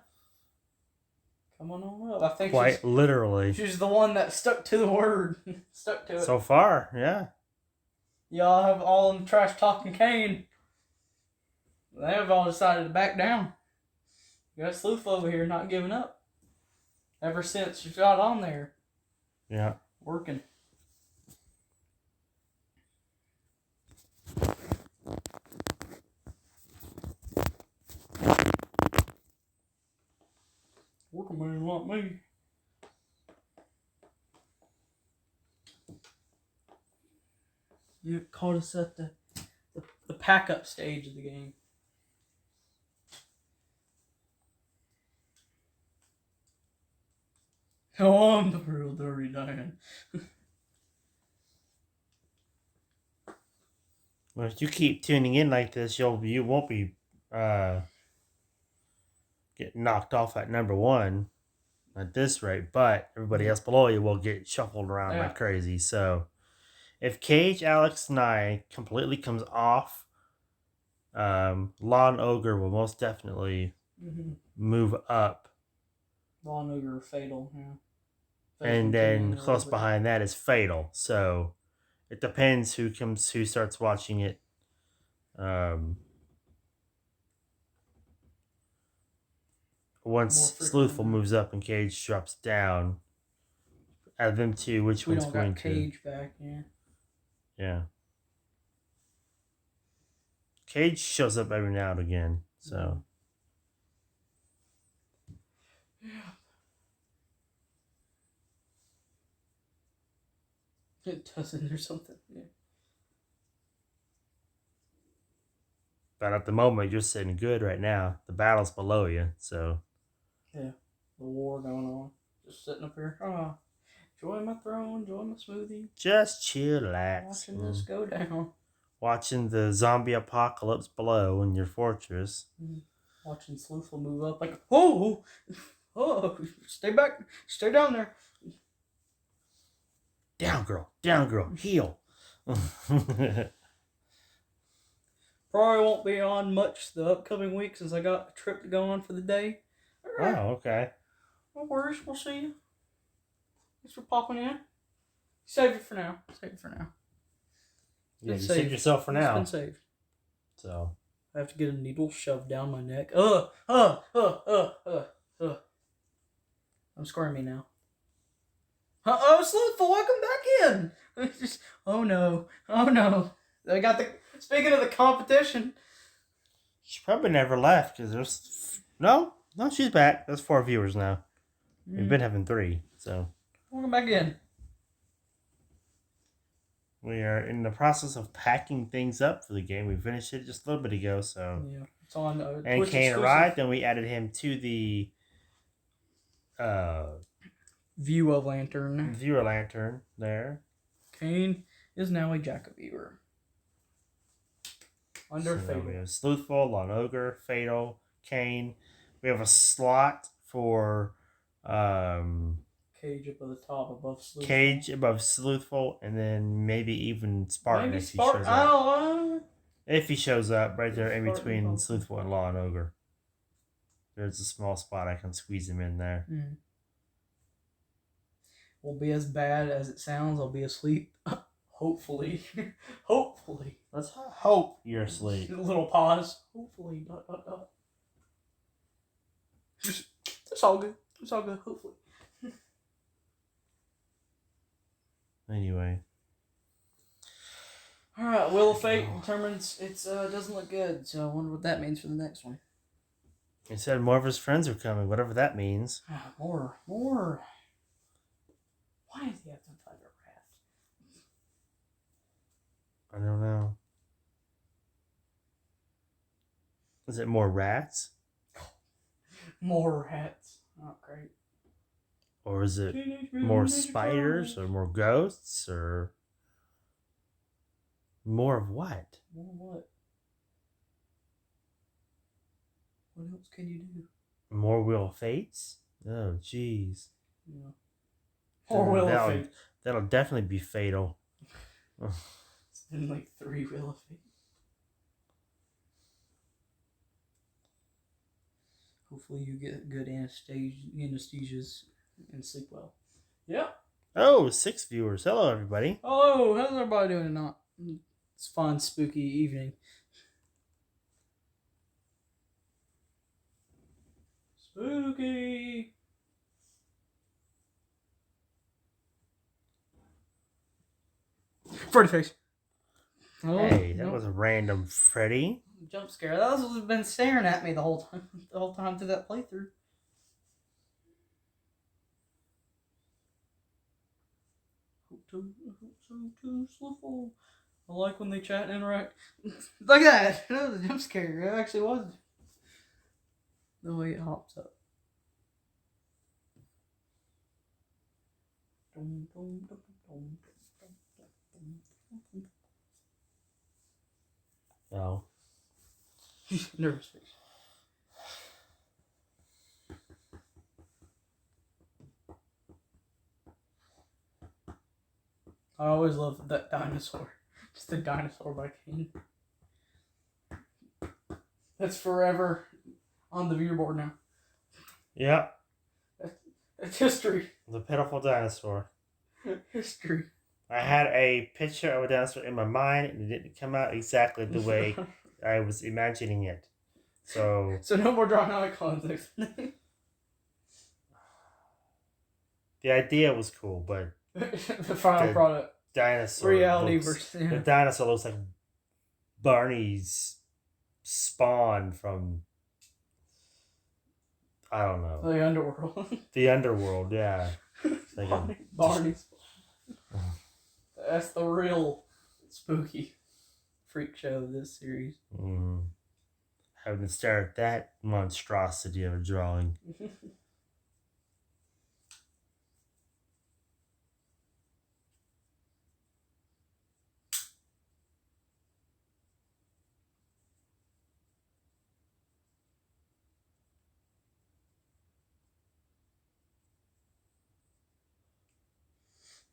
Come on up. I think quite literally. She's the one that stuck to the word. Stuck to it. So far, yeah. Y'all have all in the trash talking Kane. They have all decided to back down. You got Sleuthful over here not giving up. Ever since you got on there. Yeah. Working. Working man like me. You caught us at the pack-up stage of the game. Oh, I'm the real dirty Dan. Well, if you keep tuning in like this, you won't be getting knocked off at number 1 at this rate, but everybody else below you will get shuffled around like crazy. So, if Cage, Alex, and I completely comes off, Law and Ogre will most definitely move up. Law and Ogre, Fatal, yeah. And then close behind that is Fatal. So it depends who starts watching it. Once Sleuthful moves up and Cage drops down, out of them two, which one's going to? Cage back, yeah. Yeah. Cage shows up every now and again, so. Yeah. It doesn't or something, yeah. But at the moment, you're sitting good right now. The battle's below you, so. Yeah, the war going on. Just sitting up here. Enjoying my throne, enjoying my smoothie. Just chillax. Watching this go down. Watching the zombie apocalypse below in your fortress. Watching Sleuthful move up like, oh, stay back, stay down there. Down, girl, heal. Probably won't be on much the upcoming week since I got a trip to go on for the day. Right. Oh, okay. No worries, we'll see you. Thanks for popping in. Save it for now. Yeah, you saved yourself for now. It's been saved. So. I have to get a needle shoved down my neck. I'm squirmy now. Sleuthful, welcome back in. Oh no. I got speaking of the competition. She probably never left because there's no, she's back. That's 4 viewers now. We've been having 3, so. Welcome back in. We are in the process of packing things up for the game. We finished it just a little bit ago, so. Yeah, it's on. And Kane arrived, and we added him to the viewer lantern there. Kane is now a Jack-a-viewer. Under Fatal. We have Sleuthful, Law and Ogre, Fatal, Kane. We have a slot for Cage up at the top above Sleuthful. Cage above Sleuthful, and then maybe even Spartan if he shows up. If he shows up, right there in between Sleuthful and Law and Ogre. There's a small spot I can squeeze him in there. Won't be as bad as it sounds. I'll be asleep. Hopefully. Let's hope you're asleep. A little pause. Hopefully. It's all good. Hopefully. Anyway. Alright, Wheel of Fate determines it doesn't look good, so I wonder what that means for the next one. He said more of his friends are coming, whatever that means. More. Why does he have to fight a rat? I don't know. Is it more rats? More rats. Not great. Or is it Teenage more Mutant Ninja spiders Turtles. or more ghosts or more of what? More what? What else can you do? More Wheel of Fates? Oh, jeez. Yeah. More Wheel of Fate. That'll definitely be fatal. It's been like 3 Wheel of Fate. Hopefully you get good anesthesias and sleep well. Yeah. Oh, 6 viewers. Hello, everybody. Hello, how's everybody doing tonight? It's a fun, spooky evening. Spooky. Freddy face. Oh, Hey, that no. was a random Freddy. Jump scare. That was been staring at me the whole time through that playthrough. Too slow. I like when they chat and interact. Look at that. That was a jump scare. It actually was. The way it hops up. Oh. Nervous face. I always loved that dinosaur. Just the dinosaur by Kane. That's forever on the viewer board now. Yeah. It's history. The pitiful dinosaur. History. I had a picture of a dinosaur in my mind, and it didn't come out exactly the way I was imagining it. So no more drawing icons. the idea was cool, but the final product. Dinosaur Reality looks, versus. Yeah. The dinosaur looks like Barney's spawn from, I don't know. The underworld. The underworld, yeah. Like Barney's. That's the real spooky freak show of this series. Having to stare at that monstrosity of a drawing.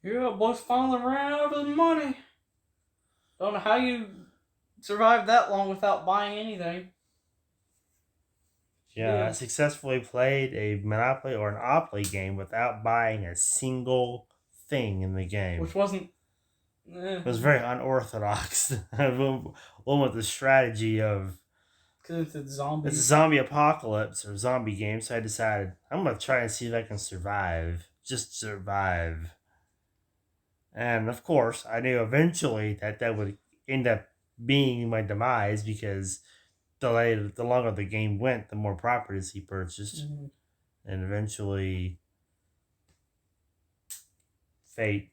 Yeah, boys finally ran out of money. Don't know how you survived that long without buying anything. Yeah, I successfully played a Monopoly or an Opoly game without buying a single thing in the game. Which wasn't... It was very unorthodox. One with the strategy of... Because it's zombies. It's a zombie apocalypse or zombie game, so I decided I'm going to try and see if I can survive. Just survive. And of course, I knew eventually that would end up being my demise because the longer the game went, the more properties he purchased. Mm-hmm. And eventually, fate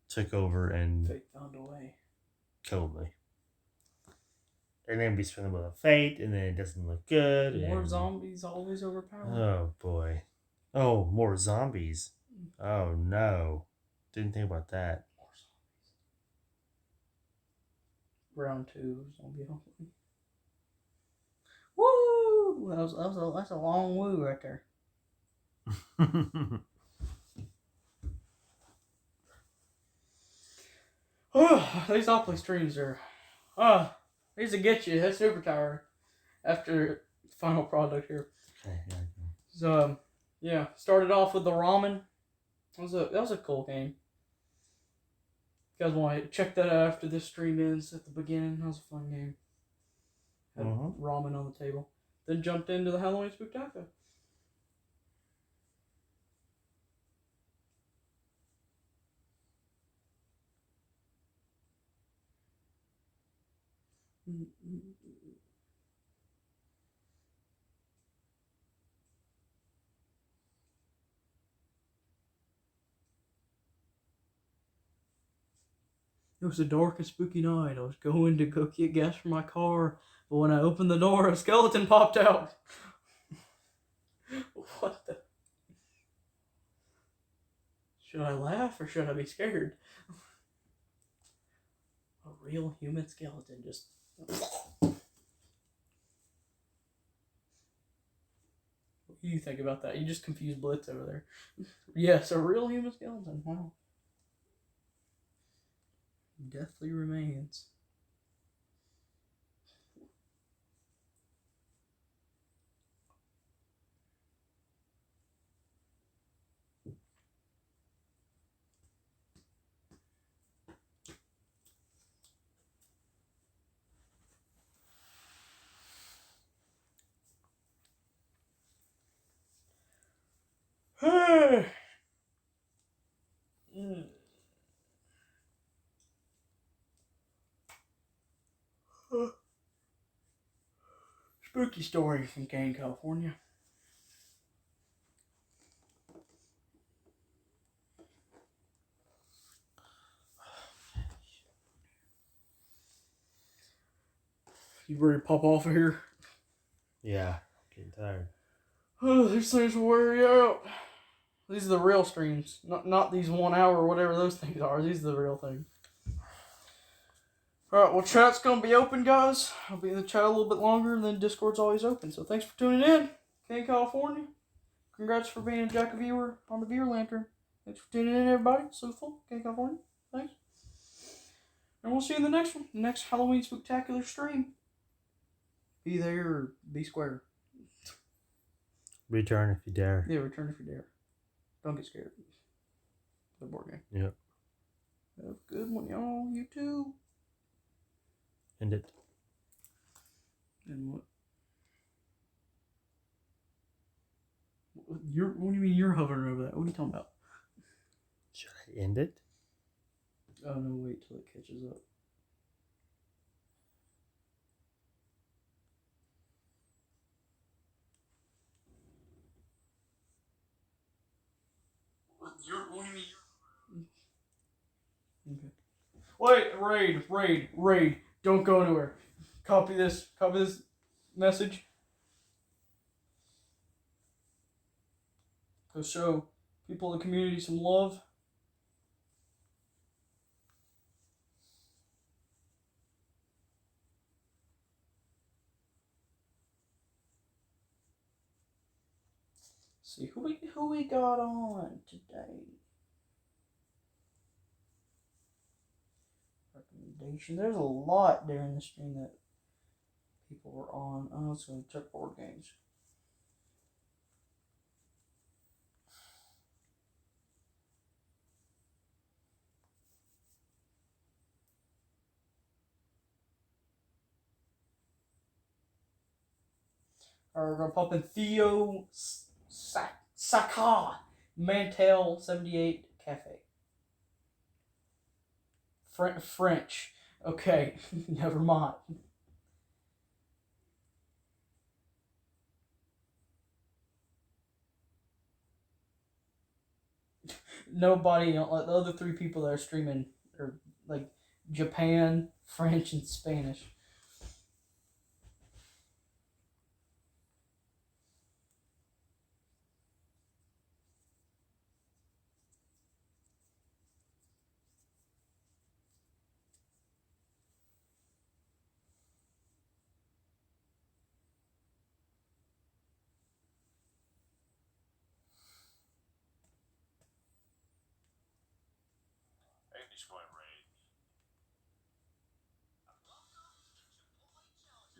took over and Fate found a way. killed me. And then we spend with a fate, and then it doesn't look good. More zombies always overpowered. Oh boy. Oh, more zombies. Oh no. Didn't think about that. More zombies. Round 2 Zombie-Opoly. Woo! That's a long woo right there. These Opoly streams are... these will get you. That's super tired after final product here. Okay, yeah. So, yeah, started off with the ramen. That was a cool game. You guys want to check that out after this stream ends at the beginning. That was a fun game. Had ramen on the table. Then jumped into the Halloween Spooktacular. It was a dark and spooky night. I was going to go get gas for my car. But when I opened the door, a skeleton popped out. What the? Should I laugh or should I be scared? A real human skeleton just. What do you think about that? You just confused Blitz over there. Yes, a real human skeleton. Wow. Deathly remains. Spooky story from Kane, California. You ready to pop off of here? Yeah, getting tired. Oh, these things will wear you out. These are the real streams, not these 1 hour or whatever those things are. These are the real thing. Alright, well, chat's going to be open, guys. I'll be in the chat a little bit longer, and then Discord's always open. So thanks for tuning in. Kane, California. Congrats for being a Jack Viewer on the Viewer Lantern. Thanks for tuning in, everybody. Soulful, Kane, California. Thanks. And we'll see you in the next one. Next Halloween Spooktacular stream. Be there or be square. Return if you dare. Yeah, return if you dare. Don't get scared. The board game. Yep. Have a good one, y'all. You too. End it. And what? What do you mean you're hovering over that? What are you talking about? Should I end it? Oh, no, wait till it catches up. What do you mean okay. Wait, raid. Don't go anywhere. Copy this message. Go show people in the community some love. See who we got on today. Recommendation. There's a lot during the stream that people were on. Oh, let's go check board games. Alright, we're gonna pop in Theo Saka Mantel 78 Cafe. French. Okay, never mind. Nobody, the other three people that are streaming are like Japan, French, and Spanish.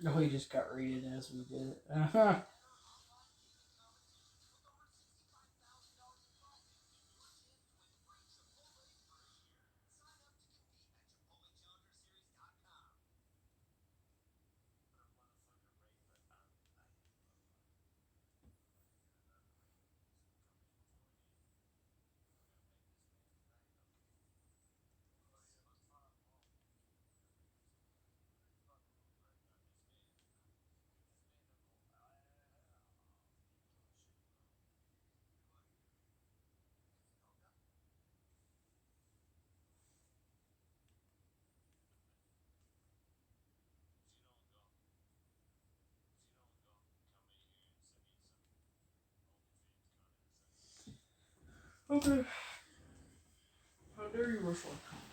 No, he just got rated as we did it. Okay. How dare you rush one?